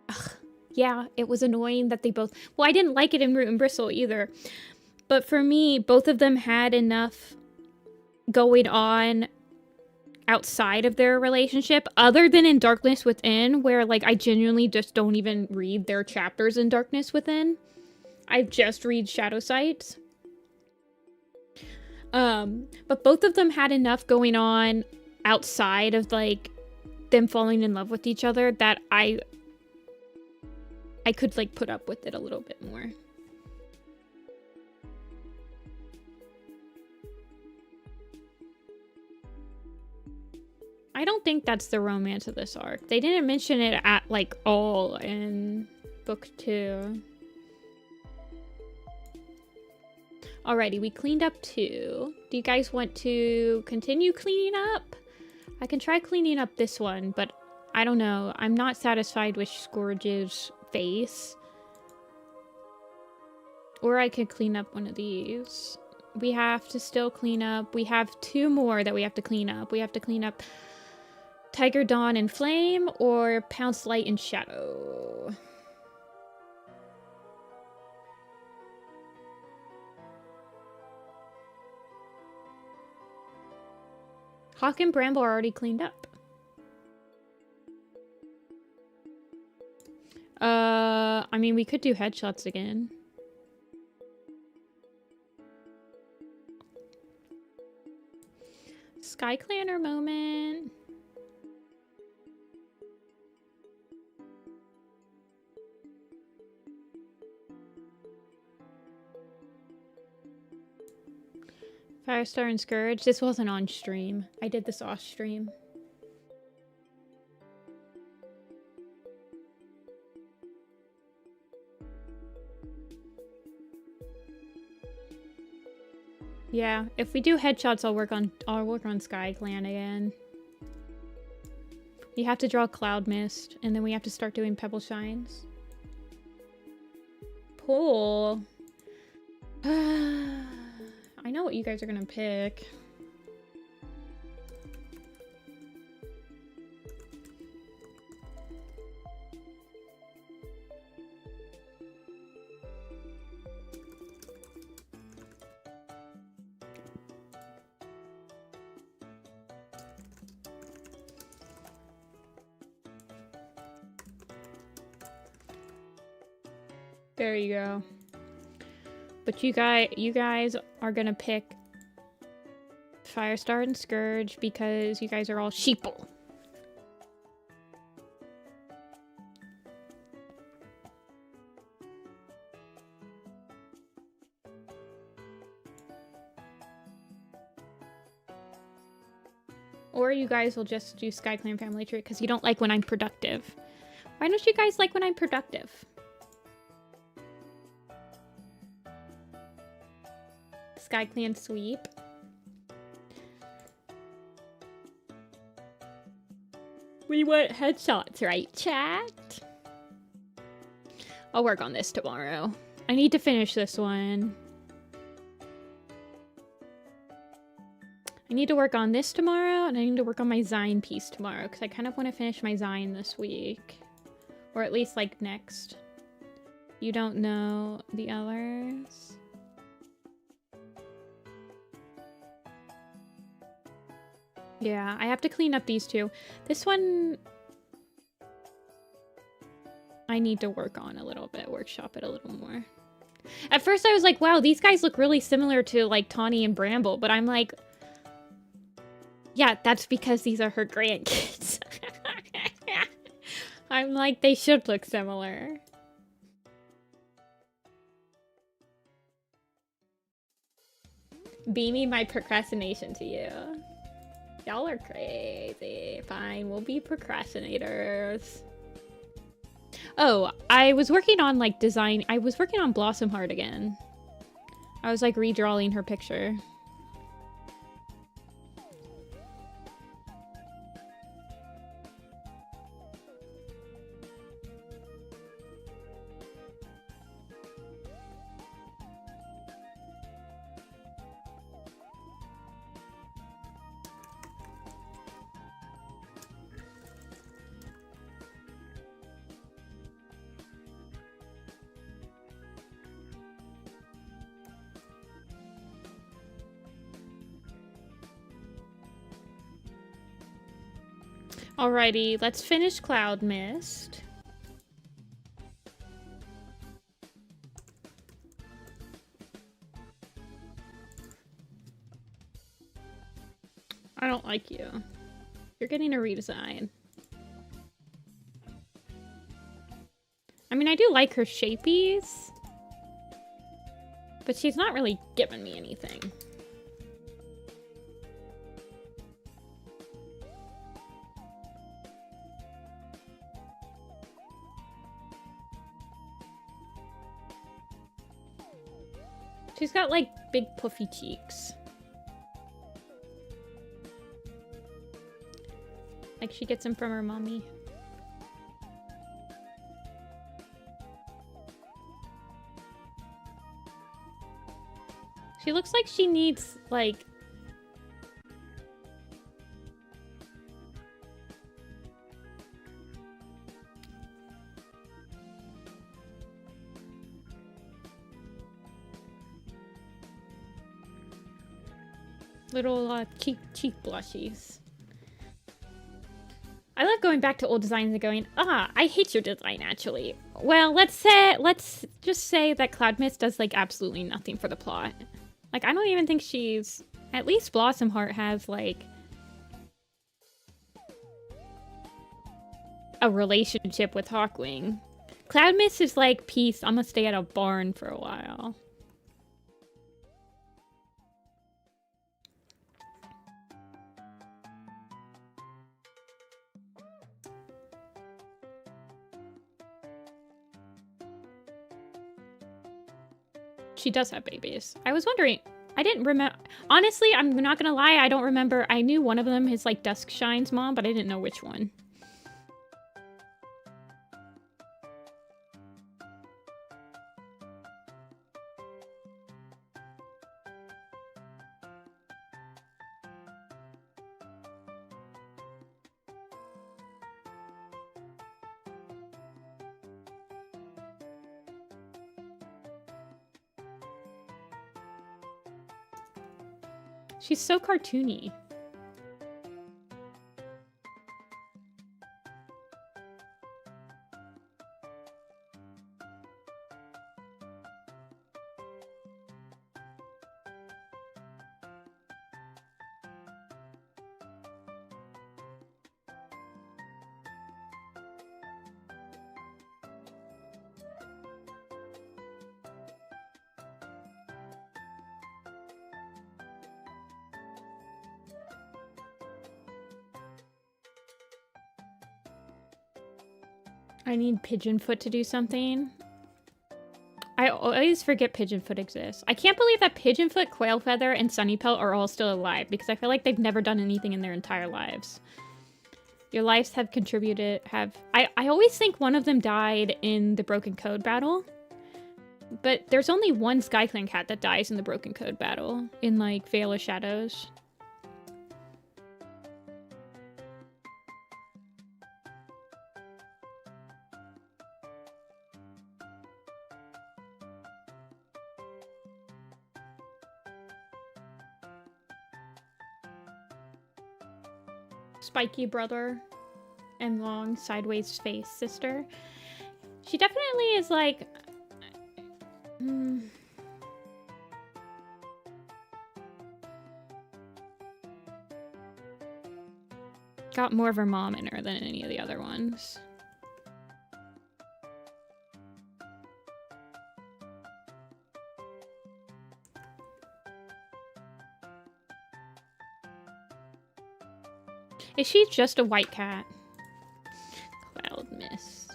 ugh. Yeah, it was annoying that they both... well, I didn't like it in Root and Bristle either. But for me, both of them had enough going on outside of their relationship, other than in Darkness Within, where like I genuinely just don't even read their chapters in Darkness Within. I just read Shadow Sights. But both of them had enough going on outside of like them falling in love with each other that I could like put up with it a little bit more. I don't think that's the romance of this arc. They didn't mention it at like all in book 2. Alrighty, we cleaned up 2. Do you guys want to continue cleaning up? I can try cleaning up this one, but I don't know. I'm not satisfied with Scourge's face. Or I could clean up one of these. We have to still clean up. We have 2 more that we have to clean up. We have to clean up Tiger Dawn and Flame or Pounce Light and Shadow. Hawk and Bramble are already cleaned up. I mean, we could do headshots again. SkyClanner moment. Firestar and Scourge. This wasn't on stream. I did this off stream. Yeah, if we do headshots, I'll work on SkyClan again. You have to draw Cloud Mist, and then we have to start doing Pebble Shines. Pull. I know what you guys are gonna pick. There you go. But you guys are gonna pick Firestar and Scourge because you guys are all sheeple. Or you guys will just do SkyClan Family Tree because you don't like when I'm productive. Why don't you guys like when I'm productive? SkyClan sweep. We want headshots, right, chat? I'll work on this tomorrow. I need to finish this one. I need to work on this tomorrow, and I need to work on my Zine piece tomorrow, because I kind of want to finish my Zine this week. Or at least, like, next. You don't know the others? Yeah, I have to clean up these 2. This one I need to work on a little bit, workshop it a little more. At first I was like, wow, these guys look really similar to like Tawny and Bramble, but I'm like, yeah, that's because these are her grandkids. I'm like, they should look similar. Beaming my procrastination to you. Y'all are crazy. Fine, we'll be procrastinators. Oh, I was working on like design. I was working on Blossom Heart again. I was like redrawing her picture. Alrighty, let's finish Cloud Mist. I don't like you. You're getting a redesign. I mean, I do like her shapies, but she's not really giving me anything. She's got, like, big puffy cheeks. Like she gets them from her mommy. She looks like she needs, like... little cheek blushies. I love going back to old designs and going, I hate your design actually. Well, let's just say that Cloud Mist does like absolutely nothing for the plot. Like, I don't even think she's... At least Blossom Heart has like a relationship with Hawkwing. Cloud Mist is like, peace, I'm gonna stay at a barn for a while. She does have babies. I was wondering, I didn't remember. Honestly, I'm not gonna lie, I don't remember. I knew one of them is like Dusk Shine's mom, but I didn't know which one. She's so cartoony. I need Pigeon Foot to do something. I always forget Pigeon Foot exists. I can't believe that Pigeon Foot, Quail Feather, and Sunny Pelt are all still alive because I feel like they've never done anything in their entire lives. Your lives have contributed, I always think one of them died in the Broken Code battle. But there's only one SkyClan cat that dies in the Broken Code battle in, like, Veil of Shadows. Spiky brother and long sideways face sister. She definitely is like... got more of her mom in her than any of the other ones. Is she just a white cat? Cloud Mist.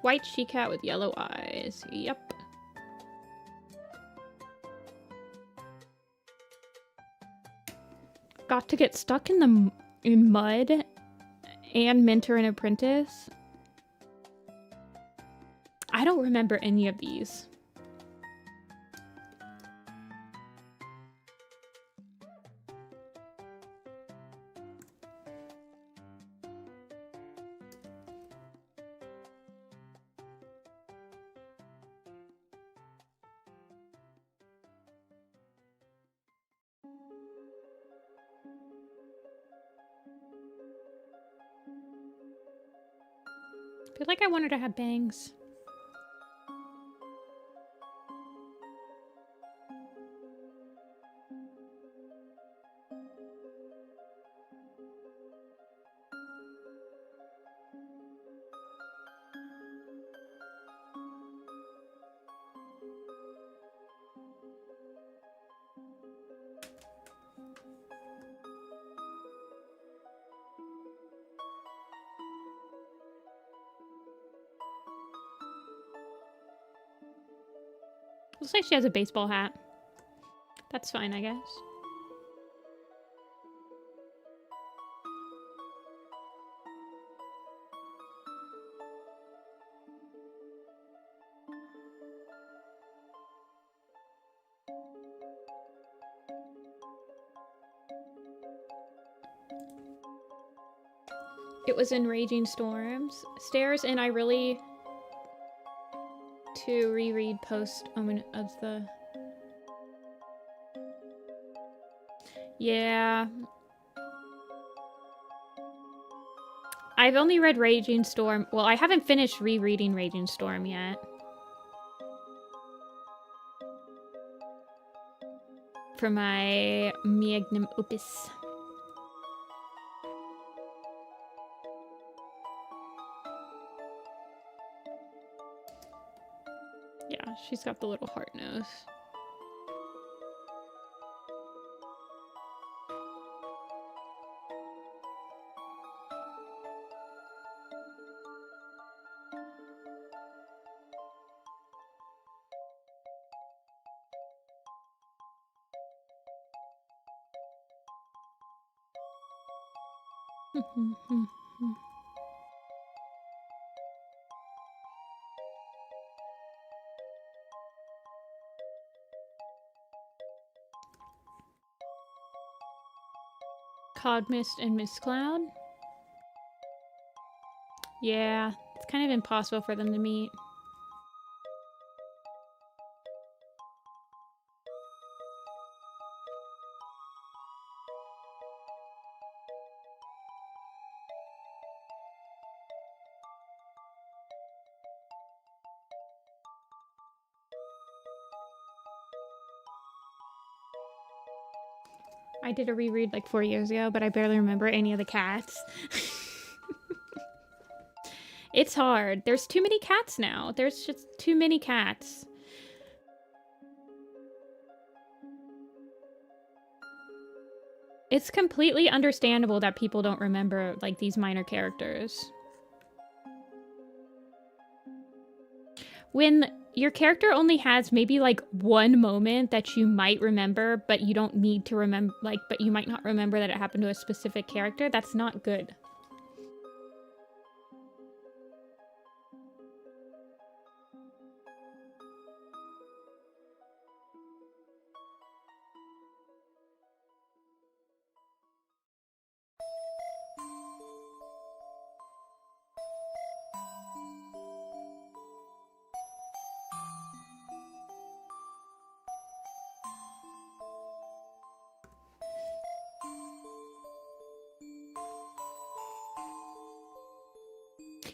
White she-cat with yellow eyes. Yep. Got to get stuck in mud and mentor an apprentice. I don't remember any of these. feel like I want her to have bangs. Looks like she has a baseball hat. That's fine, I guess. It was in Raging Storms. Stairs, and I really to reread post Omen of the... Yeah. I've only read Raging Storm. Well, I haven't finished rereading Raging Storm yet. For my magnum opus. Yeah, she's got the little heart nose. Cloud Mist and Mist Cloud. Yeah, it's kind of impossible for them to meet. I did a reread like 4 years ago, but I barely remember any of the cats. It's hard. There's too many cats now. There's just too many cats. It's completely understandable that people don't remember like these minor characters. When your character only has maybe like one moment that you might remember, but you don't need to remember, like, but you might not remember that it happened to a specific character, that's not good.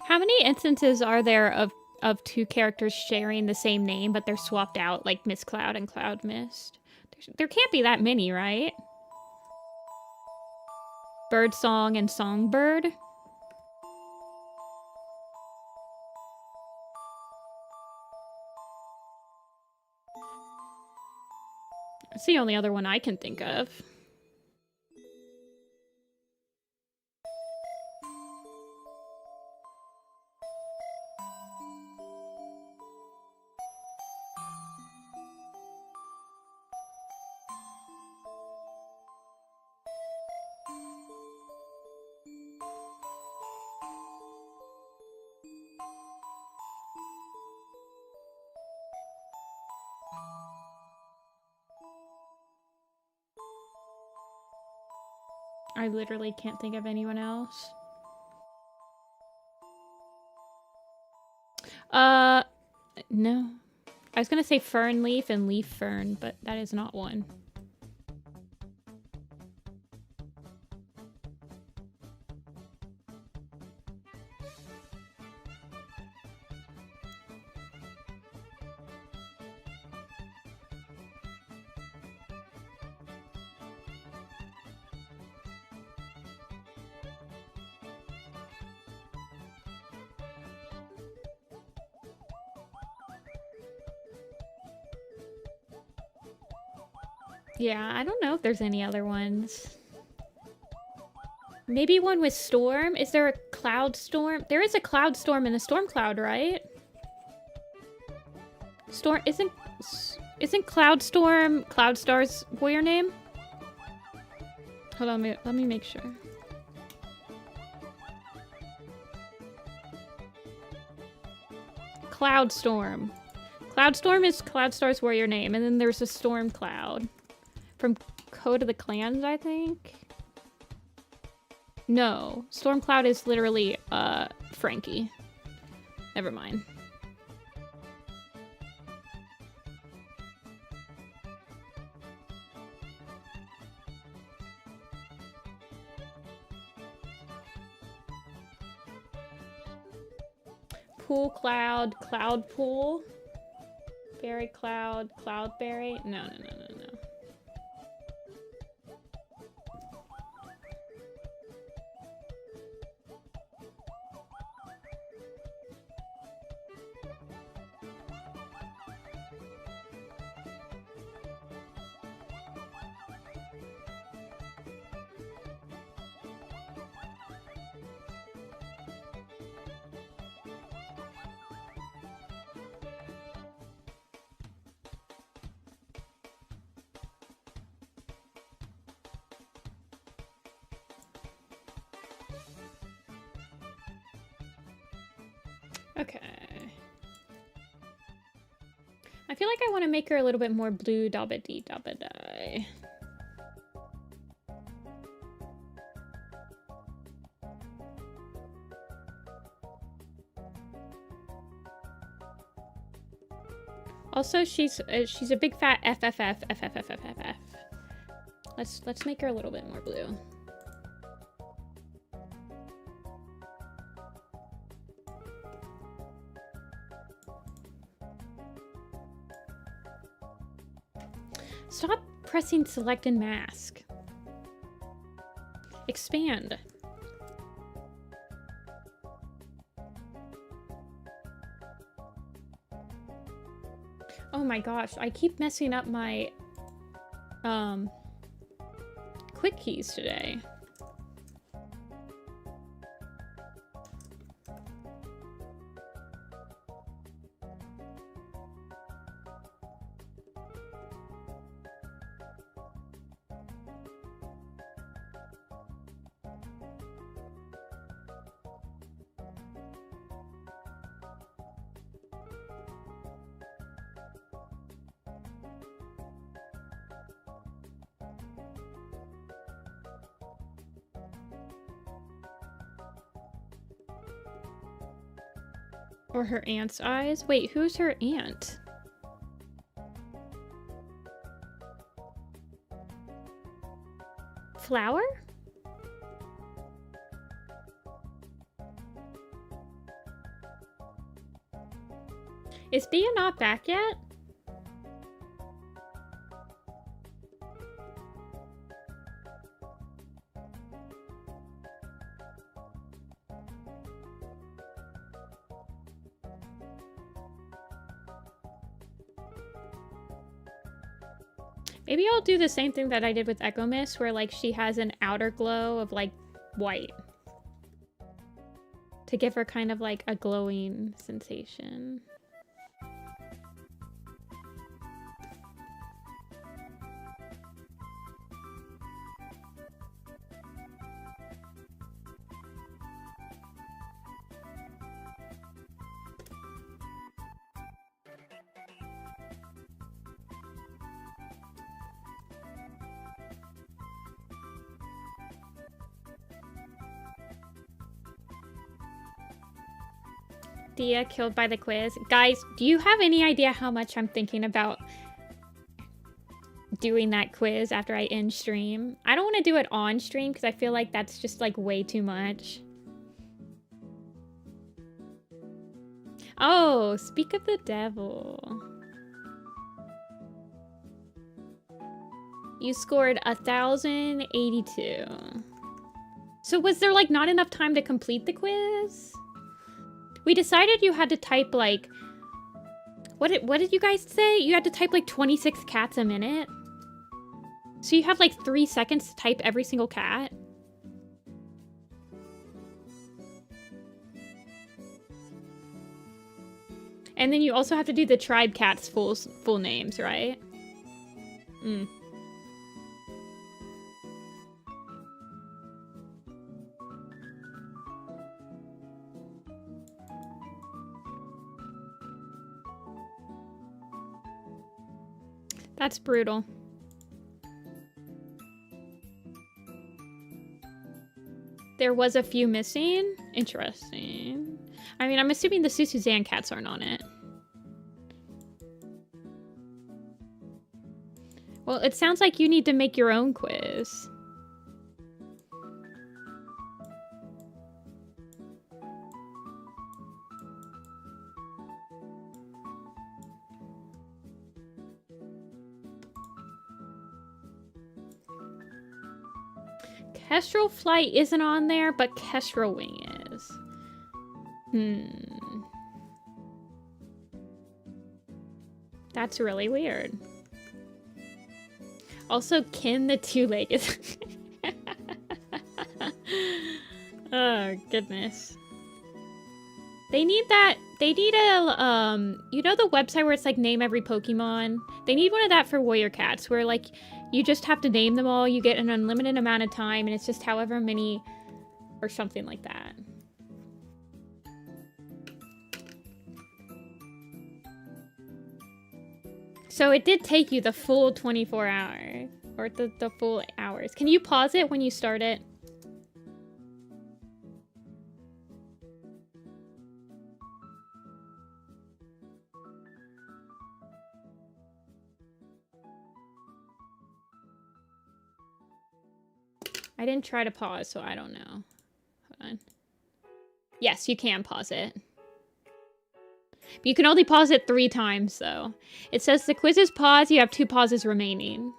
How many instances are there of two characters sharing the same name, but they're swapped out, like Miss Cloud and Cloud Mist? There can't be that many, right? Birdsong and Songbird? That's the only other one I can think of. I literally can't think of anyone else. No. I was gonna say Fern Leaf and Leaf Fern, but that is not one. Yeah, I don't know if there's any other ones. Maybe one with storm? Is there a cloud storm? There is a cloud storm and a storm cloud, right? Storm isn't Cloud Storm Cloudstar's warrior name? Hold on, let me make sure. Cloudstorm. Cloudstorm is Cloudstar's warrior name, and then there's a Storm Cloud. From Code of the Clans, I think? No. Storm Cloud is literally, Frankie. Never mind. Pool Cloud, Cloud Pool. Berry Cloud, Cloudberry. No. Okay. I feel like I want to make her a little bit more blue dabba dee dabba die. Also, she's a big fat FFF. Let's make her a little bit more blue. Stop pressing select and mask. Expand. Oh my gosh, I keep messing up my quick keys today. Or her aunt's eyes? Wait, who's her aunt? Flower? Is Bia not back yet? Maybe I'll do the same thing that I did with Echo Mist, where like she has an outer glow of like white to give her kind of like a glowing sensation. Dia killed by the quiz. Guys, do you have any idea how much I'm thinking about doing that quiz after I end stream? I don't want to do it on stream because I feel like that's just like way too much. Oh, speak of the devil. You scored 1,082. So was there like not enough time to complete the quiz? We decided you had to type like, what did you guys say? You had to type like 26 cats a minute? So you have like 3 seconds to type every single cat? And then you also have to do the tribe cats' full names, right? Mm. That's brutal. There was a few missing? Interesting. I mean, I'm assuming the Suzanne cats aren't on it. Well, it sounds like you need to make your own quiz. Kestrel Flight isn't on there, but Kestrel Wing is. That's really weird. Also, Kin the Two-Legged. Oh, goodness. They need that. They need a, you know the website where it's like name every Pokemon? They need one of that for Warrior Cats, where like you just have to name them all, you get an unlimited amount of time, and it's just however many, or something like that. So it did take you the full 24 hours, or the full hours. Can you pause it when you start it? I didn't try to pause, so I don't know. Hold on. Yes, you can pause it. But you can only pause it 3 times, though. It says the quiz is paused. You have 2 pauses remaining.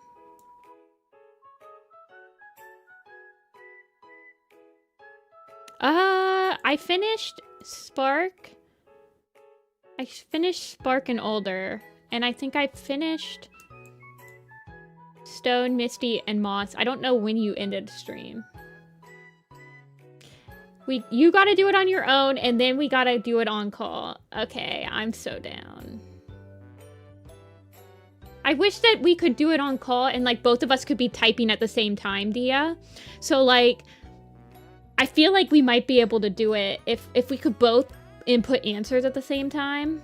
I finished Spark. I finished Spark and Older. And I think I finished Stone, Misty, and Moss. I don't know when you ended stream. You gotta do it on your own, and then we gotta do it on call. Okay, I'm so down. I wish that we could do it on call, and like both of us could be typing at the same time, Dia. So like, I feel like we might be able to do it if we could both input answers at the same time.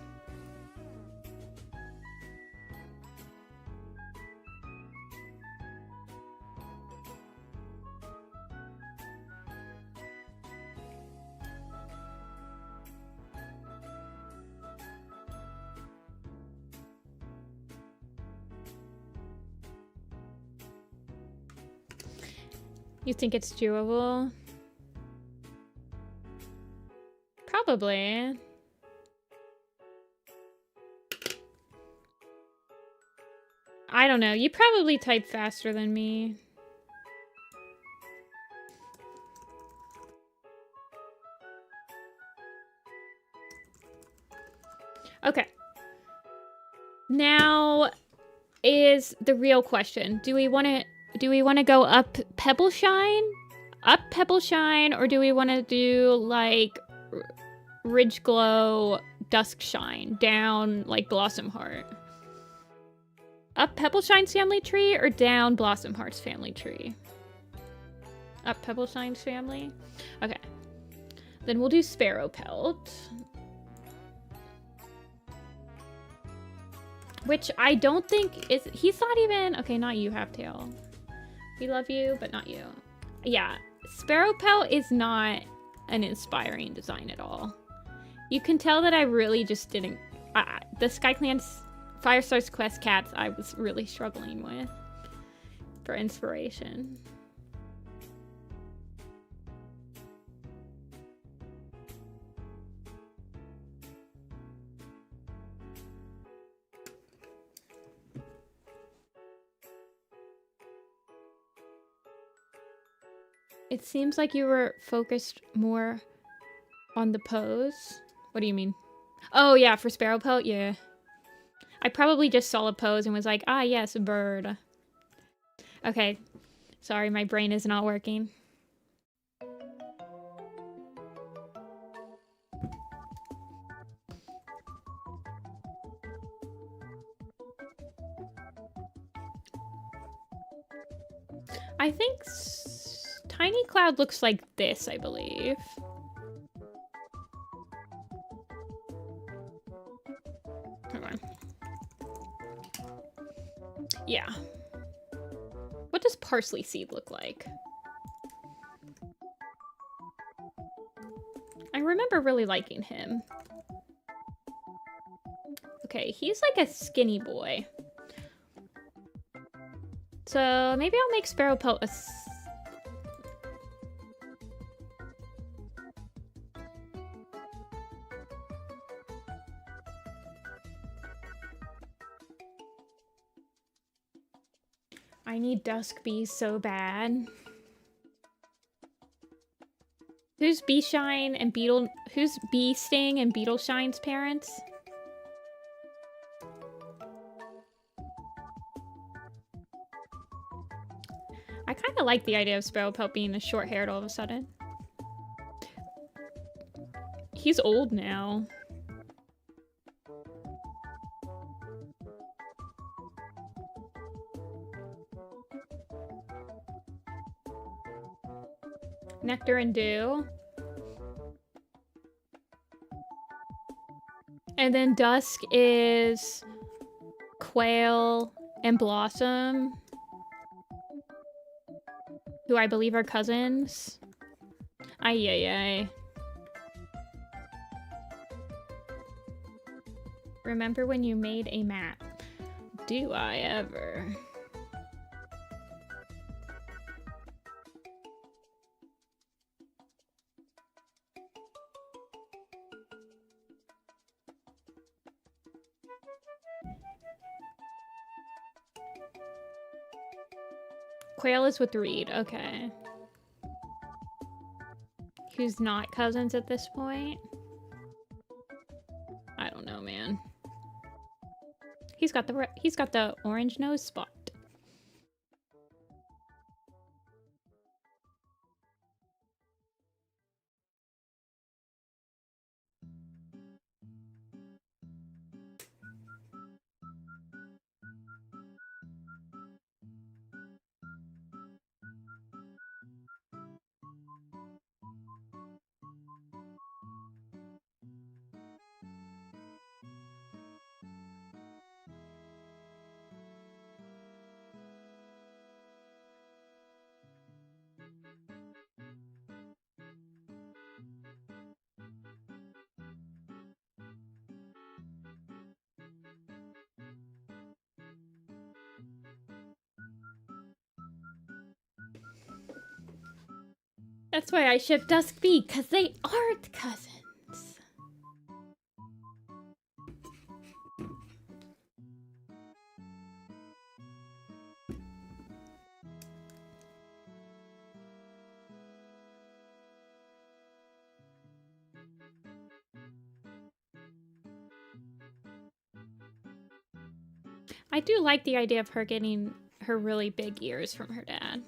You think it's doable? Probably. I don't know. You probably type faster than me. Okay. Now is the real question. Do we want to go up Pebbleshine? Up Pebbleshine, or do we want to do like Ridge Glow, Dusk Shine, down like Blossom Heart? Up Pebbleshine's family tree or down Blossom Heart's family tree? Up Pebbleshine's family? Okay. Then we'll do Sparrow Pelt. Which I don't think is... He's not even... Okay, not you, Halftail. We love you, but not you. Yeah. Sparrow Pelt is not an inspiring design at all. You can tell that I really just didn't... the SkyClan's Firestar's Quest cats I was really struggling with for inspiration. It seems like you were focused more on the pose. What do you mean? Oh, yeah, for Sparrow Pelt, yeah. I probably just saw a pose and was like, ah, yes, a bird. Okay. Sorry, my brain is not working. I think Tiny Cloud looks like this, I believe. Come on. Yeah. What does Parsley Seed look like? I remember really liking him. Okay, he's like a skinny boy. So maybe I'll make Sparrow Pelt a... I need Dusk Bees so bad. Who's Bee Shine and Beetle... Who's Bee Sting and Beetle Shine's parents? I kind of like the idea of Sparrow Pelt being a short-haired all of a sudden. He's old now. Nectar and Dew. And then Dusk is Quail and Blossom, who I believe are cousins. Ay, ay, ay. Remember when you made a map? Do I ever? Quail is with Reed, okay. Who's not cousins at this point? I don't know, man. He's got the orange nose spot. That's why I ship Dusk Bee, because they aren't cousins. I do like the idea of her getting her really big ears from her dad.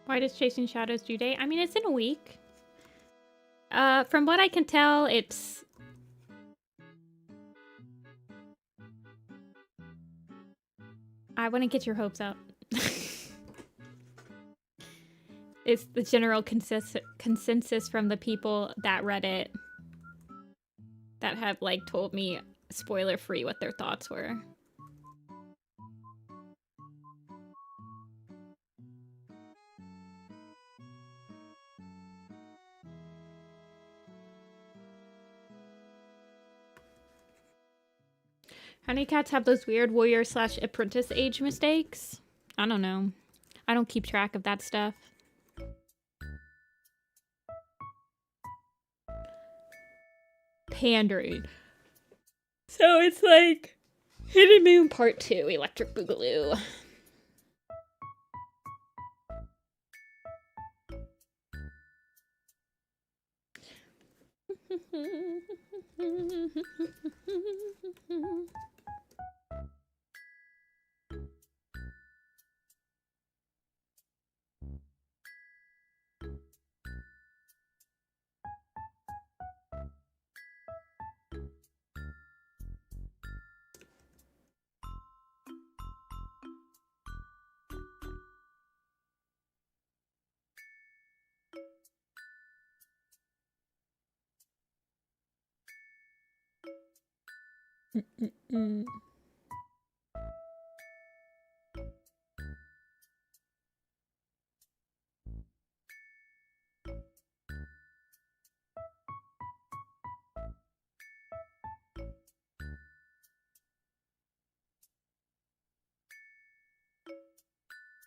Why does Chasing Shadows due date? I mean, it's in a week. From what I can tell, it's... I wouldn't get your hopes up. It's the general consensus from the people that read it. that have like told me spoiler free what their thoughts were. Honey cats have those weird warrior / apprentice age mistakes. I don't know. I don't keep track of that stuff. Pandering. So it's like Hidden Moon Part 2, Electric Boogaloo.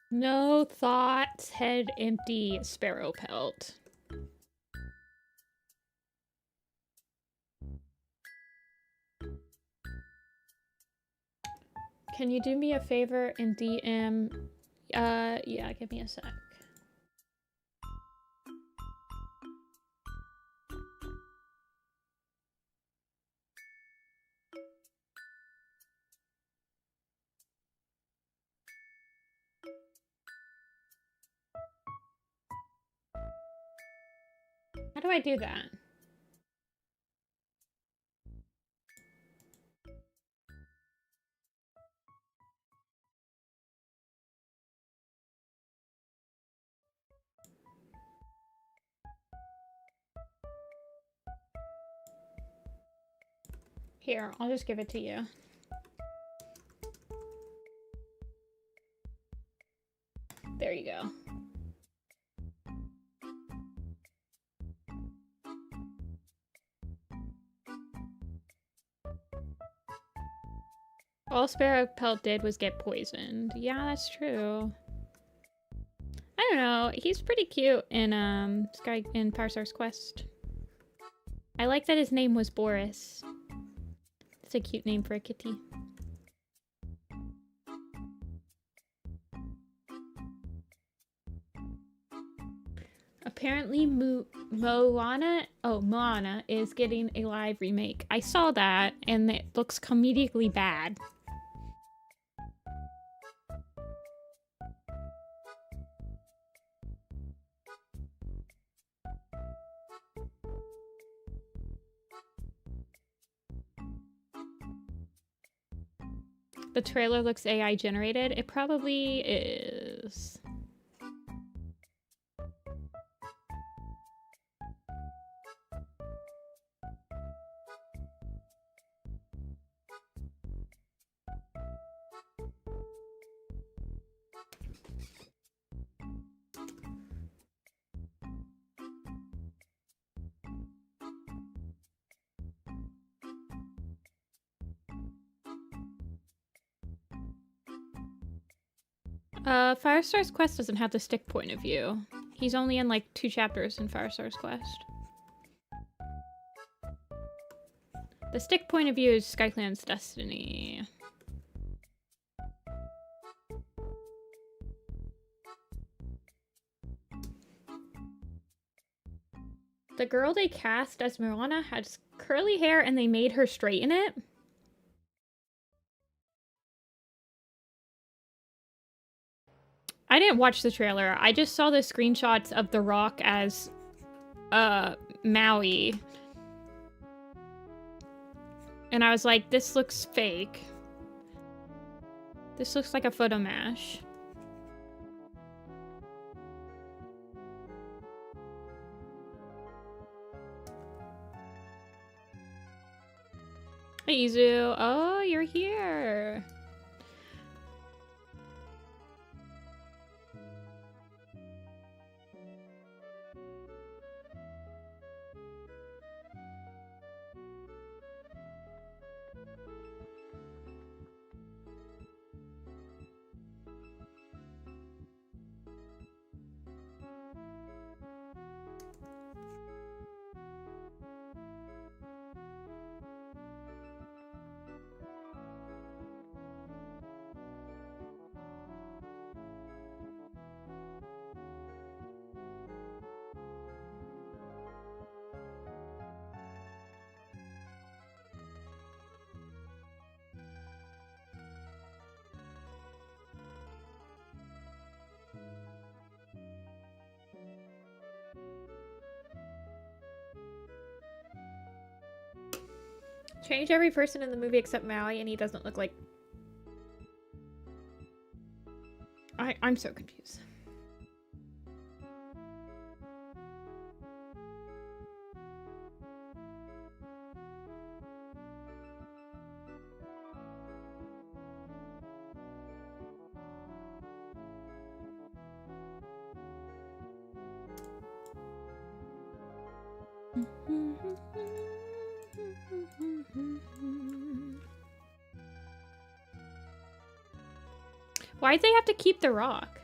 No thoughts, head empty, Sparrow Pelt. Can you do me a favor and DM? Yeah, give me a sec. How do I do that? Here, I'll just give it to you. There you go. All Sparrow Pelt did was get poisoned. Yeah, that's true. I don't know. He's pretty cute in Parsar's Quest. I like that his name was Boris. It's a cute name for a kitty. Apparently Moana is getting a live remake. I saw that and it looks comedically bad. The trailer looks AI generated. It probably is. Firestar's Quest doesn't have the stick point of view. He's only in like 2 chapters in Firestar's Quest. The stick point of view is SkyClan's Destiny. The girl they cast as Moana has curly hair and they made her straighten it. I didn't watch the trailer. I just saw the screenshots of The Rock as Maui. And I was like, this looks fake. This looks like a photo mash. Hey, Izu. Oh, you're here. Change every person in the movie except Maui, and he doesn't look like... I'm so confused. Why'd they have to keep the rock?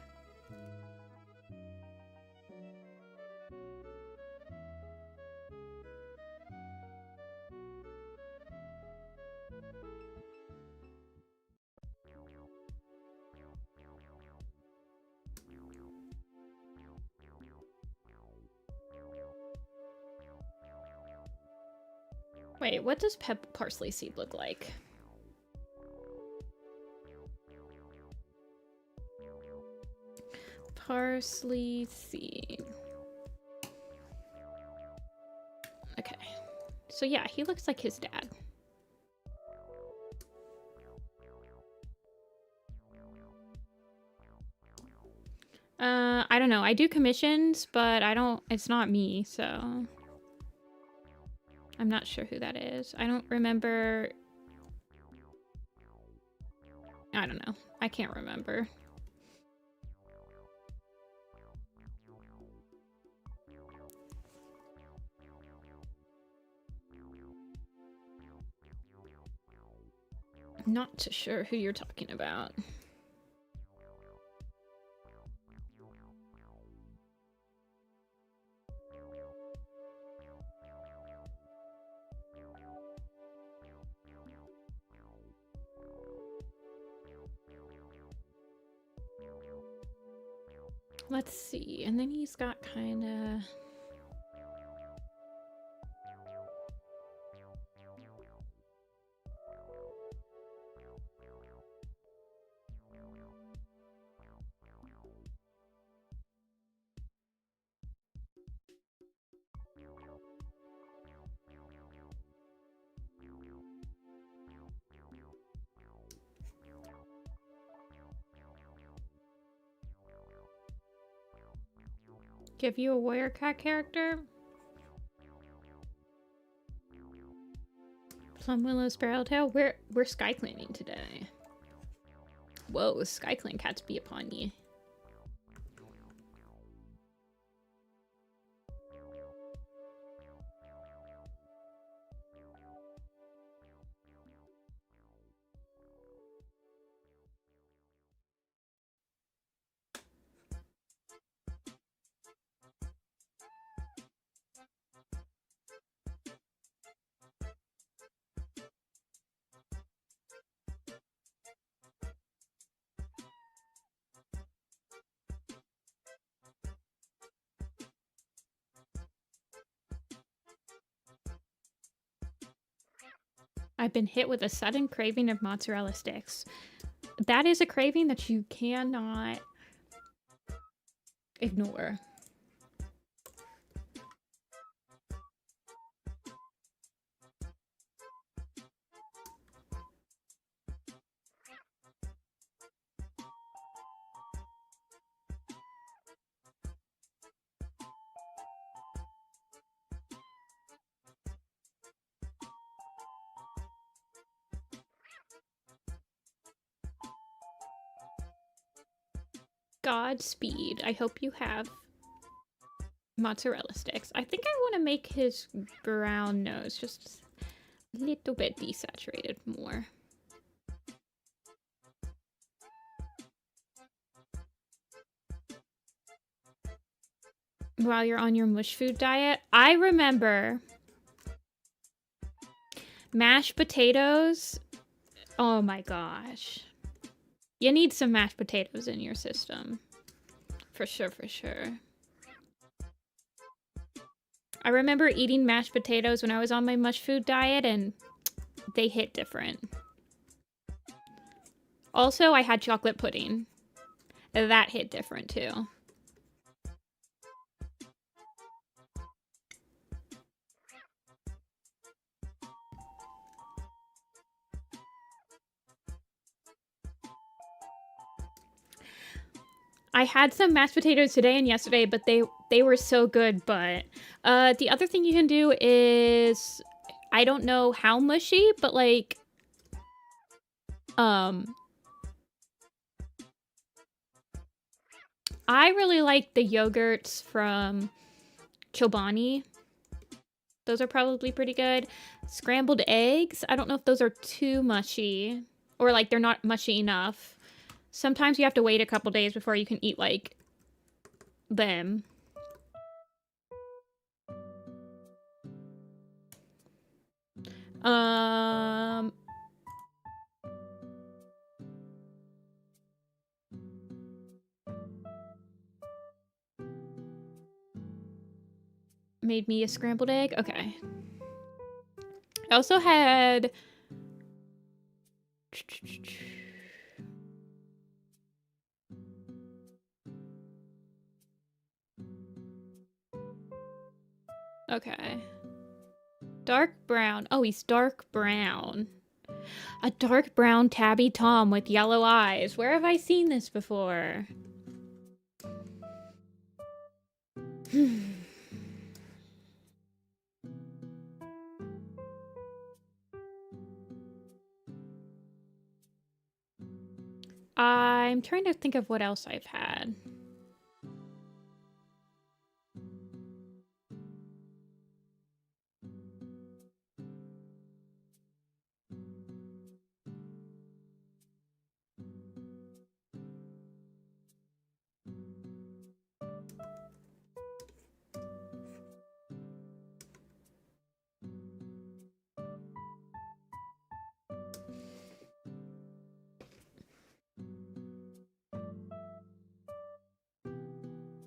Wait, what does Parsley Seed look like? Parsley Seed. Okay. So yeah, he looks like his dad. I don't know. I do commissions, but it's not me, so I'm not sure who that is. I don't remember. I don't know. I can't remember. I'm not too sure who you're talking about. Let's see. And then he's got kind of... Give you a warrior cat character? Plum Willow Sparrow Tail? We're SkyClanning today. Whoa, SkyClan cats be upon ye. I've been hit with a sudden craving of mozzarella sticks. That is a craving that you cannot ignore. Godspeed. I hope you have mozzarella sticks. I think I want to make his brown nose just a little bit desaturated more. While you're on your mush food diet, I remember mashed potatoes. Oh my gosh. You need some mashed potatoes in your system. For sure, for sure. I remember eating mashed potatoes when I was on my mush food diet, and they hit different. Also, I had chocolate pudding. That hit different too. I had some mashed potatoes today and yesterday, but they were so good. But the other thing you can do is, I don't know how mushy, but like, I really like the yogurts from Chobani. Those are probably pretty good. Scrambled eggs. I don't know if those are too mushy, or like they're not mushy enough. Sometimes you have to wait a couple days before you can eat like them. Made me a scrambled egg. Okay. I also had okay. Dark brown. Oh, he's dark brown. A dark brown tabby tom with yellow eyes. Where have I seen this before? I'm trying to think of what else I've had.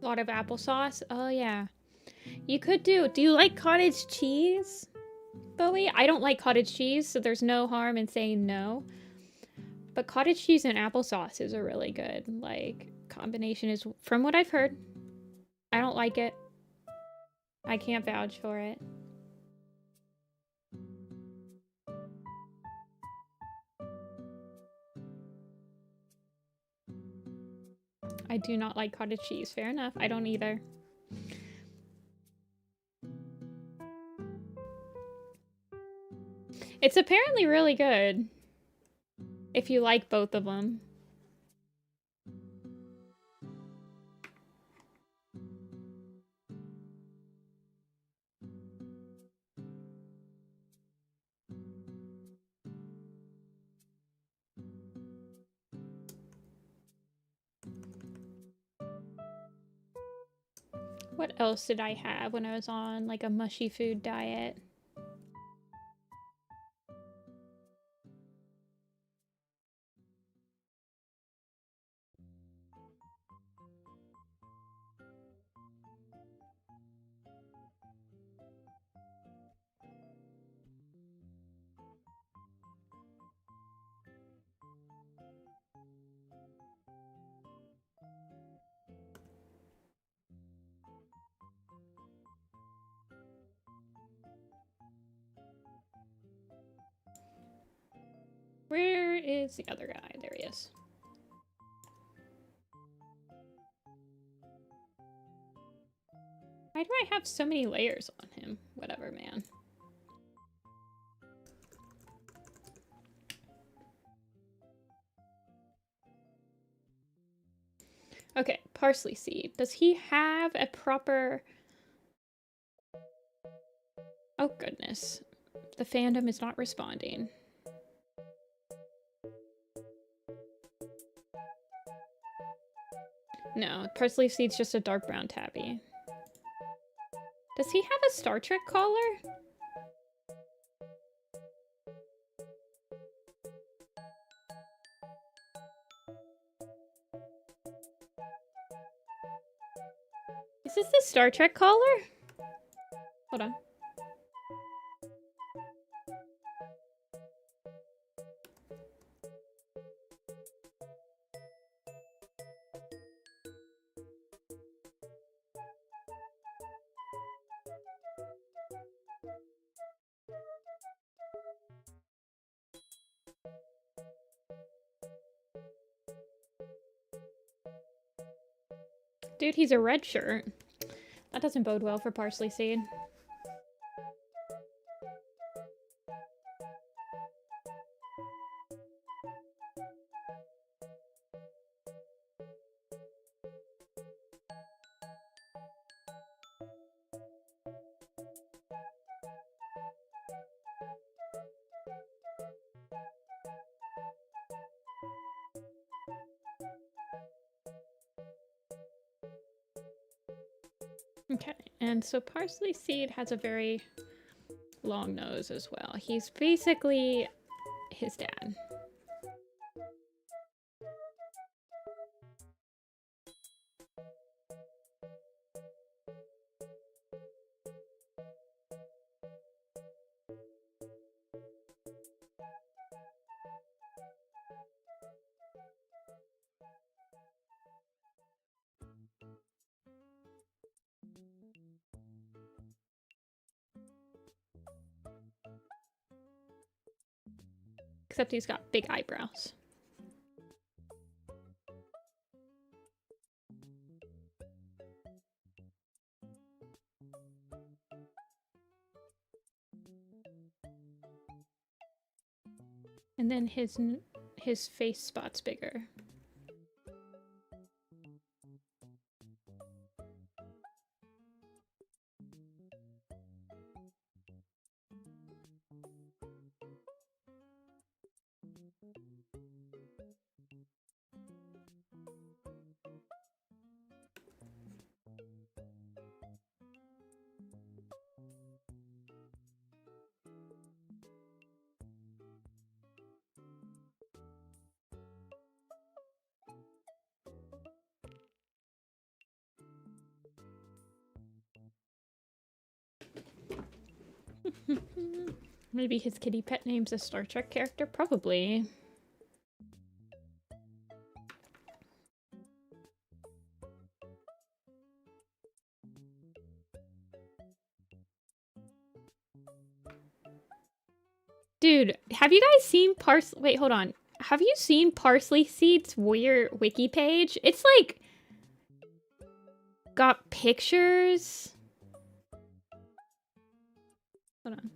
A lot of applesauce. Oh yeah. You could do you like cottage cheese, Bowie? I don't like cottage cheese, so there's no harm in saying no. But cottage cheese and applesauce is a really good, like, combination, is from what I've heard. I don't like it. I can't vouch for it. I do not like cottage cheese. Fair enough. I don't either. It's apparently really good if you like both of them. What else did I have when I was on like a mushy food diet? Where is the other guy? There he is. Why do I have so many layers on him? Whatever, man. Okay, Parsley Seed. Does he have a proper... Oh, goodness. The fandom is not responding. No, Parsley Seed's just a dark brown tabby. Does he have a Star Trek collar? Is this the Star Trek collar? Hold on. Dude, he's a red shirt. That doesn't bode well for Parsley Seed. Okay, and so Parsley Seed has a very long nose as well. He's basically his dad. Except he's got big eyebrows. And then his face spot's bigger. Maybe his kitty pet name's a Star Trek character? Probably. Dude, have you guys seen Wait, hold on. Have you seen Parsley Seed's weird wiki page? It's like... got pictures. Hold on.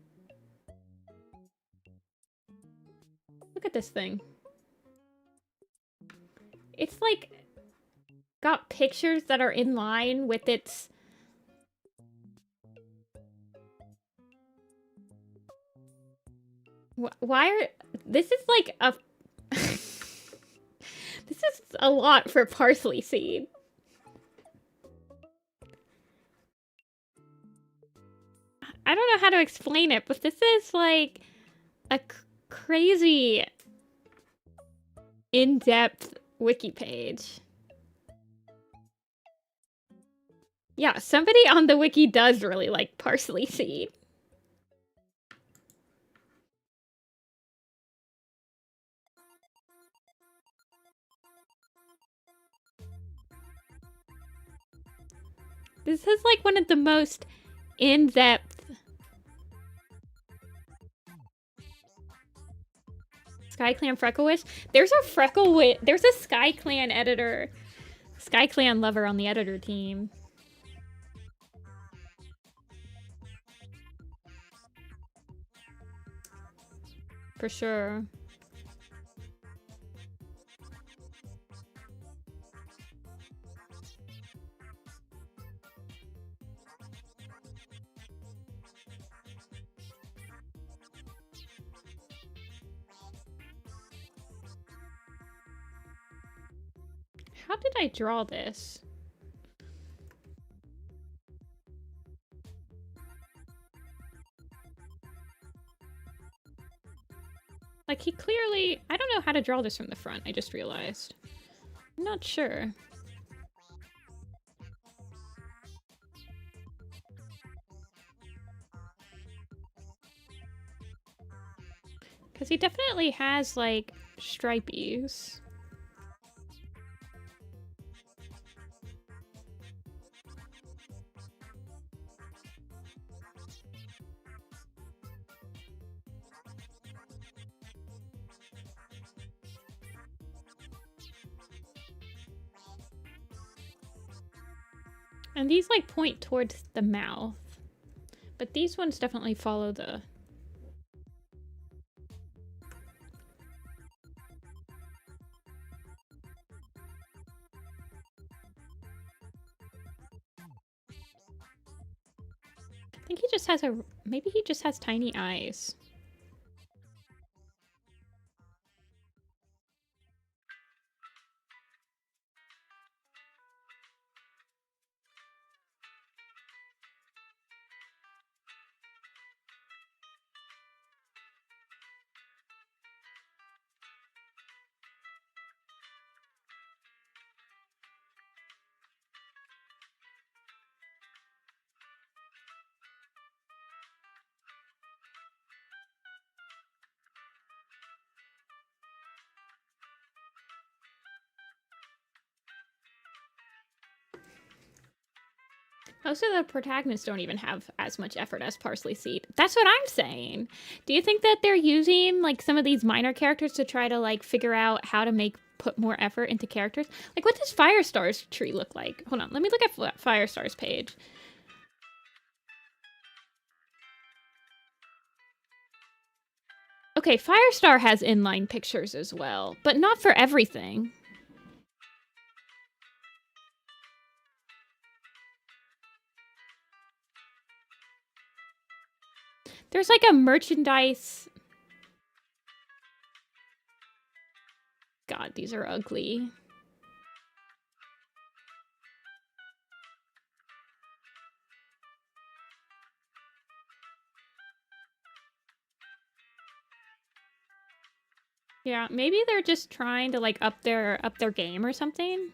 Look at this thing. It's like got pictures that are in line with its... Why are... This is like a... This is a lot for Parsley Seed. I don't know how to explain it, but this is like a crazy in-depth wiki page. Yeah, somebody on the wiki does really like Parsley Seed. This is like one of the most in-depth... SkyClan Frecklewish? There's a there's a SkyClan editor. SkyClan lover on the editor team. For sure. How did I draw this? Like, he clearly... I don't know how to draw this from the front, I just realized. I'm not sure. Because he definitely has, like, stripies. And these like point towards the mouth. But these ones definitely follow the... I think he just has a... Maybe he just has tiny eyes. Most of the protagonists don't even have as much effort as Parsley Seed. That's what I'm saying. Do you think that they're using like some of these minor characters to try to like figure out how to put more effort into characters? Like, what does Firestar's tree look like? Hold on, let me look at Firestar's page. Okay, Firestar has inline pictures as well, but not for everything. There's like a merchandise... God, these are ugly. Yeah, maybe they're just trying to like up their game or something.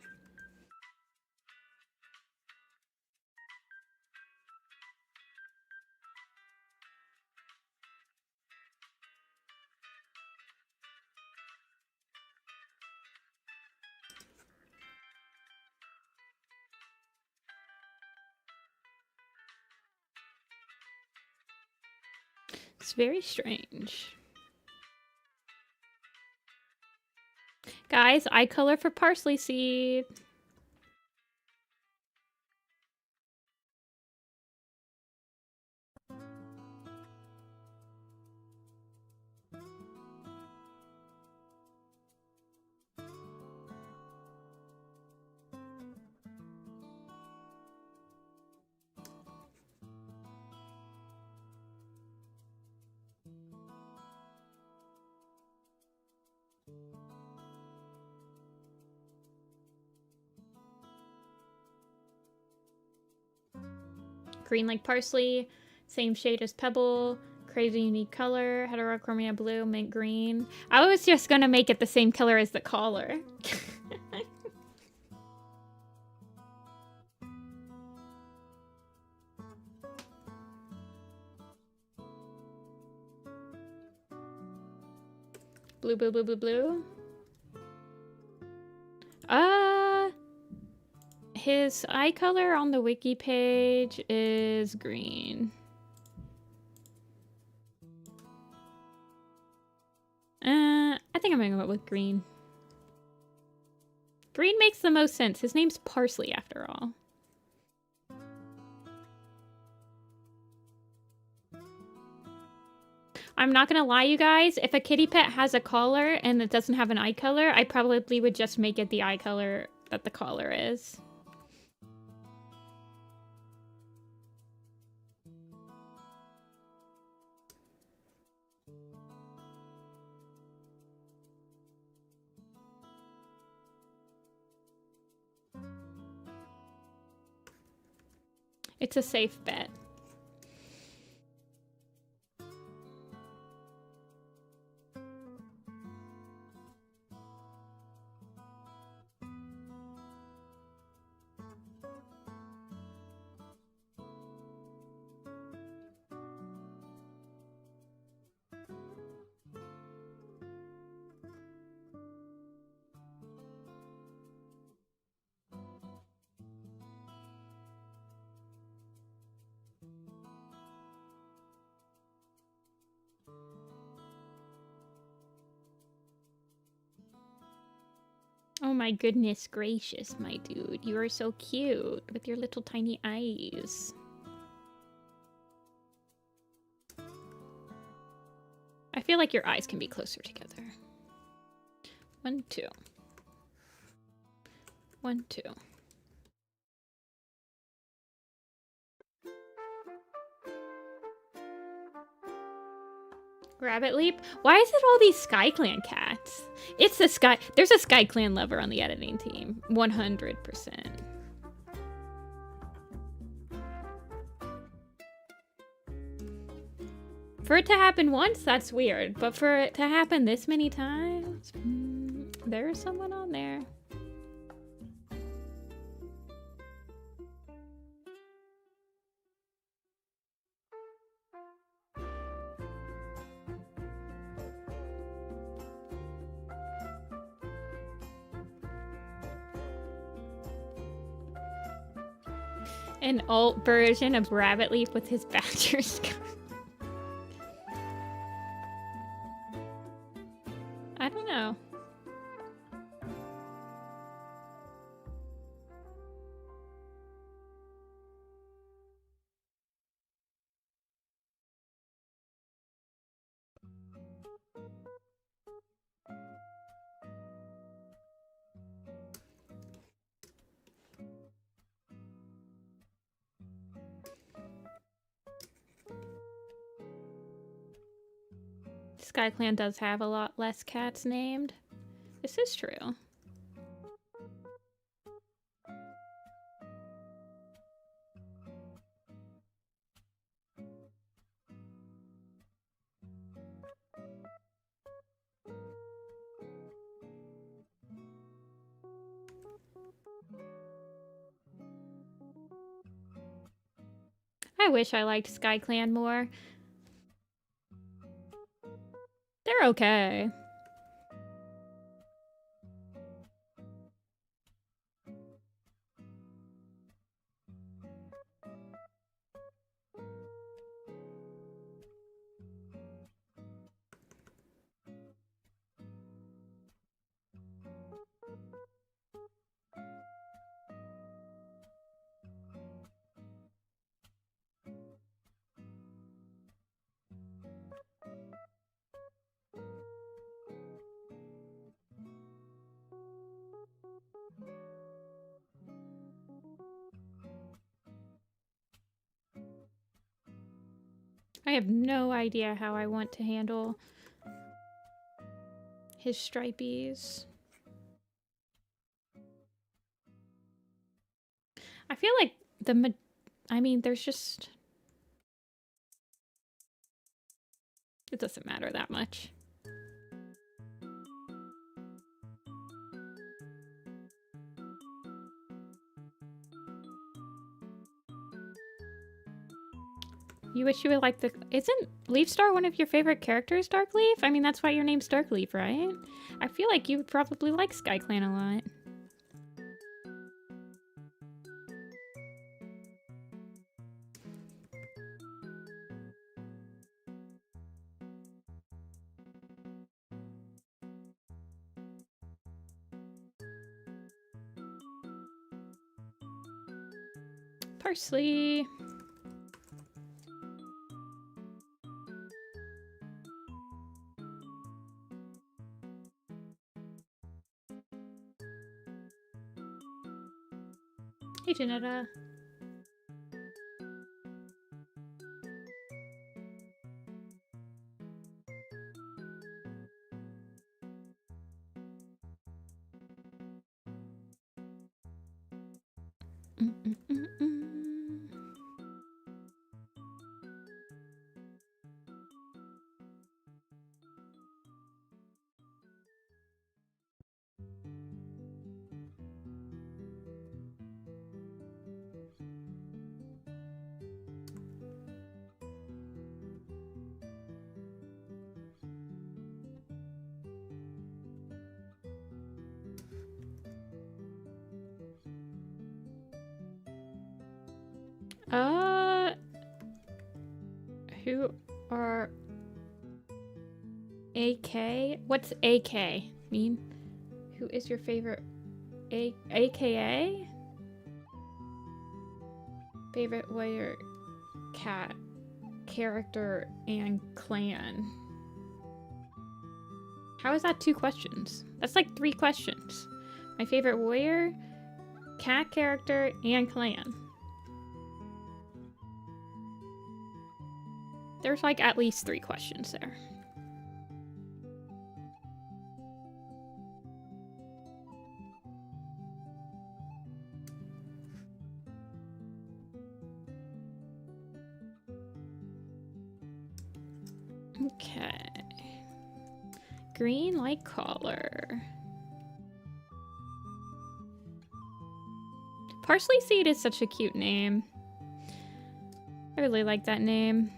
It's very strange. Guys, eye color for Parsley Seed. Green like parsley, same shade as pebble, crazy unique color, heterochromia blue, mint green. I was just gonna make it the same color as the collar. Blue, blue, blue, blue, blue. His eye color on the wiki page is green. I think I'm gonna go with green. Green makes the most sense. His name's Parsley after all. I'm not gonna lie, you guys. If a kitty pet has a collar and it doesn't have an eye color, I probably would just make it the eye color that the collar is. It's a safe bet. Oh my goodness gracious, my dude. You are so cute with your little tiny eyes. I feel like your eyes can be closer together. 1, 2. 1, 2. Rabbit Leap? Why is it all these SkyClan cats? It's the Sky. There's a SkyClan lover on the editing team. 100%. For it to happen once, that's weird. But for it to happen this many times, there's someone on there. An alt version of Rabbit Leaf with his badger scar. I don't know. SkyClan does have a lot less cats named. This is true. I wish I liked SkyClan more. They're okay. I have no idea how I want to handle his stripies. I feel like I mean, there's just... It doesn't matter that much. You wish you would like the... Isn't Leafstar one of your favorite characters, Darkleaf? I mean, that's why your name's Darkleaf, right? I feel like you would probably like SkyClan a lot. Parsley. Hey, Janetta. Who are AK? What's AK mean? Who is your favorite AKA? Favorite warrior cat character and clan. How is that 2 questions? That's like 3 questions. My favorite warrior, cat character, and clan. There's like at least 3 questions there. Okay. Green light collar. Parsley Seed is such a cute name. I really like that name.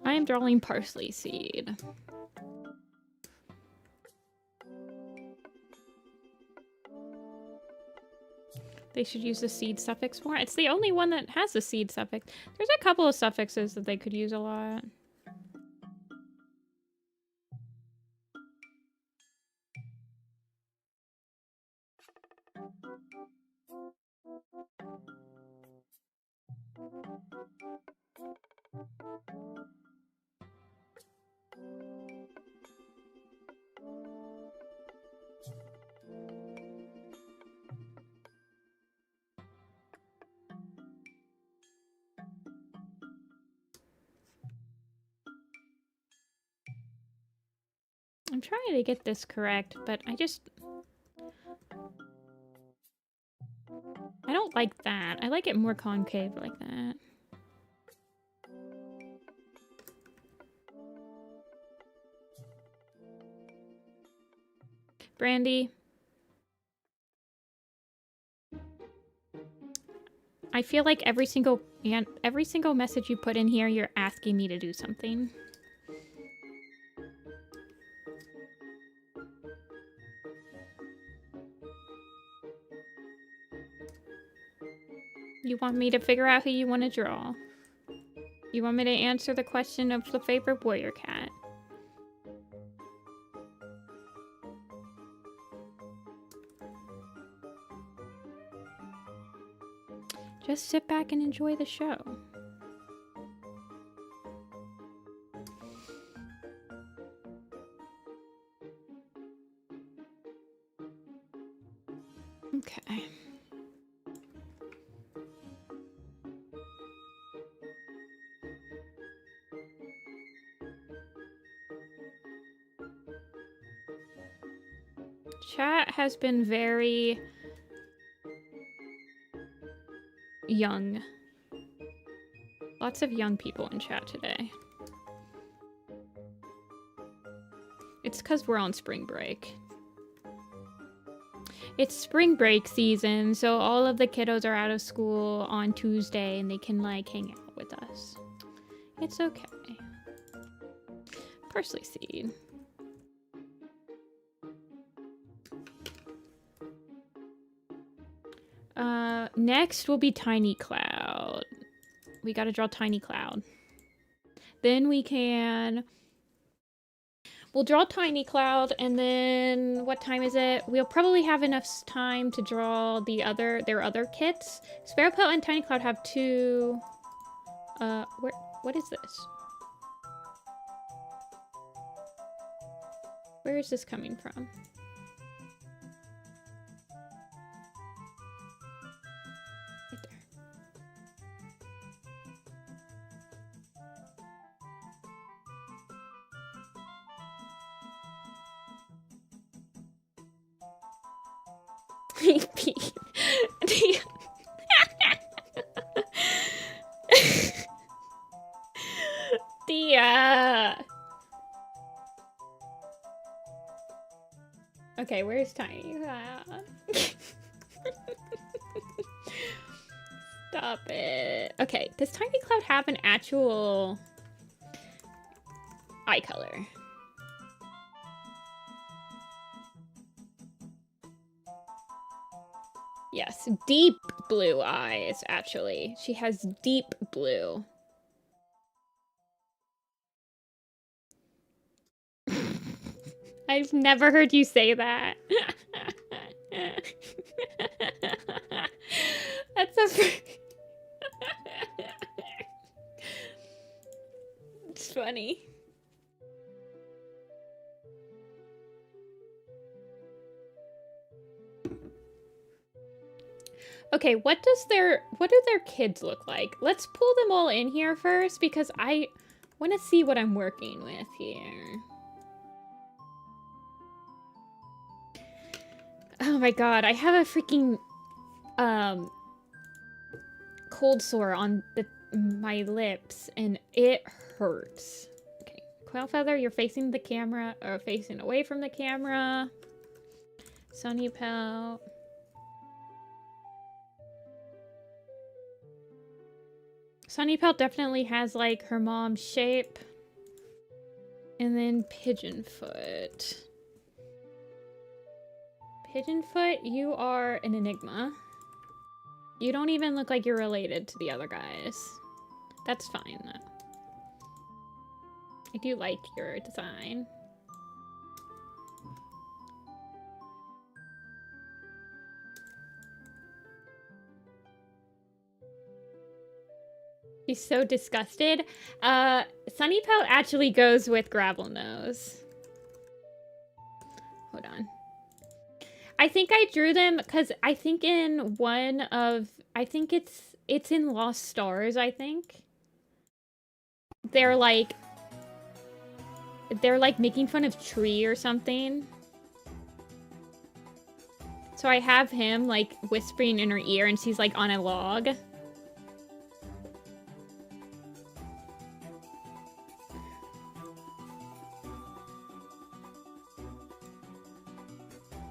I am drawing Parsley Seed. They should use the seed suffix more. It's the only one that has the seed suffix. There's a couple of suffixes that they could use a lot. I'm trying to get this correct, but I don't like that. I like it more concave like that. Brandy. I feel like every single message you put in here, you're asking me to do something. You want me to figure out who you want to draw. You want me to answer the question of the favorite warrior cat. Just sit back and enjoy the show. Okay. Chat has been very young. Lots of young people in chat today. It's because we're on spring break. It's spring break season, so all of the kiddos are out of school on Tuesday and they can like hang out with us. It's okay. Parsley Seed. Next will be Tiny Cloud. We gotta draw Tiny Cloud. Then we'll draw Tiny Cloud, and then what time is it? We'll probably have enough time to draw their other kits. Sparrow Pelt and Tiny Cloud have 2. What is this? Where is this coming from? Okay, where's Tiny Cloud? Stop it. Okay, does Tiny Cloud have an actual eye color? Yes, deep blue eyes, actually. She has deep blue. I've never heard you say that. That's a... It's funny. Okay, what do their kids look like? Let's pull them all in here first because I want to see what I'm working with here. Oh my god, I have a freaking cold sore on my lips and it hurts. Okay, Quail Feather, you're facing the camera or facing away from the camera. Sunny Pelt. Sunny Pelt definitely has like her mom's shape. And then Pigeon Foot. Pigeon Foot, you are an enigma. You don't even look like you're related to the other guys. That's fine though. I do like your design. He's so disgusted. Sunny Pelt actually goes with Gravel Nose. Hold on. I think I drew them because I think in one of... I think it's in Lost Stars, I think. They're like making fun of Tree or something. So I have him like whispering in her ear and she's like on a log.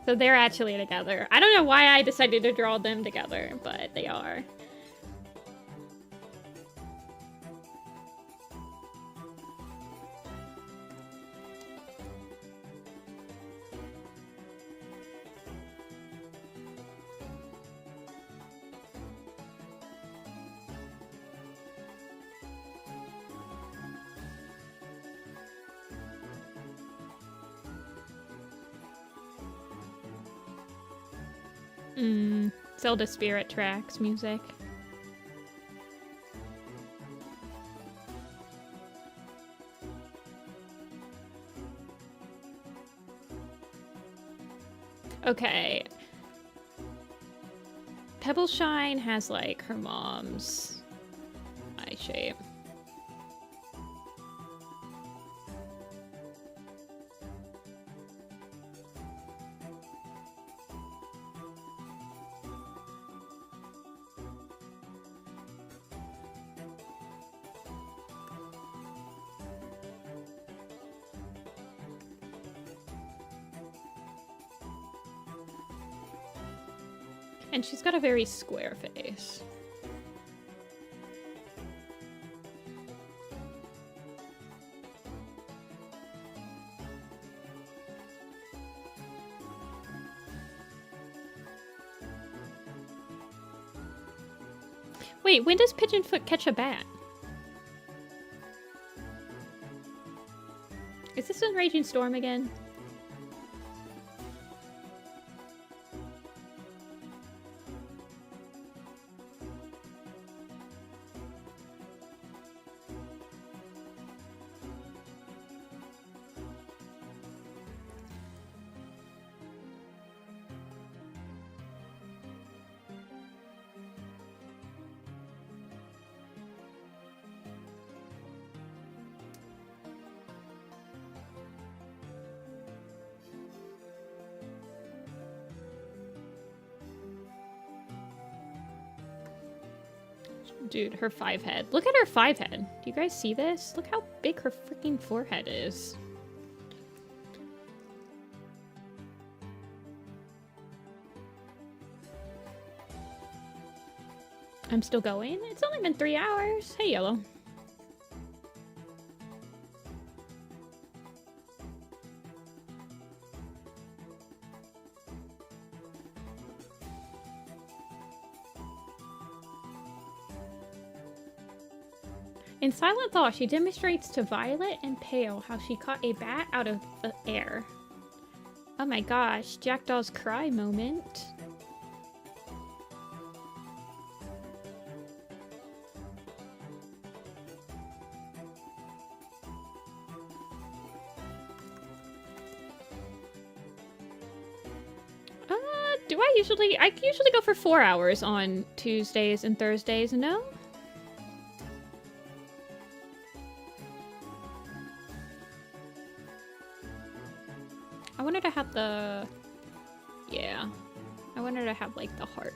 So they're actually together. I don't know why I decided to draw them together, but they are. Zelda Spirit Tracks music. Okay. Pebble Shine has like her mom's eye shape. And she's got a very square face. Wait, when does Pigeon Foot catch a bat? Is this in Raging Storm again? Dude, her 5 head. Look at her 5 head. Do you guys see this? Look how big her freaking forehead is. I'm still going. It's only been 3 hours. Hey, Yellow. In Silent Thought, she demonstrates to Violet and Pale how she caught a bat out of the air. Oh my gosh, Jackdaw's cry moment. I usually go for 4 hours on Tuesdays and Thursdays, no? I wanted to have the... Yeah. I wanted to have, like, the heart.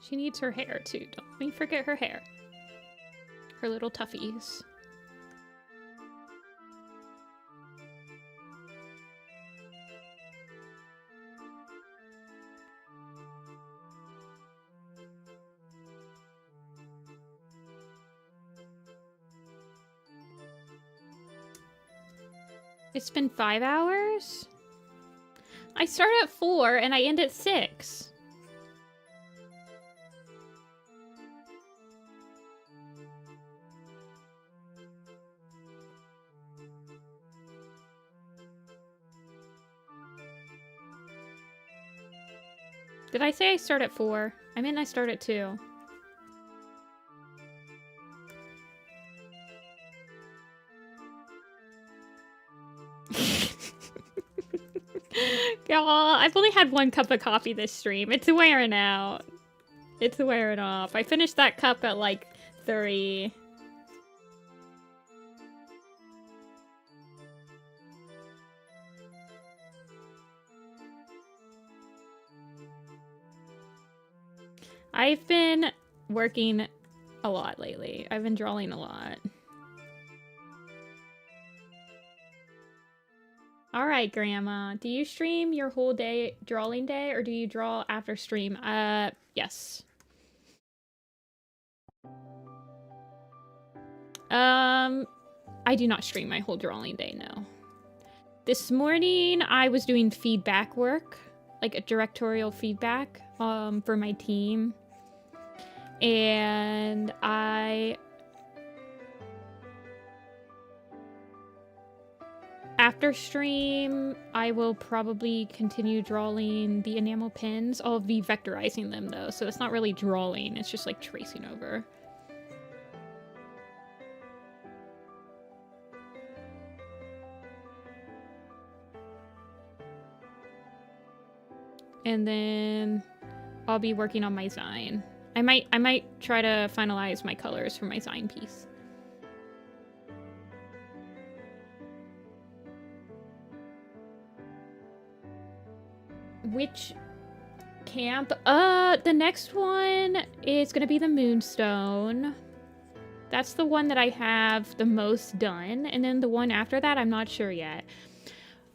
She needs her hair, too. Don't let me forget her hair. Her little tuffies. It's been 5 hours? I start at 4 and I end at 6. Did I say I start at 4? I mean I start at 2. Y'all, I've only had 1 cup of coffee this stream. It's wearing out. It's wearing off. I finished that cup at like 3. I've been working a lot lately. I've been drawing a lot. Alright, Grandma. Do you stream your whole day, drawing day, or do you draw after stream? Yes. I do not stream my whole drawing day, no. This morning, I was doing feedback work, like a directorial feedback, for my team. And after stream, I will probably continue drawing the enamel pins. I'll be vectorizing them though, so it's not really drawing, it's just like tracing over. And then I'll be working on my Zine. I might try to finalize my colors for my Zine piece. Which camp? The next one is gonna be the Moonstone. That's the one that I have the most done. And then the one after that, I'm not sure yet.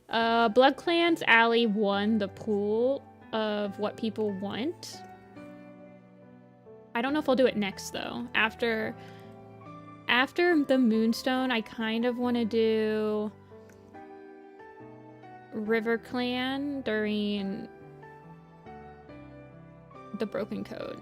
Blood Clan's Alley won the pool of what people want. I don't know if I'll do it next, though. After the Moonstone, I kind of want to do River Clan during the Broken Code.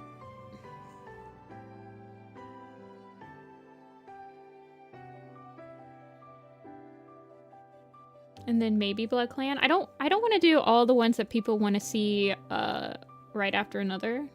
And then maybe Blood Clan. I don't want to do all the ones that people want to see right after another.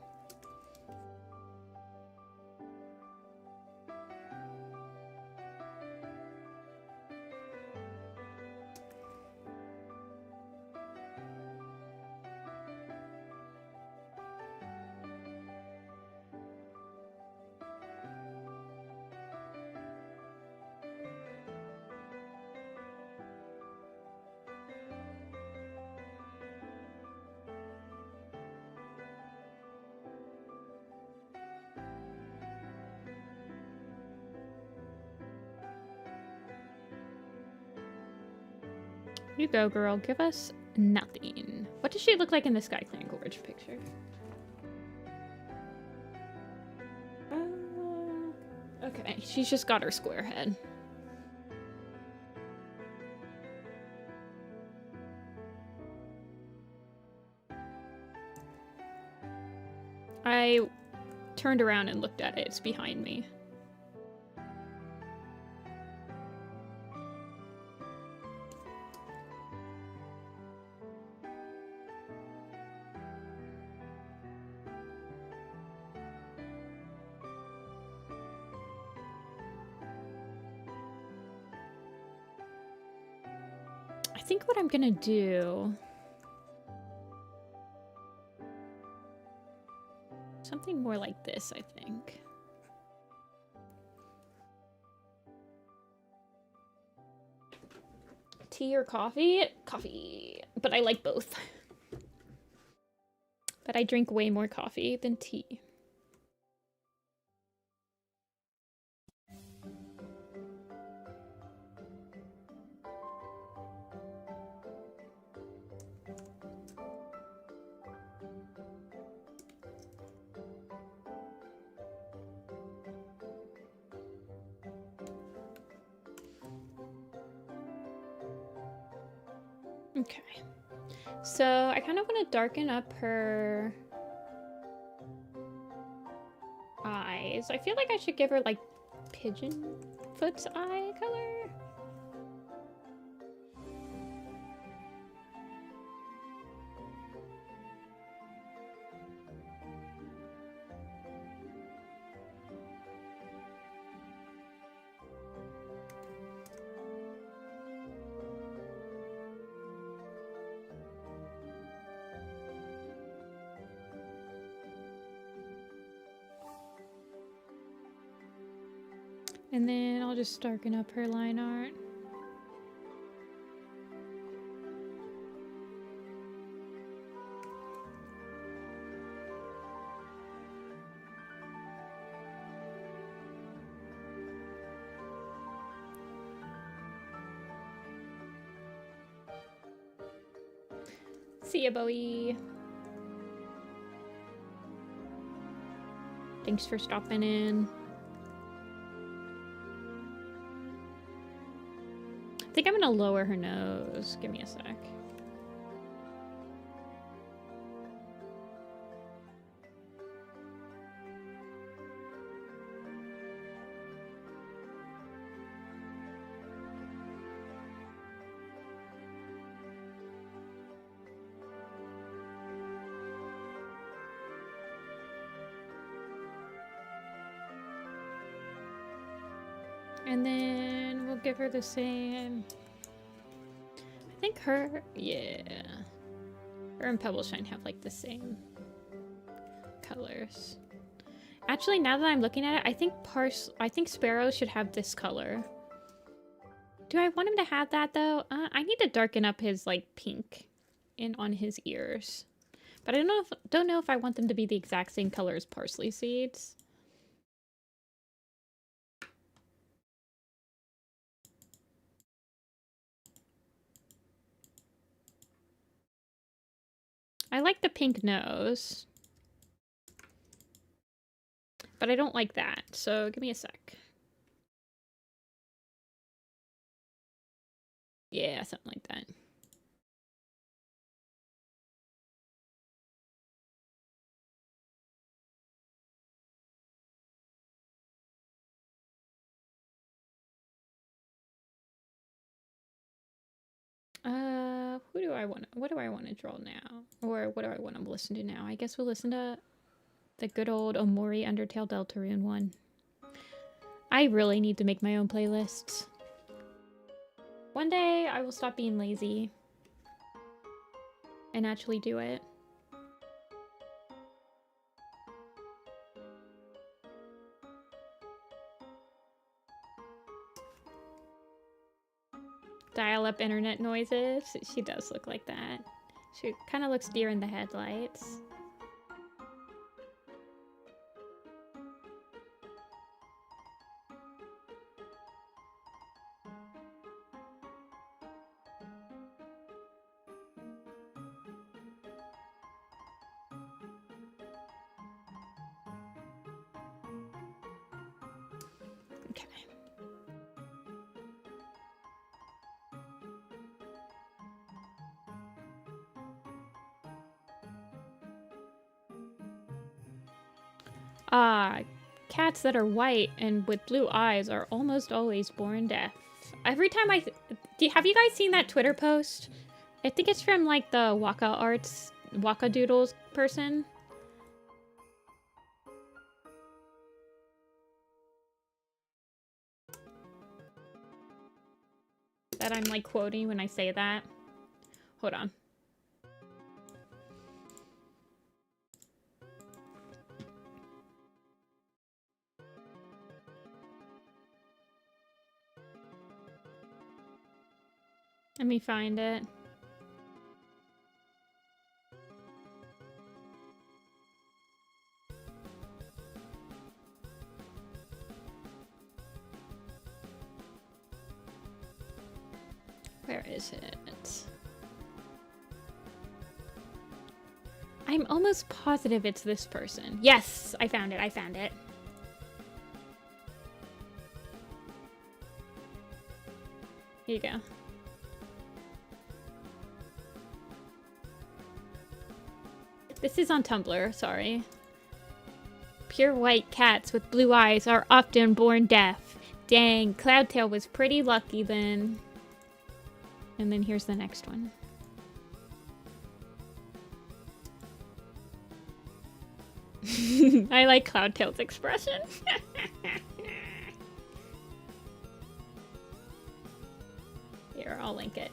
You go, girl. Give us nothing. What does she look like in the SkyClan Gorge picture? Okay, she's just got her square head. I turned around and looked at it. It's behind me. I think what I'm gonna do... something more like this, I think. Tea or coffee? Coffee. But I like both. But I drink way more coffee than tea. Okay, so I kind of want to darken up her eyes. I feel like I should give her like Pigeon Foot's eye color. And then I'll just darken up her line art. See ya, Bowie. Thanks for stopping in. I think I'm gonna lower her nose. Give me a sec. And then we'll give her the same. I think her, yeah. Her and Pebbleshine have like the same colors. Actually, now that I'm looking at it, I think Sparrow should have this color. Do I want him to have that though? I need to darken up his like pink on his ears. But I don't know if I want them to be the exact same color as Parsley Seeds. I like the pink nose, but I don't like that, so give me a sec. Yeah, something like that. Who do I want? What do I want to draw now? Or what do I want to listen to now? I guess we'll listen to the good old Omori Undertale Deltarune one. I really need to make my own playlists. One day I will stop being lazy and actually do it. Dial-up internet noises. She does look like that. She kind of looks deer in the headlights. Okay. Cats that are white and with blue eyes are almost always born deaf. Every time have you guys seen that Twitter post? I think it's from like the Waka Arts, Waka Doodles person. That I'm like quoting when I say that. Hold on. Let me find it. Where is it? I'm almost positive it's this person. Yes, I found it. I found it. Here you go. This is on Tumblr, sorry. Pure white cats with blue eyes are often born deaf. Dang, Cloudtail was pretty lucky then. And then here's the next one. I like Cloudtail's expression. Here, I'll link it.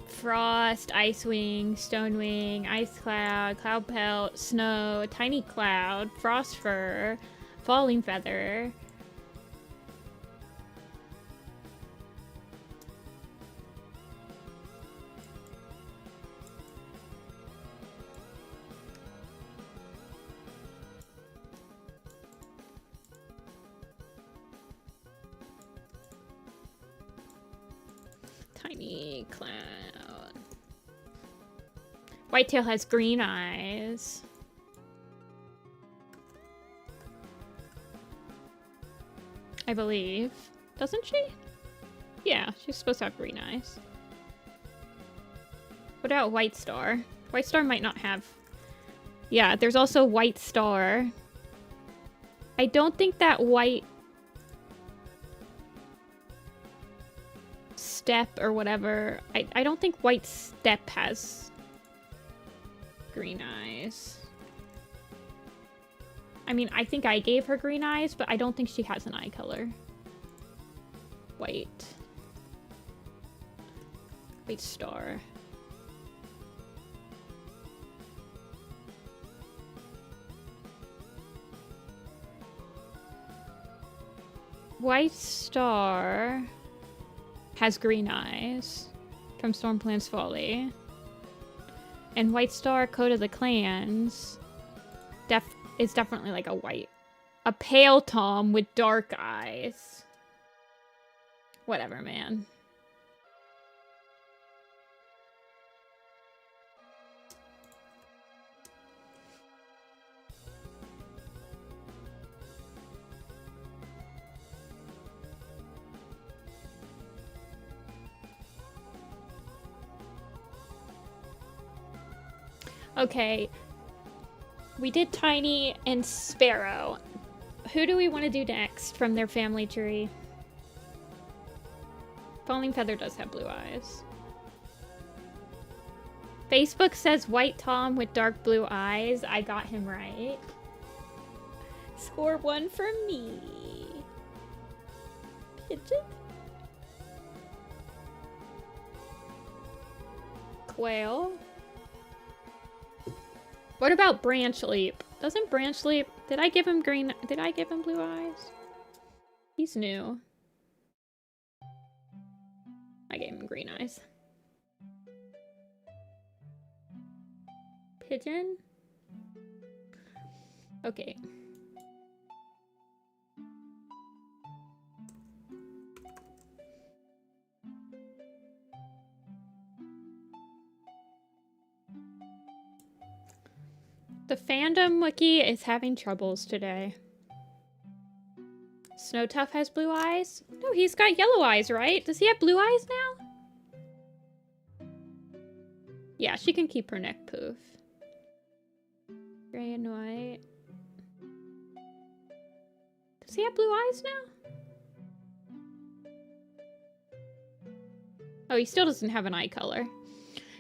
Frost, Icewing, Stonewing, Ice Cloud, Cloud Pelt, Snow, Tiny Cloud, Frost Fur, Falling Feather. Tiny Cloud. Whitetail has green eyes. I believe. Doesn't she? Yeah, she's supposed to have green eyes. What about White Star? White Star might not have... Yeah, there's also White Star. I don't think that White Step or whatever... I don't think White Step has green eyes. I mean, I think I gave her green eyes, but I don't think she has an eye color. White Star. White Star has green eyes from Stormplant's Folly. And White Star, Code of the Clans, is definitely like a pale Tom with dark eyes. Whatever, man. Okay, we did Tiny and Sparrow. Who do we want to do next from their family tree? Falling Feather does have blue eyes. Facebook says White Tom with dark blue eyes. I got him right. Score 1 for me. Pigeon? Quail? What about Branch Leap? Doesn't Branch Leap... Did I give him green... Did I give him blue eyes? He's new. I gave him green eyes. Pigeon? Okay. The fandom wiki is having troubles today. Snowtuff has blue eyes? No, he's got yellow eyes, right? Does he have blue eyes now? Yeah, she can keep her neck poof. Gray and white. Does he have blue eyes now? Oh, he still doesn't have an eye color.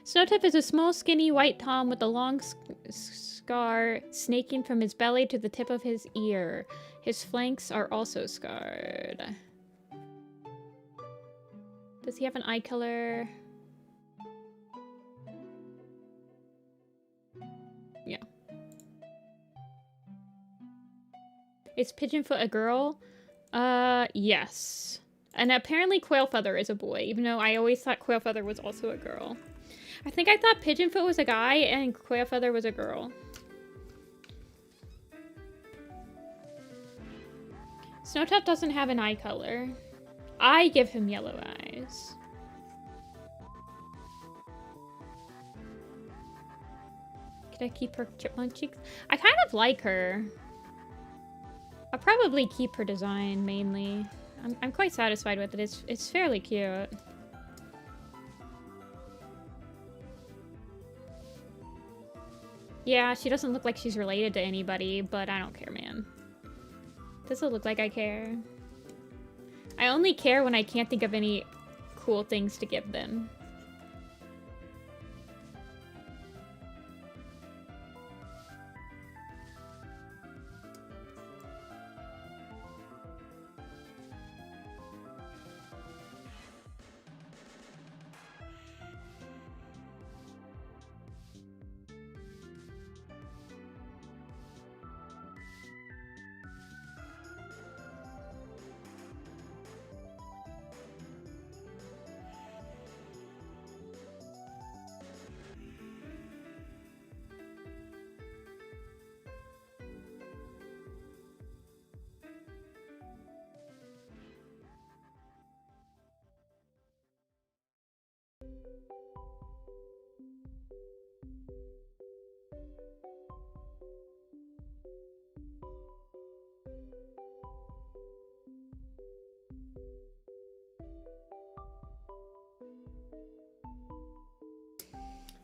Snowtuff is a small, skinny white tom with a long scar snaking from his belly to the tip of his ear. His flanks are also scarred. Does he have an eye color? Yeah. Is Pigeon Foot a girl? Yes. And apparently Quailfeather is a boy, even though I always thought Quailfeather was also a girl. I think I thought Pigeon Foot was a guy and Quailfeather was a girl. Snowtuff doesn't have an eye color. I give him yellow eyes. Could I keep her chipmunk cheeks? I kind of like her. I'll probably keep her design mainly. I'm quite satisfied with it. It's fairly cute. Yeah, she doesn't look like she's related to anybody, but I don't care, man. Doesn't look like I care. I only care when I can't think of any cool things to give them.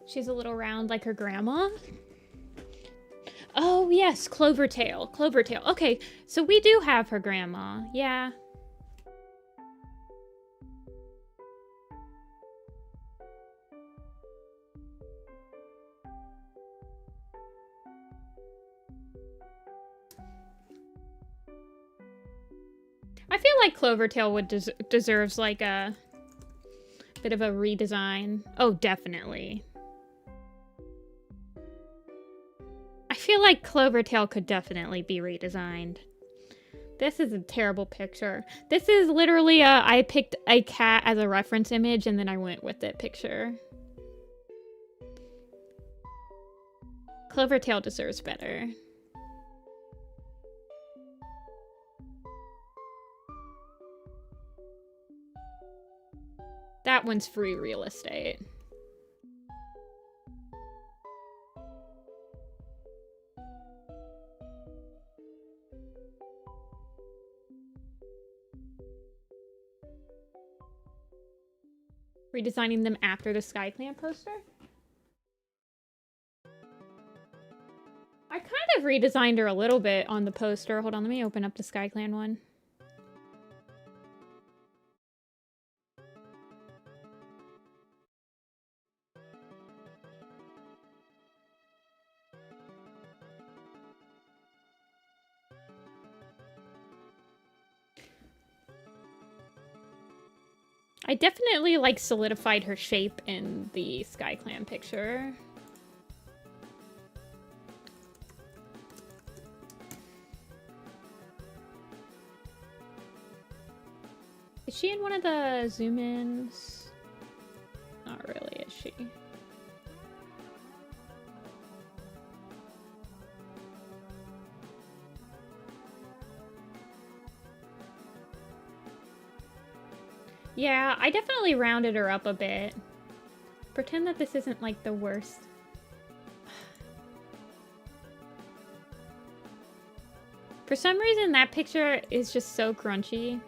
She's a little round like her grandma. Oh, yes, Clover Tail. Clover Tail. Okay, so we do have her grandma. Yeah. I feel like Clover Tail would deserves like a bit of a redesign. Oh, definitely. I feel like Clover Tail could definitely be redesigned. This is a terrible picture. This is literally I picked a cat as a reference image and then I went with it picture. Clover Tail deserves better. That one's free real estate. Redesigning them after the SkyClan poster? I kind of redesigned her a little bit on the poster. Hold on, let me open up the SkyClan one. I definitely, like, solidified her shape in the SkyClan picture. Is she in one of the zoom-ins? Not really, is she? Yeah, I definitely rounded her up a bit. Pretend that this isn't like the worst. For some reason, that picture is just so crunchy.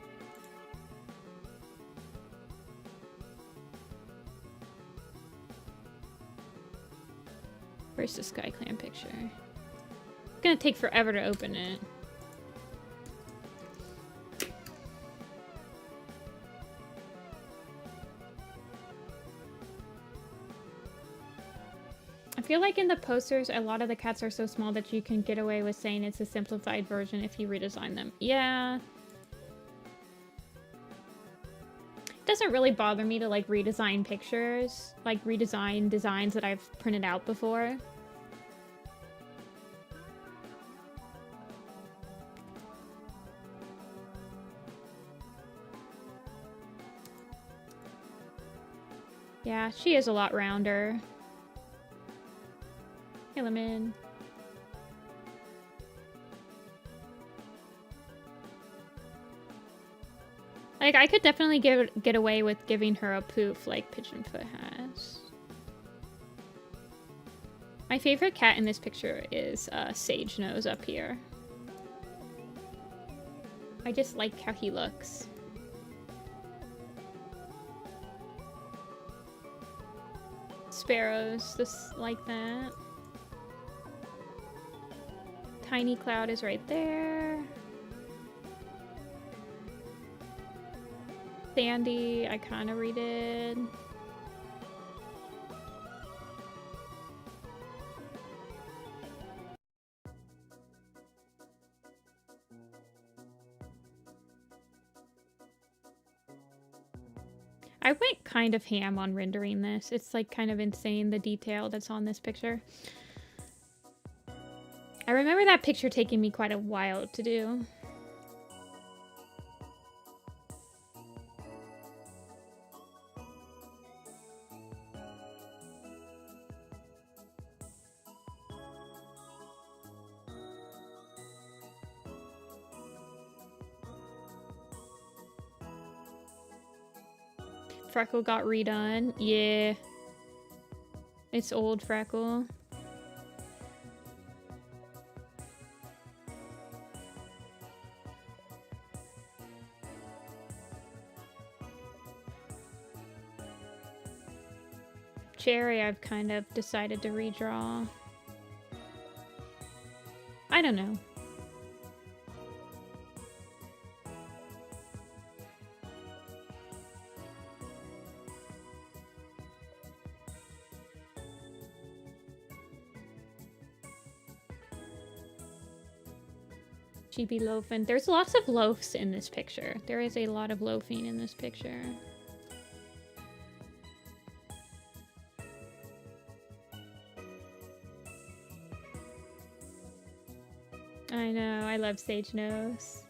Where's the SkyClan picture? It's gonna take forever to open it. I feel like in the posters, a lot of the cats are so small that you can get away with saying it's a simplified version if you redesign them. Yeah. It doesn't really bother me to like redesign pictures, like redesign designs that I've printed out before. Yeah, she is a lot rounder. Hey, Lemon. Like, I could definitely get away with giving her a poof like Pigeon Foot has. My favorite cat in this picture is Sage Nose up here. I just like how he looks. Sparrows, just like that. Tiny Cloud is right there. Sandy, I kind of redid. I went kind of ham on rendering this. It's like kind of insane, the detail that's on this picture. I remember that picture taking me quite a while to do. Freckle got redone. Yeah. It's old Freckle. Cherry, I've kind of decided to redraw. I don't know. She be loafing. There's lots of loafs in this picture. There is a lot of loafing in this picture. I know, I love Sage Nose.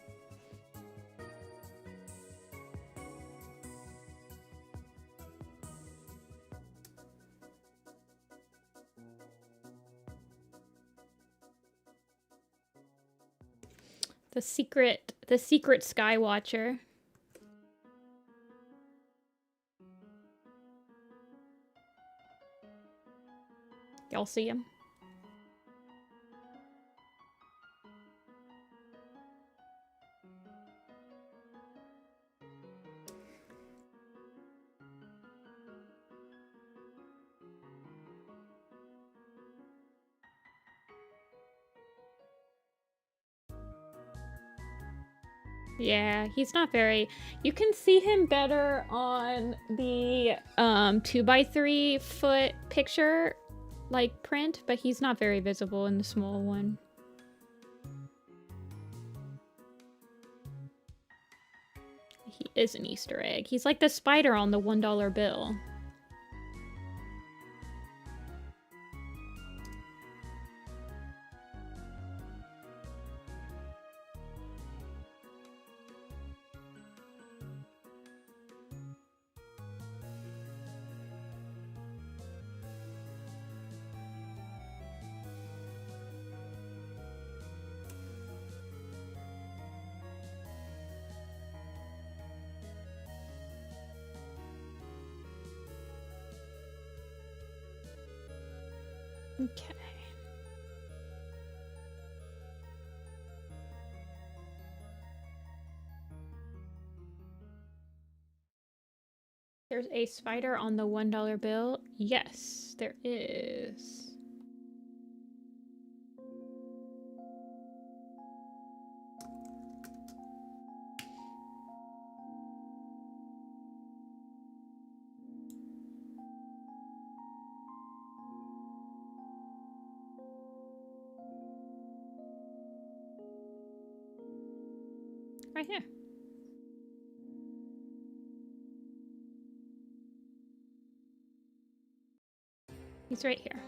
The secret Sky Watcher. Y'all see him? Yeah, he's not very... You can see him better on the 2x3 foot picture, like, print, but he's not very visible in the small one. He is an Easter egg. He's like the spider on the $1 bill. Okay. There's a spider on the $1 bill. Yes, there is. Right here. He's right here.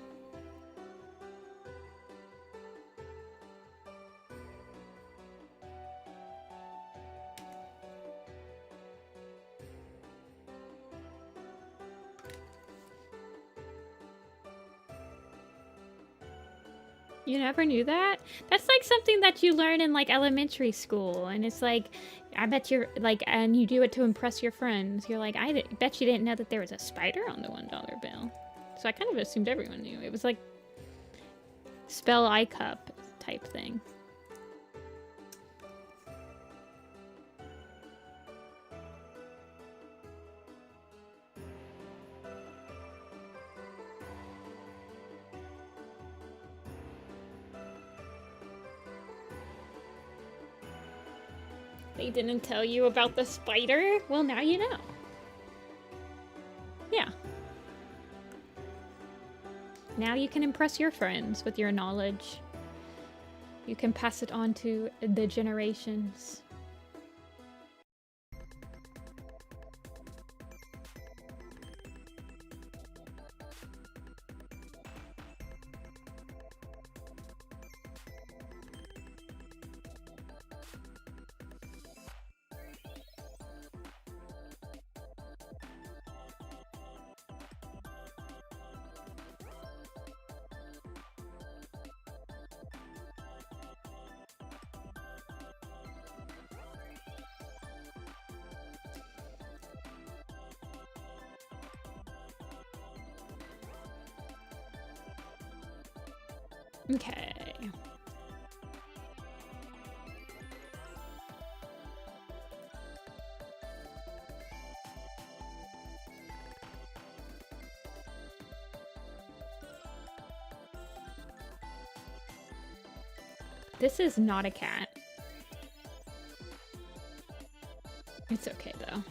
You never knew that? That's like something that you learn in like elementary school, and it's like, I bet you're like, and you do it to impress your friends. You're like, bet you didn't know that there was a spider on the $1 bill. So I kind of assumed everyone knew. It was like spell eye cup type thing. They didn't tell you about the spider? Well, now you know. Yeah. Now you can impress your friends with your knowledge. You can pass it on to the generations. Okay. This is not a cat. It's okay though.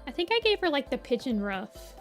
I think I gave her like the pigeon ruff.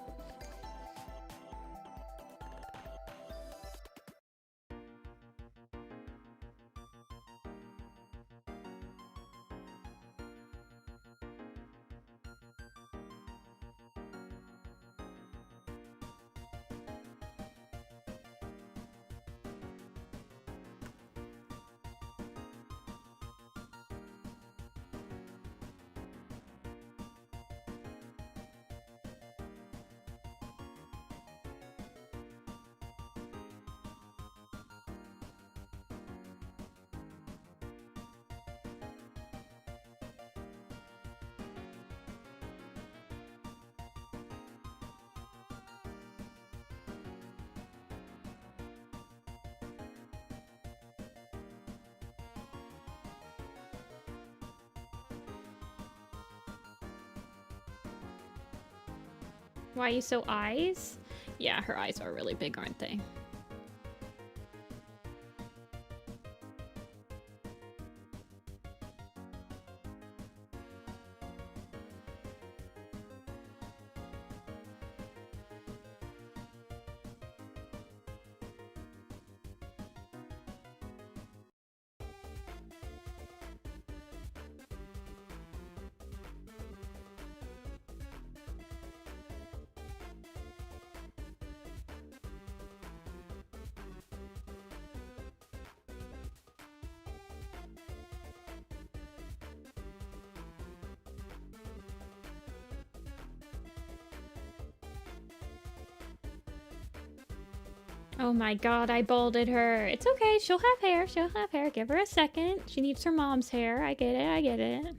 Why are you so eyes? Yeah, her eyes are really big, aren't they? Oh my god, I balded her. It's okay, she'll have hair, she'll have hair. Give her a second. She needs her mom's hair. I get it, I get it.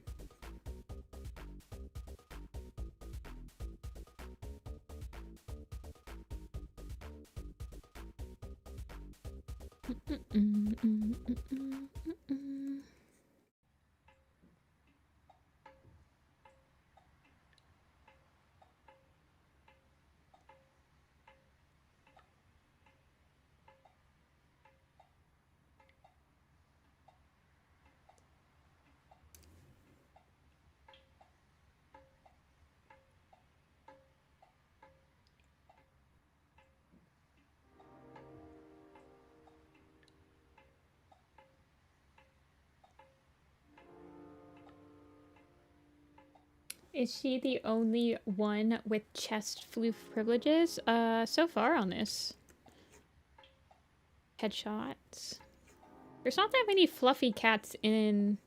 Is she the only one with chest floof privileges? So far on this. Headshots. There's not that many fluffy cats in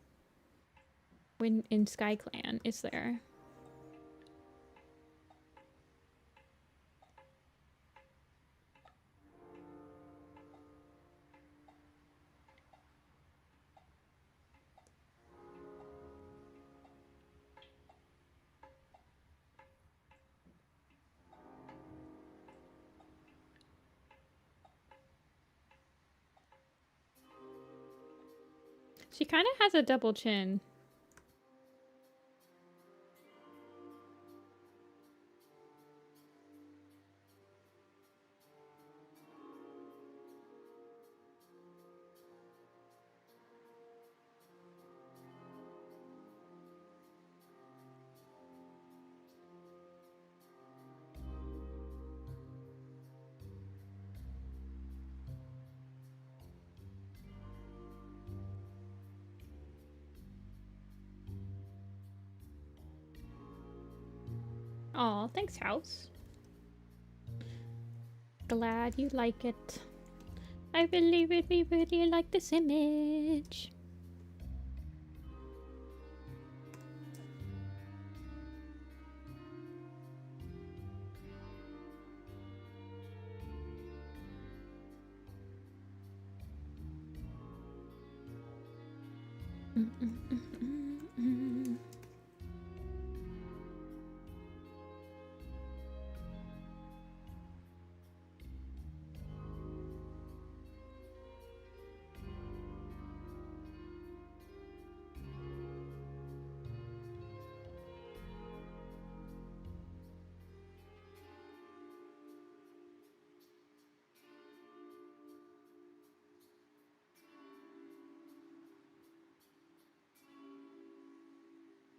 SkyClan, is there? She kind of has a double chin. Aw, thanks, House. Glad you like it. I believe it, we really like this image.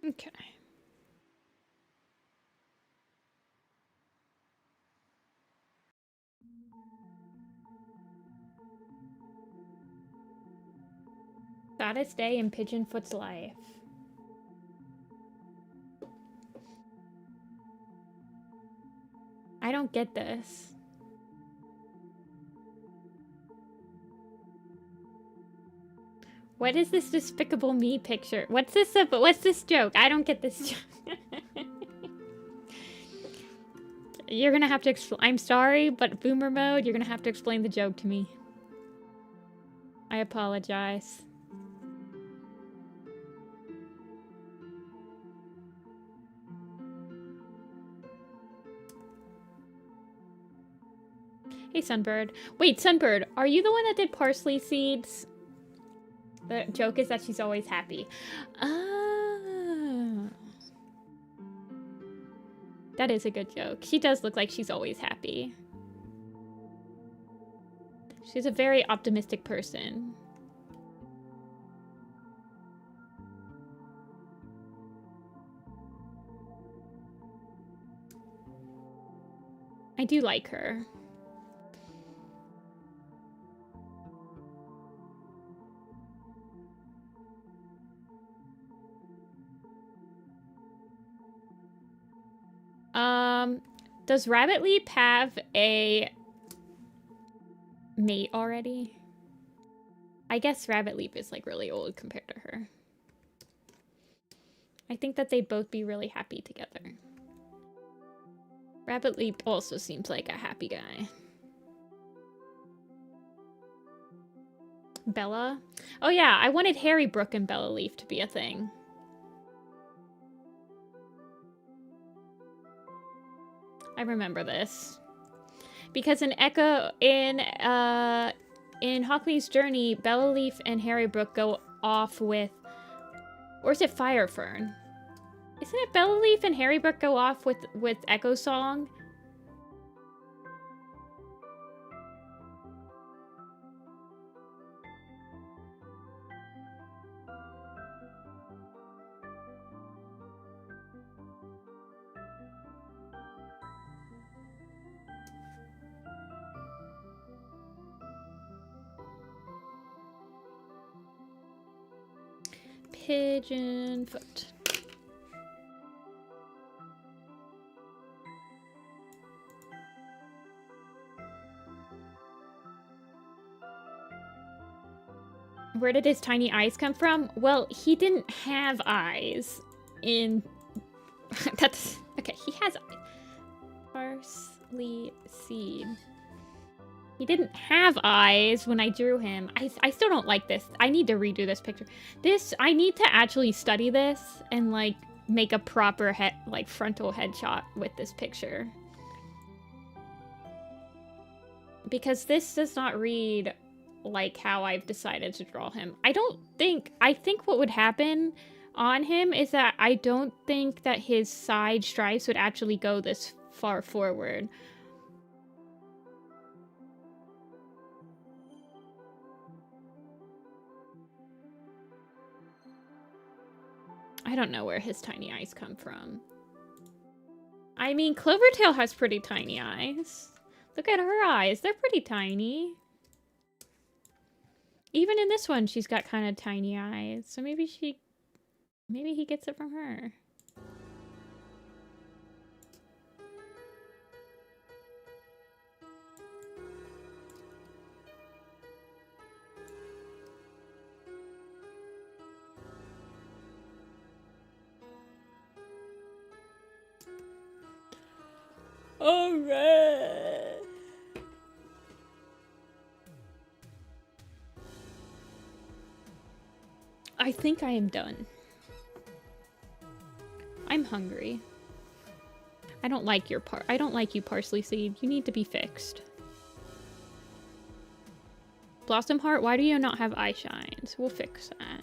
Okay. Saddest day in Pigeon Foot's life. I don't get this. What is this Despicable Me picture? What's this joke? I don't get this joke. You're gonna have to I'm sorry, but boomer mode, you're gonna have to explain the joke to me. I apologize. Hey, Sunbird. Wait, Sunbird, are you the one that did Parsley Seeds? The joke is that she's always happy. Ah. That is a good joke. She does look like she's always happy. She's a very optimistic person. I do like her. Does Rabbit Leap have a mate already? I guess Rabbit Leap is like really old compared to her. I think that they'd both be really happy together. Rabbit Leap also seems like a happy guy. Bella? Oh yeah, I wanted Harry Brook and Bella Leaf to be a thing. I remember this. Because in Hawkme's Journey, Bella Leaf and Harry Brook go off with... Or is it Fire Fern? Isn't it Bella Leaf and Harry Brook go off with Echo Song? Pigeon Foot. Where did his tiny eyes come from? Well, he didn't have eyes in... That's... Okay, he has... Parsley Seed. He didn't have eyes when I drew him. I still don't like this. I need to redo this picture. I need to actually study this and, like, make a proper frontal headshot with this picture. Because this does not read like how I've decided to draw him. I think what would happen on him is that I don't think that his side stripes would actually go this far forward. I don't know where his tiny eyes come from. I mean, Clover Tail has pretty tiny eyes. Look at her eyes. They're pretty tiny. Even in this one, she's got kind of tiny eyes. So maybe he gets it from her. All right. I think I am done. I'm hungry. I don't like you, Parsley Seed. You need to be fixed. Blossom Heart, why do you not have eye shines? We'll fix that.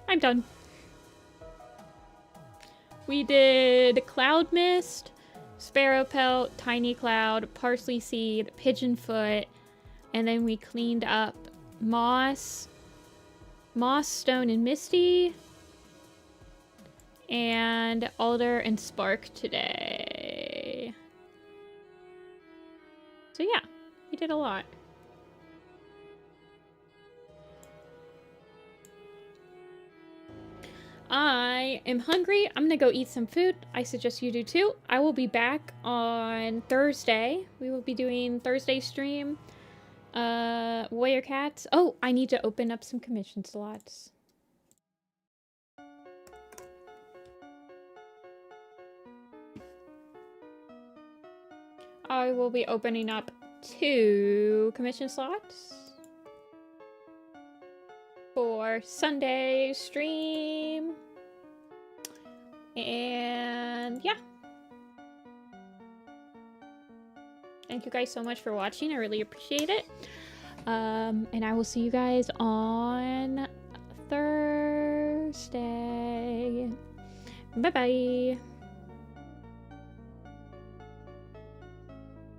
I'm done. We did Cloud Mist, Sparrow Pelt, Tiny Cloud, Parsley Seed, Pigeon Foot, and then we cleaned up Moss, Stone, and Misty, and Alder and Spark today. So yeah, we did a lot. I am hungry. I'm gonna go eat some food. I suggest you do too. I will be back on Thursday. We will be doing Thursday stream. Warrior Cats. Oh, I need to open up some commission slots. I will be opening up 2 commission slots for Sunday stream. And yeah. Thank you guys so much for watching. I really appreciate it. And I will see you guys on Thursday. Bye-bye.